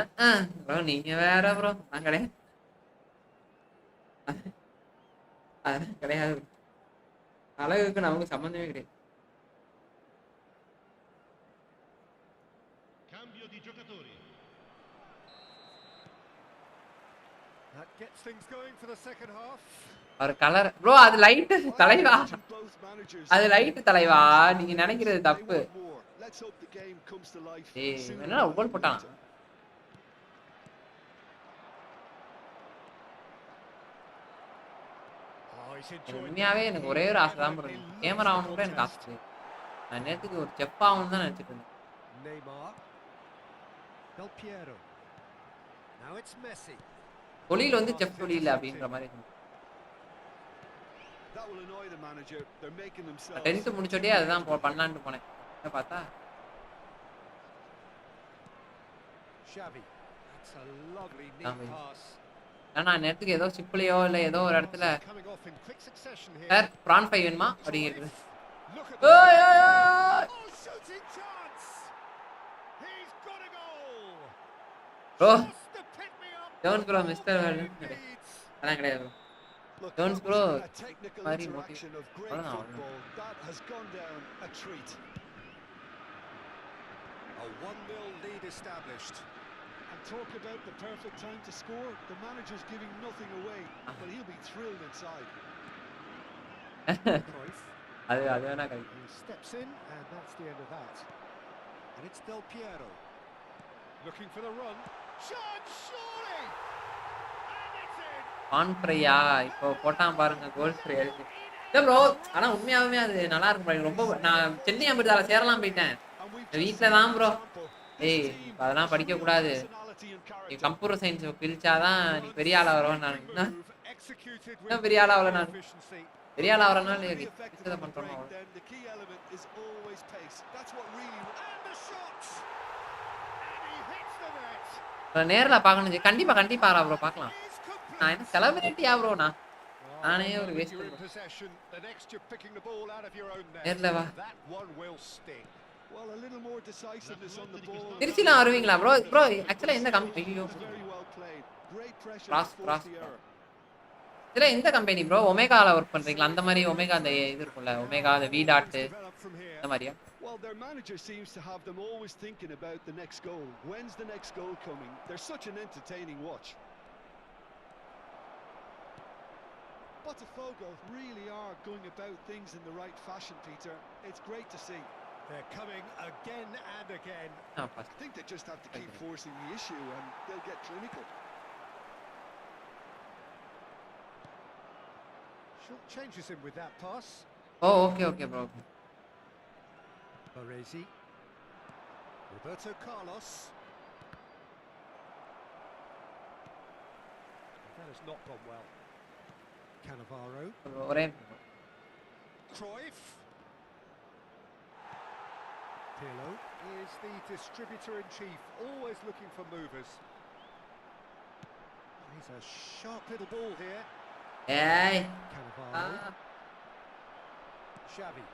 ப்ரோ நீங்கள் வேற ப்ரோ நான் கிடையாது அதெல்லாம் கிடையாது அழகுக்கு நமக்கு சம்மந்தமே கிடையாது Cambio di giocatori. That gets things going for the second half. ஒரு கலர் ப்ரோ அது லைட்டு தலைவா Both managers. அது லைட்டு தலைவா நீங்க நினைக்கிறது தப்பு They want more. Let's hope the game comes to life ஏய் sooner என்னடா rather கோல் than போட்டான் later. Oh, he's எனக்கு enjoyed உண்மையாவே that. எனக்கு ஒரே ஒரு ஆசை தான் ப்ரோ கேமரா ஆகணும் கூட எனக்கு ஆசை நான் நேற்றுக்கு ஒரு செப் ஆகணும் தான் நினச்சிட்டு இருந்தேன் Neymar. Del Piero. Now it's Messi. தொழில் வந்து செஃப் தொழில் அப்படின்ற மாதிரி That will annoy the manager. They're making themselves 10th முடிச்சோடே அதுதான் பண்ணலான்னு போனேன் பார்த்தா Xavi. That's a lovely neat pass. நான் நேரத்துக்கு ஏதோ சிப்பிளையோ இல்லை ஏதோ ஒரு இடத்துல Coming off in quick succession here. Sir prawn fry வேணுமா அப்படிங்கிறது Look at ஓய் that. ஓய் ஓய் Oh, shooting chance. He's got a goal. Bro Just to pick me up. Jones bro mister Leads. அதான் கிடையாது Look, Jones that bro, was a technical very interaction of great motivated. football. That has gone down a treat. A 1-0 lead established. And talk about the perfect time to score. The manager's giving nothing away, but he'll be thrilled inside. Cruyff. அது வேணா கிடைக்கும் He steps in, and that's the end of that. And it's Del Piero. Looking for the run. Shot, surely! And it's in! பான் ஃப்ரையா இப்போ போட்டான் பாருங்க கோல் fry இருக்கு இல்லை bro ஆனால் உண்மையாகவே அது நல்லா இருக்கும் bro. ரொம்ப நான் சென்னை அமிர்தால சேரலாம் போயிட்டேன் வீட்டில் தான் ப்ரோ ஏய் அதெல்லாம் படிக்கக்கூடாது நீ கம்ப்யூட்டர் சயின்ஸ் பிரிச்சாதான் நீ பெரிய ஆள் ஆகிறோம் நான் Executed இன்னும் with பெரிய ஆள் ஆகல நான் efficiency. பெரிய ஆள் ஆகிறனால To be effective இதை on the பண்ணுறோம் break, then the key element is always pace. That's what really. And the shot! And he hits the net. நேரில் பார்க்கணும் கண்டிப்பாக ப்ரோ பார்க்கலாம் Is complete. நான் என்ன செலிபிரிட்டியா ப்ரோ நான் Well, நானே the ஒரு moment waste you're in பண்றேன். possession, the next you're picking the ball out of your own net. நேர்ல வா That one will sting. Well, a little more decisiveness on the ball. திருச்சிலாம் வருவீங்களா bro ஆக்சுவலாக எந்த ஐயோ It's very well played. Great pressure Cross, to force cross. the error. இதில் எந்த company bro ஒமேகாவில் work பண்ணுறீங்களா அந்த மாதிரி ஒமேகா அந்த இது இருக்கும்ல ஒமேகா அந்த V tattoo Develop from here. அந்த மாதிரியா Well, their manager seems to have them always thinking about the next goal. When's the next goal coming? They're such an entertaining watch. Botafogo really are going about things in the right fashion, Peter. It's great to see. They're coming again and again. Ah first I think they just have to keep forcing the issue and they'll get clinical. Short changes in with that pass. ஓ okay bro Baresi. Roberto Carlos. That has not gone well. Cannavaro. ஒரே Cruyff. Pirlo is the distributor-in-chief, always looking for movers. He's a sharp little ball here. ஏய் Cannavaro. Xavi.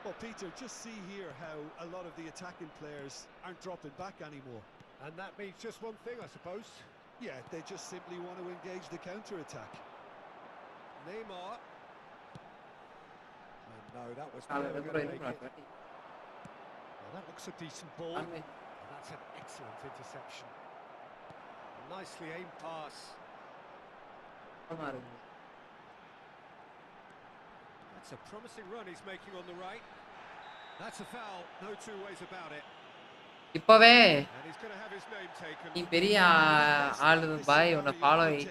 Well, Peter, just see here how a lot of the attacking players aren't dropping back anymore. And that means just one thing, I suppose. Yeah, they just simply want to engage the counter-attack. Neymar. And no, that was அது never bro going to இது make bro it. Well, that looks a decent ball. And that's an excellent interception. Nicely aimed pass. That's a promising run he's making on the right. That's a foul, no two ways about it. இப்போவே And he's going to have his name taken. நீ பெரிய ஆளு பாய் உன்னை follow இல்லை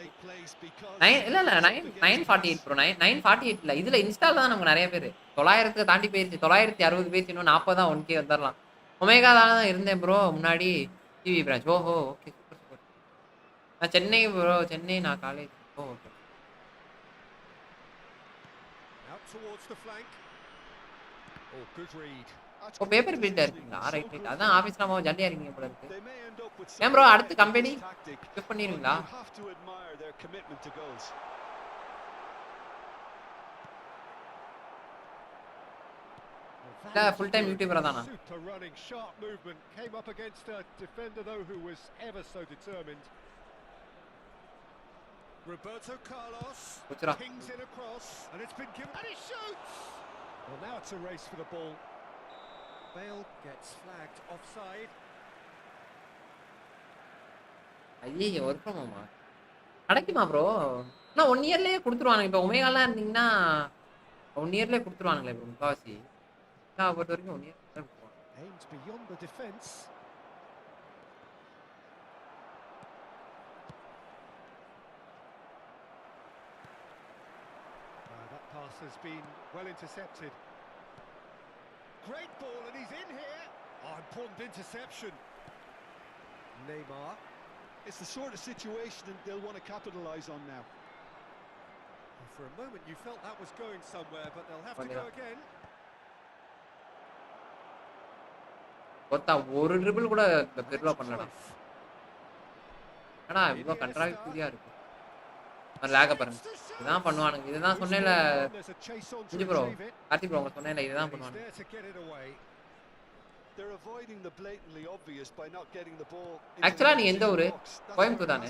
948 bro 948 இல்லை இதில் install தான் நமக்கு நிறைய பேர் 900 தாண்டி போயிருச்சு 960 போயிருச்சு இன்னும் 40 தான் 1K வந்துடலாம் ஒமேகா தான் இருந்தேன் ப்ரோ முன்னாடி டிவி பிரான்ச் ஓஹோ ஓகே சூப்பர் நான் சென்னை ப்ரோ சென்னை நான் காலேஜ் ஓ okay Out towards the flank. Oh, good read. ஓ பேப்பர் பில்டர் இருக்கீங்களா ரைட் அதான் ஆஃபீஸ்ல நம்ம ஜல்லியா இருக்கீங்க போல இருக்கு They may end up with ஏன் ப்ரோ some அடுத்து கம்பெனி tactic. ஷிஃப்ட் பண்ணிடுவீங்களா You have to admire their commitment to goals. இல்லை ஃபுல் டைம் யூடியூபரா தானா Super running, sharp movement. Came up against a defender though who was ever so determined. Roberto Carlos குச்சுரா pings in across, and it's been given, and he shoots. Well, now it's a race for the ball. Bale gets flagged offside. ஐயே work from ஹோமா கிடைக்குமா bro ஆனால் 1 இயர்லேயே கொடுத்துருவானுங்க இப்போ ஒமேகாலாம் இருந்தீங்கன்னா 1 இயர்லேயே கொடுத்துருவானுங்களே bro முக்காவாசி நான் பொறுத்த வரைக்கும் 1 year கொடுத்துருவாங்க Aims beyond the defence. That pass has been well intercepted. Great ball, and he's in here. Oh, important interception. Neymar. It's the sort of situation that they'll want to capitalise on now. For a moment you felt that was going somewhere, but they'll have to go again. கொத்தா ஒரு triple கூட பெர்லா பண்ணலடா. என்னடா இவ்ளோ கண்ட்ராக்டிவிட்டியா இருக்கு. லாக பாருங்க. இதான் பண்ணுவானுங்க. இதுதான் சொன்னேல. இங்க ப்ரோ. கார்த்தி ப்ரோ சொன்னேல இதுதான் பண்ணுவானுங்க. They're avoiding the blatantly obvious by not getting the ball. Actually நீ எந்த ஊரு? கோயம்புத்தூர் தானே?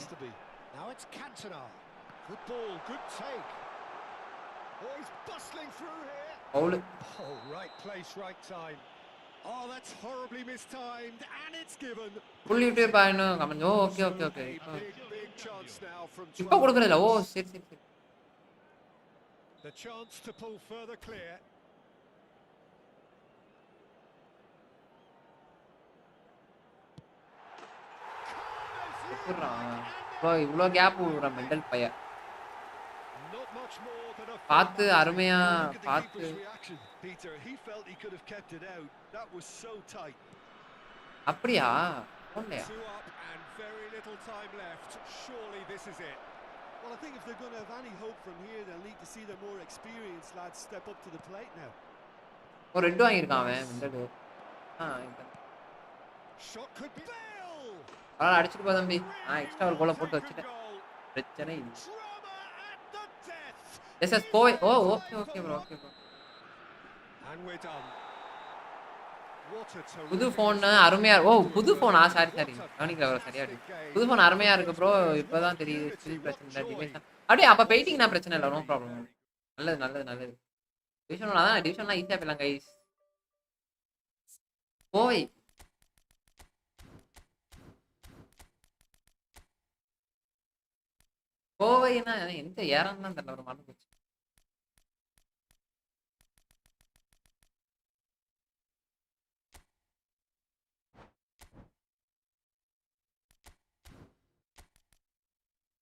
Now it's Cantona. Good ball, good take. Oh, he's bustling through here. Foul. Oh, right place, right time. Oh, that's horribly mistimed, and it's given. Fully play பாயனோ comment. ஓ okay okay okay. Big chance now from இப்போ கொடுக்கறல. ஓ சரி சரி சரி. The chance to pull further clear. Bro இவ்ளோ gap விடுற mental பைய. பார்த்து அருமையா பார்த்து Peter, he felt he could have kept it out. That was so tight. அப்படியா? ஒண்ணையா? Two up and very little time left. Surely this is it. Well, I think if they're going to have any hope from here, they'll need to see their more experienced lads step up to the plate now. ஒரு red வாங்கிருக்கான் அவன் mental. Shot could be அடிச்சிட்டு போ தம்பி. Extra ஒரு கோல போட்டு வச்சிட்டேன். பிரச்சனை இல்ல. எஸ் போய். ஓ okay okay bro okay bro. புது ஃபோன் அருமையா. ஓ புது ஃபோனா? சாரி சாரி கவனிக்கல ப்ரோ. சரியா புது ஃபோன் அருமையா இருக்கு ப்ரோ. இப்போதான் தெரியுது ஸ்கில் பிரச்சனை இல்ல டிவைஸ். அப்படியே அப்ப பெயிண்டிங்னா பிரச்சனை இல்ல. No problem. நல்லது நல்லது நல்லது. டிவிஷன் அதான் டிவிஷன்லாம் ஈஸியா போயிடலாம் கைஸ். போய் கோவைனா எந்த ஏறான்னு தான் தெரியல. ஒரு மறந்து போச்சு.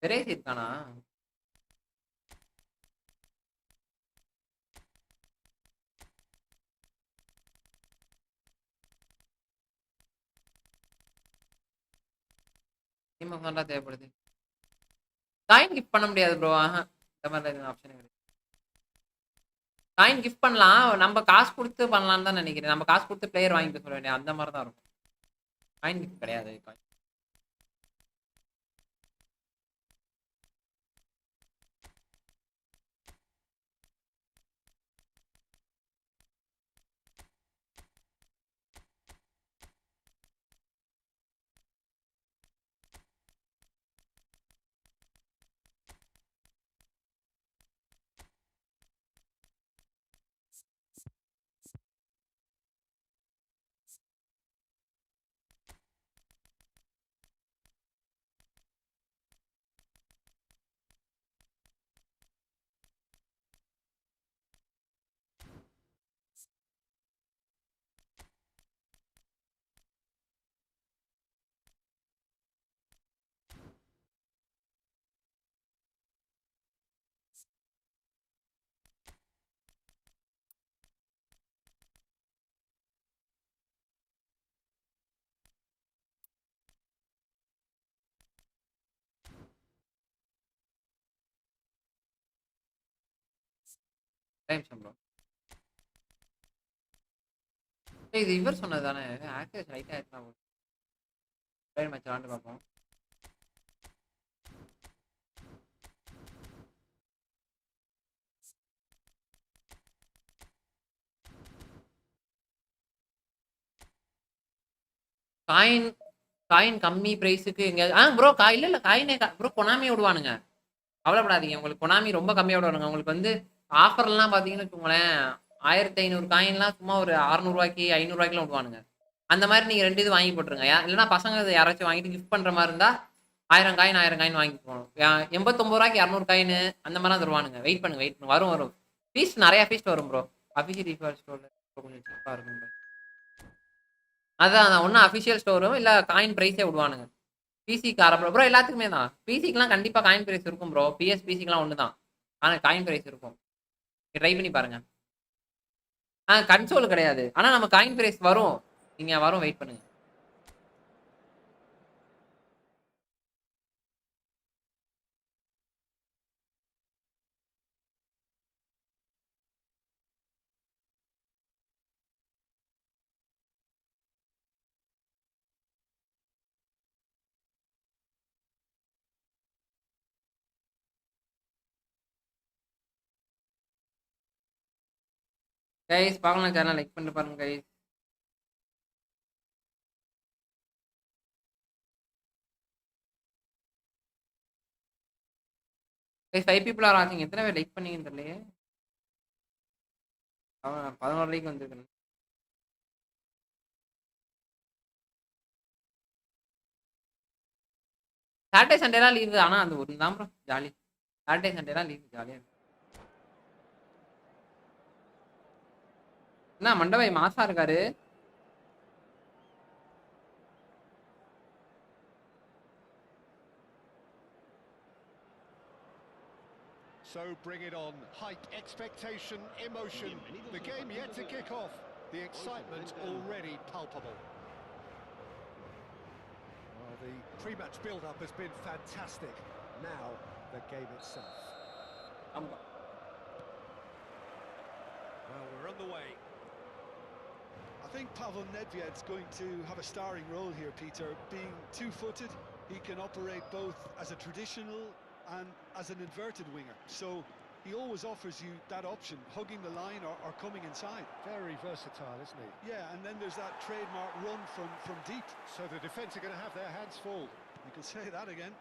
பெரேசி இருக்கானா? தான் தேவைப்படுது. காயின் கிஃப்ட் பண்ண முடியாது ப்ரோ. இந்த மாதிரி ஆப்ஷன் கிடையாது. காயின் கிஃப்ட் பண்ணலாம். நம்ம காசு கொடுத்து பண்ணலாம்னு தான் நினைக்கிறேன். நம்ம காசு கொடுத்து பிளேயர் வாங்கிட்டு சொல்ல வேண்டிய அந்த மாதிரி தான் இருக்கும். காயின் கிஃப்ட் கிடையாது. Coin time bro. இது இவர் சொன்னது தானே? ஆக்சஸ் ரைட் ஆயிடுச்சு. மேட்ச் விளாண்டு பார்ப்போம். காயின் காயின் கம்மி பிரைஸுக்கு எங்கேயாவது ப்ரோ இல்ல இல்ல காயினே ப்ரோ கொனாமியே விடுவானுங்க. கவலைப்படாதீங்க. உங்களுக்கு கொனாமி ரொம்ப கம்மியாக விடுவானுங்க. உங்களுக்கு வந்து ஆஃபர்லாம் பார்த்தீங்கன்னு வச்சுக்கோங்களேன் 1500 காயின்லாம் சும்மா ஒரு 600 500 விடுவானுங்க. அந்த மாதிரி நீங்கள் 2 இது வாங்கி போட்டுருங்க. இல்லைன்னா பசங்க யாராச்சும் வாங்கிட்டு கிஃப்ட் பண்ணுற மாதிரி இருந்தால் 1000 காயின் வாங்கிட்டு போகணும். 89 200 காயின் அந்த மாதிரிலாம் தருவானுங்க. வெயிட் பண்ணுங்க வரும். ஃபீஸ்ட் நிறையா ஃபீஸ்ட் வரும் ப்ரோ. அஃபிஷியல் ரீஃபால் ஸ்டோரில் கொஞ்சம் சீப்பாக இருக்கும். அதான் ஒன்றும் அஃபிஷியல் ஸ்டோரும் இல்லை காயின் ப்ரைஸே விடுவானுங்க. பிசிக்கு ப்ரோ எல்லாத்துக்குமே தான். பிசிக்குலாம் கண்டிப்பாக காயின் ப்ரைஸ் இருக்கும் ப்ரோ. பிசிக்குலாம் ஒன்று தான். ஆனால் காயின் ப்ரைஸ் இருக்கும். ட்ரை பண்ணி பாருங்க. கன்சோல் கிடையாது. ஆனால் நம்ம காயின் ப்ரைஸ் வரும். நீங்க வரும் வெயிட் பண்ணுங்க. கைஸ் பார்க்கலாம் சேனல் லைக் பண்ணிட்டு பாருங்க guys. Guys 5 people are watching. எத்தனை பேர் லைக் பண்ணீங்கன்னு தெரியலையே. 11 லைக் வந்திருக்கு. சாட்டர்டே சண்டேலாம் லீவு. ஆனா அந்த ஒரு தான் ப்ரோ ஜாலி. சாட்டர்டே சண்டேலாம் லீவு ஜாலியா இருக்கு. என்ன மண்டபை மாசா இருக்காரு. So bring it on. Hype, expectation, emotion. The game yet to kick off. The excitement already palpable. Well, the pre-match build-up has been fantastic. Now, the game itself. Well, we're on the way. I think Pavel Nedved's going to have a starring role here, Peter. Being two-footed, he can operate both as a traditional and as an inverted winger. So he always offers you that option, hugging the line or coming inside. Very versatile, isn't he? Yeah, and then there's that trademark run from deep. So the defence are going to have their hands full. You can say that again.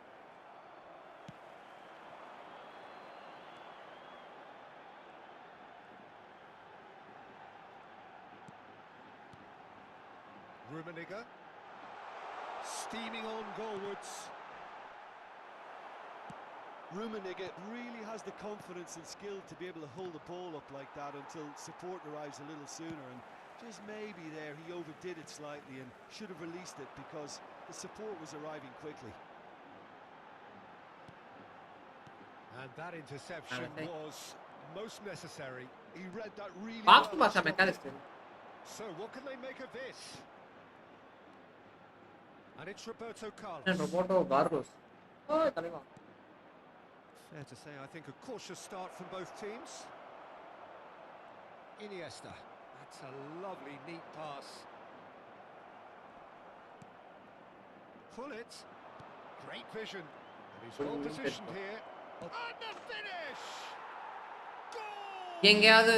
Rummenigge. Steaming on goalwards. Rummenigge really has the confidence and skill to be able to hold the ball up like that until support arrives a little sooner, and just maybe there he overdid it slightly and should have released it because the support was arriving quickly. And that interception was most necessary. He read that really box well. Pass mechanist. So what can they make of this? And it's Roberto Carlos. Roberto Carlos. ஓ தலைவா. Fair to say, I think a cautious start from both teams. Iniesta. That's a lovely, neat pass. Pull it. Great vision. And he's well positioned here. And the finish! Goal! எங்கயாவது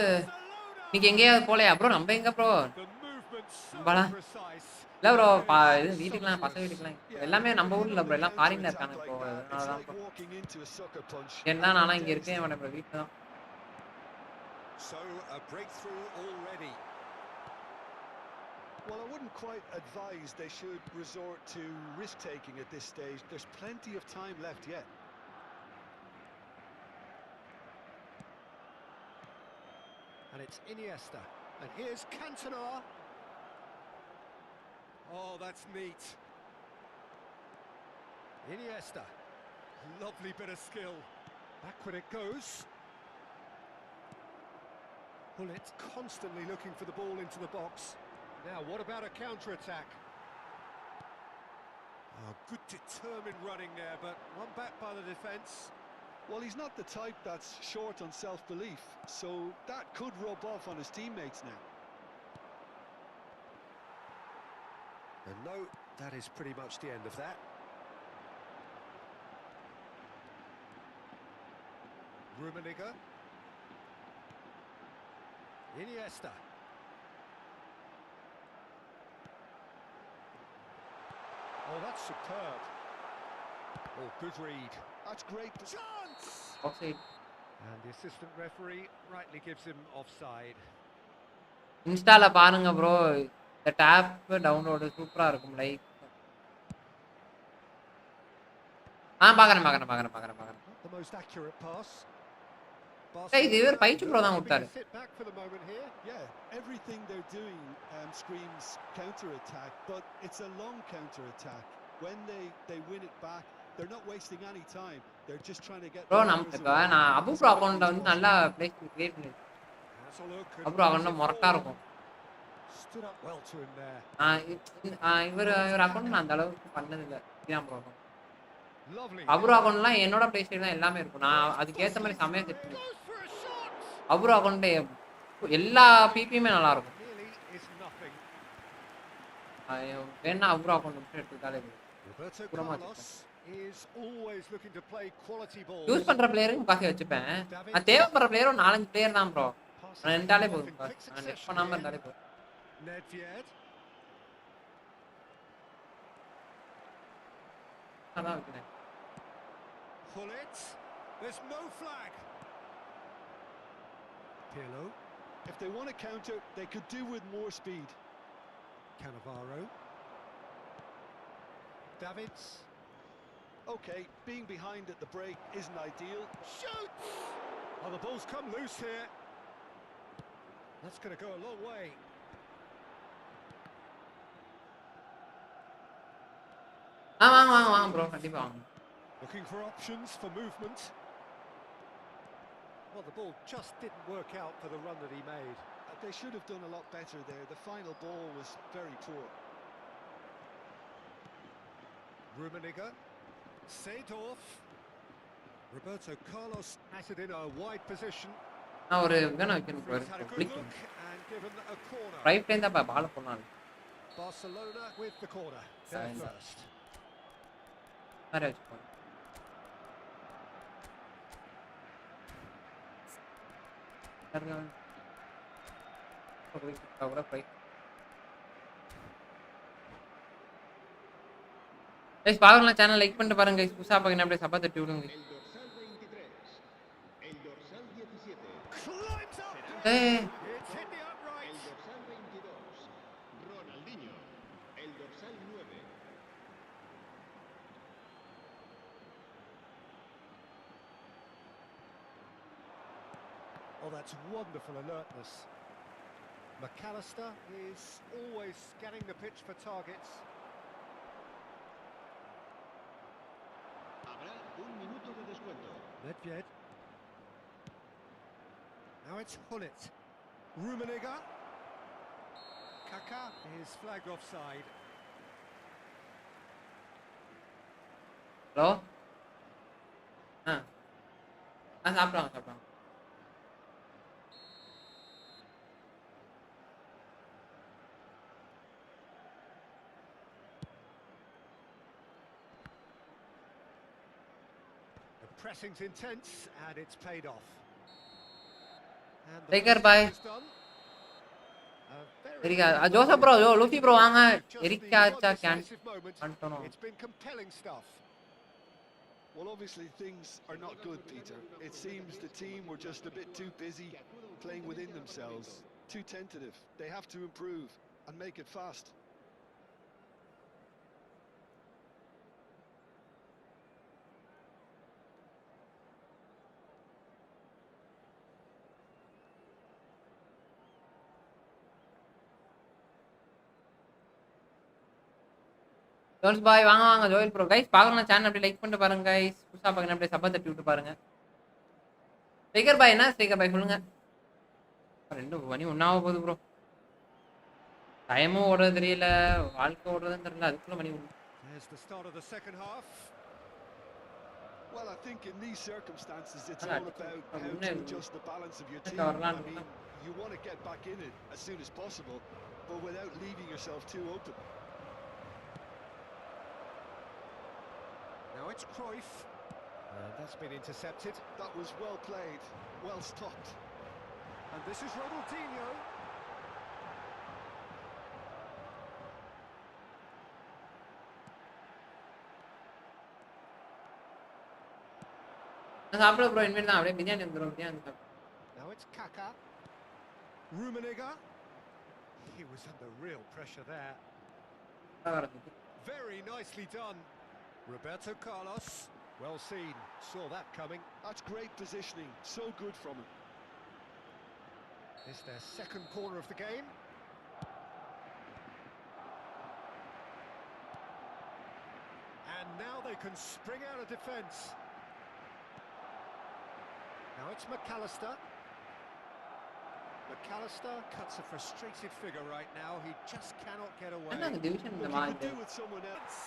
நீங்க எங்கயாவது போலையா bro? நம்ம எங்க bro? The movement so பலா. precise. இல்ல bro இது வீட்டுக்குலாம் பசங்க வீட்டுக்குலாம் எல்லாமே நம்ம ஊர்ல ப்ரோ எல்லாம் ஃபாரின்ல இருக்காங்க ப்ரோ. அதனாலதான் ப்ரோ. என்ன நானா இங்க இருக்கேன் அவன ப்ரோ வீட்ல தான். So a breakthrough already. Well, I wouldn't quite advise they should resort to risk-taking at this stage. There's plenty of time left yet. And it's Iniesta. And here's Cantona. Oh, that's neat. Iniesta. Lovely bit of skill. Back when it goes. Bullet constantly looking for the ball into the box. Now, what about a counter-attack? Oh, good determined running there, but one back by the defence. Well, he's not the type that's short on self-belief, so that could rub off on his teammates now. And no, that is pretty much the end of that. Rummenigge. Iniesta. Oh, that's superb. Oh, good read. That's great. Chance! Off-site. And the assistant referee rightly gives him offside. இன்ஸ்டால பாருங்க bro. இந்த top download சூப்பரா இருக்கும் like. பாக்குறேன். Not the most accurate pass. ஏய் இது இவர் பைச்சு bro தான் கொடுத்தாரு. Sit back for the moment here. Yeah, everything they're doing screams counter-attack, but it's a long counter-attack. When they win it back, they're not wasting any time. They're just trying to get bro நம்ம நான் Abu bro அக்கவுண்ட்ல வந்து நல்லா place create பண்ணிருக்கேன். Has a look. அப்புறம் அக்கவுண்ட்ல மொரட்டா இருக்கும். Stood up well to him there. இவர் அக்கௌண்ட் நான் அந்த அளவுக்கு பண்ணது இல்லை ப்ரோ. Lovely. அபுரோ அக்கௌண்ட்லாம் என்னோட பிளே ஸ்டைல் தான் எல்லாமே இருக்கும். நான் அதுக்கேற்ற மாதிரி செம்மையாக செட் பண்ணி Goes for a shot. அபுரோ அக்கௌண்ட் எல்லா பிபியுமே நல்லா இருக்கும். Nearly is nothing. வேணா அபுரோ அக்கௌண்ட் மட்டும் எடுத்துக்கிட்டாலே Roberto Purama Carlos is always looking to play quality balls. Use பண்ற பிளேயருக்கு காசு வச்சுப்பேன். நான் தேவைப்படுற பிளேயரும் 4-5 பிளேயர் தான் ப்ரோ. நான் ரெண்டாலே போதும். நான் நெட் பண்ணாம இருந்தாலே போதும். Nedved. அதான் வைக்கிறேன். Hullet. There's no flag. Pirlo. If they want to counter, they could do with more speed. Cannavaro. Davids. Okay, being behind at the break isn't ideal. Shoots! Oh, the ball's come loose here. That's going to go a long way. வாங்க bro கண்டிப்பா வாங்க. Looking for options for movement. Well, the ball just didn't work out for the run that he made. They should have done a lot better there. The final ball was very poor. Rummenigge. Seedorf. Roberto Carlos has it in a wide position. நான் ஒரு வேணா வைக்கணும் bro. He's had a good click look and given a corner. Right line தான் பால் போனாங்க. Barcelona with the corner. Their first. மாதிரி வச்சுக்கோங்க. பாருங்களா channel like பண்ணிட்டு பாருங்க புதுசா பாருங்க அப்படியே சப்பா தட்டி விடுங்க. Climbs up. ஏய் It's hit the upright. Oh, that's wonderful alertness. McAllister is always scanning the pitch for targets. Habrá un minuto de descuento. Nedved. Now it's Hullet. Rummenigge. Kaká is flagged offside. Hello சாப்பிடுவாங்க. The pressing's intense and it's paid off. And Take care, bye. is done. Erica Joseph bro Luffy bro வாங்க. Erica Kane அன்டோனோ. It's been compelling stuff. Well, obviously things are not good, Peter. It seems the team were just a bit too busy playing within themselves, too tentative. They have to improve and make it fast. Jones பாய் வாங்க Joel bro guys பார்க்கலாம் channel அப்படியே like பண்ணிட்டு பாருங்க guys புதுசா பார்க்கணும் அப்படியே சப்பா தட்டி விட்டு பாருங்க. ஸ்ட்ரைக்கர் பாய் என்ன ஸ்ட்ரைக்கர் பாய் சொல்லுங்க. 2 மணி ஒன்னாக போகுது ப்ரோ. டைமும் ஓடுறது தெரியல வாழ்க்கை ஓடுறதுன்னு தெரியல அதுக்குள்ள மணி. There's the start of the second half. Well, I think in these circumstances it's Ah, all about how to adjust the balance of your team. I mean, you want to get back in it as soon as possible, but without leaving yourself too open. Now it's Cruyff. That's been intercepted. That was well played, well stopped. And this is Ronaldinho. நான் சாப்பிட bro இனிமேல் தான் அப்படியே பிரியாணி வந்துடும் பிரியாணி சாப்பிடு. Now it's Kaká. Rummenigge. He was under real pressure there. Very nicely done. Roberto Carlos. Well seen. Saw that coming. That's great positioning. So good from him. It's their second corner of the game. And now they can spring out of defence. Now it's McAllister. McAllister cuts a frustrated figure right now. He just cannot get away. என்ன division இந்த Look, he could மாதிரி do with someone else.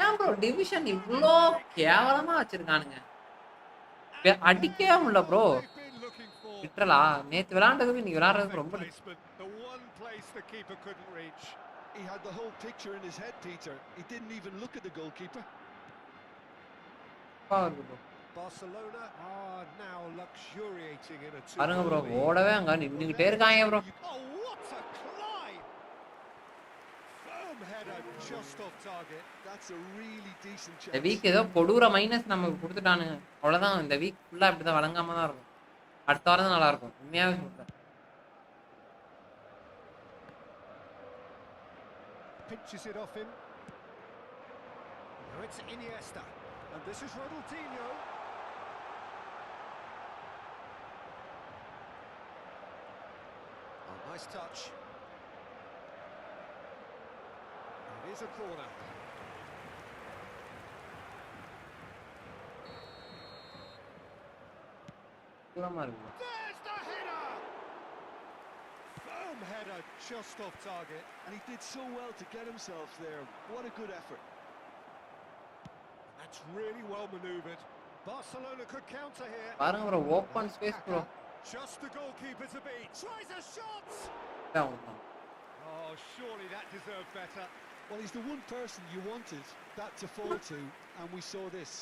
ஏன் bro division இவ்ளோ கேவலமா வச்சிருக்கானுங்க அடிக்கவே முடியல bro They've been looking for லிட்டரலா நேத்து விளையாண்டதுக்கு இன்னைக்கு விளையாடுறதுக்கு ரொம்ப placement, the one place the keeper couldn't reach. He had the whole picture in his head, Peter. He didn't even look at the goalkeeper. தப்பா இருக்கு bro Barcelona are now luxuriating in a பாருங்க bro 2-0 lead. ஓடவே அங்க நின்னுகிட்டே இருக்காங்க bro Oh, what a climb! Firm header just off target. That's a really decent இந்த chance. Week ஏதோ கொடூர minus நமக்கு கொடுத்துட்டானுங்க அவ்வளவுதான் இந்த வீக் ஃபுல்லா இப்படிதான் வழங்காம தான் இருக்கும் அடுத்த வாரம் தான் நல்லா இருக்கும் உண்மையாவே சொல்றேன் Pinches it off him. Now it's Iniesta. And this is Ronaldinho. Oh, nice touch. It is a corner. தூரமா இருக்கு There's the header! Firm header just off target. And he did so well to get himself there. What a good effort. That's really well manoeuvred. Barcelona could counter here. பாருங்க bro open space bro Just the goalkeeper to beat. Tries a shot! Oh, surely that deserved better. Well, he's the one person you wanted that to fall to, and we saw this.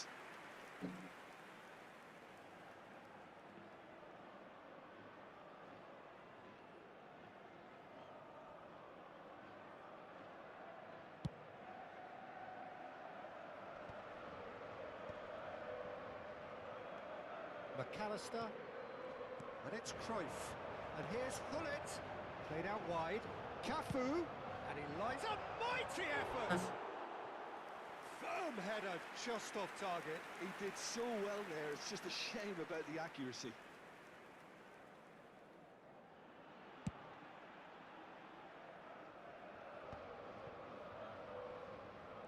McAllister, and it's Cruyff, and here's Hullet, played out wide, Cafu, and he lines a mighty effort! Firm header just off target. He did so well there, it's just a shame about the accuracy.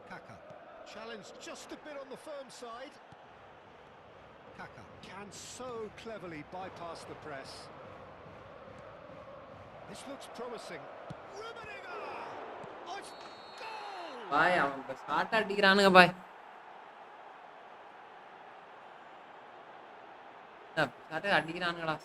Kaka, challenged just a bit on the firm side. Kaka can so cleverly bypass the press. This looks promising. Rummenigge! Oh, it's goal! பாய் அவன் இப்ப start அடிக்கிறானுங்க bye start அடிக்கிறானுங்களா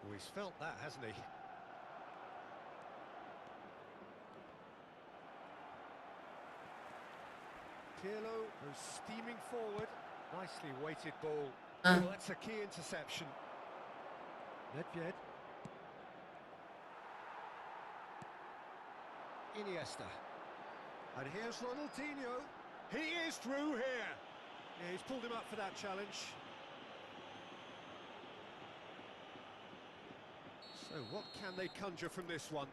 Oh, he's felt that, hasn't he? Pirlo goes steaming forward. Nicely weighted ball. Oh, that's a key interception. Nedved. Iniesta. And here's Ronaldinho. He is through here. Yeah, he's pulled him up for that challenge. So what can they conjure from this one?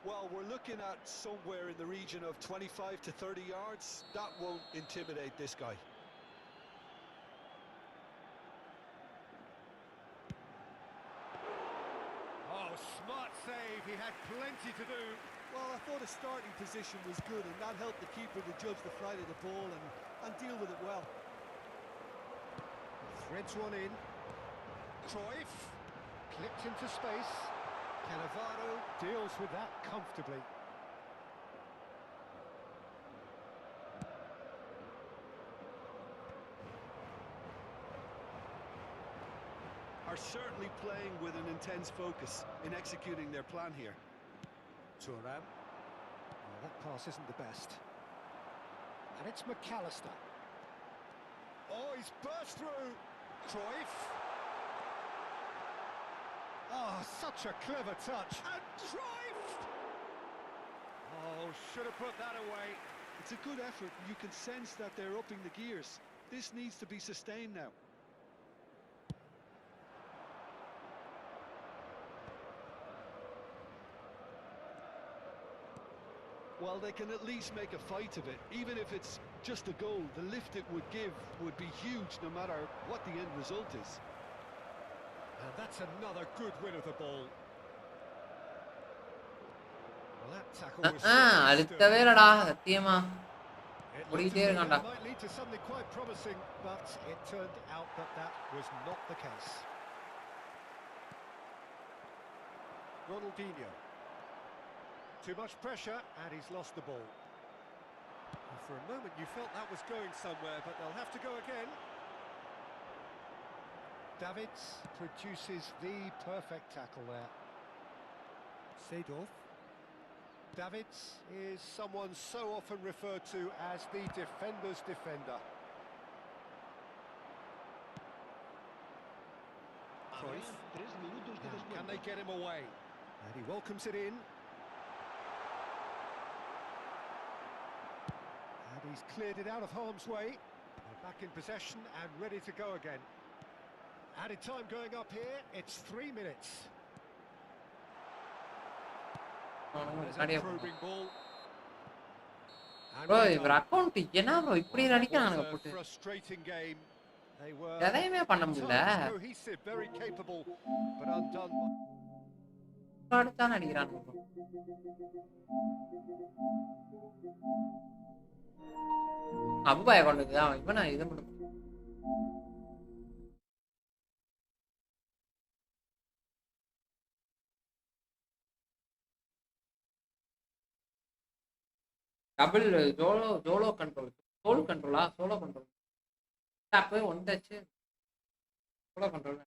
Well, we're looking at somewhere in the region of 25 to 30 yards. That won't intimidate this guy. Oh, smart save. He had plenty to do. Well, I thought his starting position was good, and that helped the keeper to judge the flight of the ball and deal with it well. Threads one in. Cruyff. Clipped into space. Cannavaro deals with that comfortably. Are certainly playing with an intense focus in executing their plan here. Thuram. Oh, that pass isn't the best. And it's McAllister. Oh, he's burst through. Cruyff. Oh, such a clever touch. And Cruyff! Oh, should have put that away. It's a good effort. You can sense that they're upping the gears. This needs to be sustained now. Well, they can at least make a fight of it. Even if it's just a goal, the lift it would give would be huge no matter what the end result is. And that's another good win of the ball. Well, that Tackle was strong and அழுத்தவே sturdy. இல்லடா சத்தியமா. It looked as ஓடிட்டே though இருக்கான்டா. that might lead to something quite promising, but it turned out that that was not the case. Ronaldinho. Too much pressure, and he's lost the ball. Well, for a moment you felt that was going somewhere, but they'll have to go again. Davids produces the perfect tackle there. Seedorf. Davids is someone so often referred to as the defender's defender. Cruyff. Habrá 3 minutos de Now, can descuento. they get him away? And he welcomes it in. And he's cleared it out of harm's way. They're back in possession and ready to go again. Added time going up here, it's 3 minutes. There's a probing ball. And bro well இவர் done. Account என்ன bro இப்படி Well, that அடிக்கிறானுங்க was a போட்டு. frustrating game. They were எதையுமே பண்ண at முடியல. times cohesive, very capable, but undone by... அடிச்சாலும் அடிக்கிறானுங்க bro. அபுபாய கொண்டது தான் இவன் இது பண்ண double solo control solo control அப்பவே one touch solo control.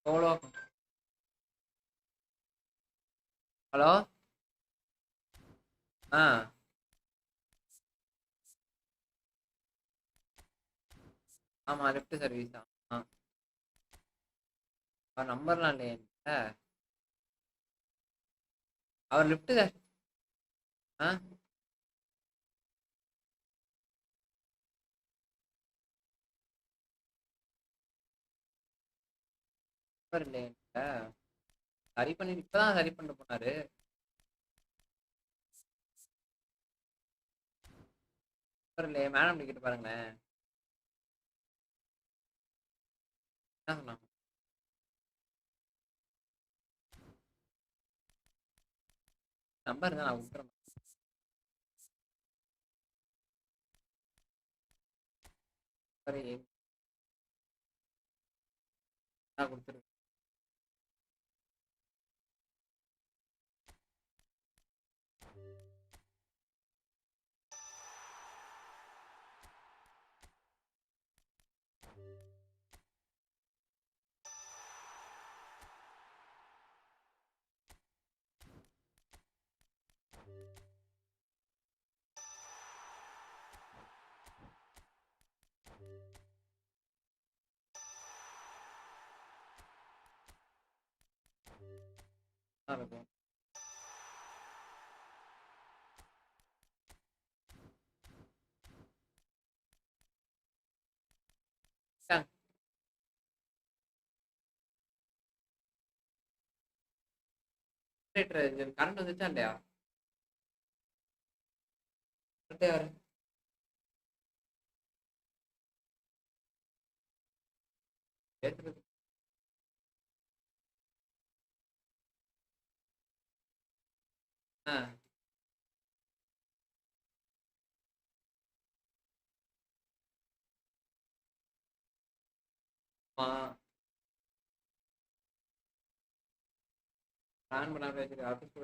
Solo hello ஆ ஆமா லெஃப்ட் சர்வீஸ் தான். அவர் நம்பர்லாம் இல்லையே என்கிட்ட. அவர் லெஃப்ட் ஆ நம்பர் இல்லையே என்கிட்ட. சரி பண்ணி இப்பதான் சரி பண்ணிட்டு போனாரு. நம்பர் இல்லையே மேடம் டிக்கெட் பாருங்களேன் என்ன சொன்னாங்க. நம்பர் தான் நான் விட்டுறேன். சரி நான் கொடுத்துருக்கேன். இருக்கும் கரண்ட் வந்துச்சா இல்லையா? யாரு ஏத்துறது? ஆ பிளான் பண்ணாம வச்சிருக்க ஆஃபீஸ்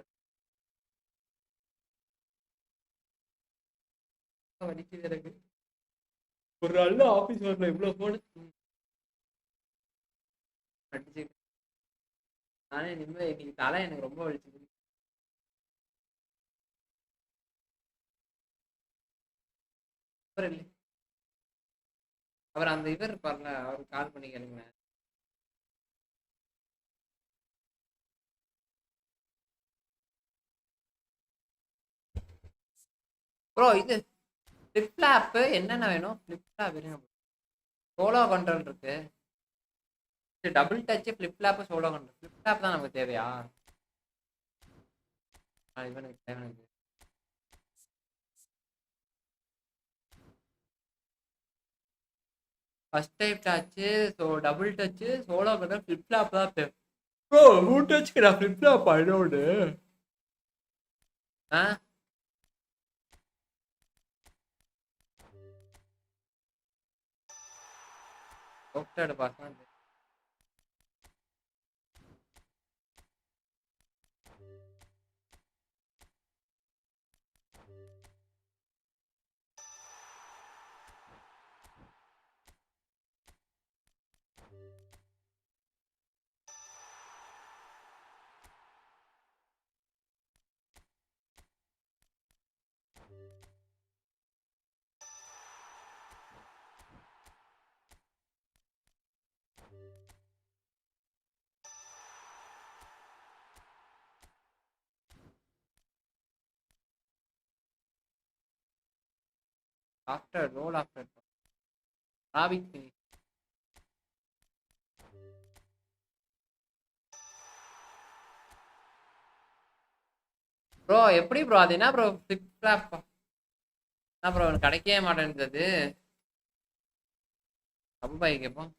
வலிக்குது எனக்கு. ஒரு நல்ல ஆபீஸ் ஒர்க்ல இவ்வளவு போன் அடிச்சு நானே நிம்மதி. இன்னைக்கு தலை எனக்கு ரொம்ப வலிச்சுது. அப்புறம் இல்லை அவர் அந்த இவர் இருப்பார்ல அவருக்கு கால் பண்ணி கேளுங்க. ப்ரோ இது ஃபிளிப் ஃப்ளாப் என்னென்ன வேணும்? ஃபிளிப் ஃப்ளாப் சோலோ கண்ட்ரோல் இருக்கு, double touch, flip flop, solo control. Flip flop தான் நமக்கு தேவையா? இவனுக்கு தேவனுக்கு first type touch, so double touch, solo control, flip flop தான் தேவை. ப்ரோ 3 டச்சுக்கு நான் ஃபிளிப் ஃப்ளாப் பண்ணோடு ஆ doctor pass after roll after ராபிக் ப்ரோ. எப்படி ப்ரோ அது என்ன ப்ரோ ஃபிளிப் ஃப்ளாப் என்ன ப்ரோ கிடைக்கவே மாட்டேன்றது. அப்பாய் கேட்போம்.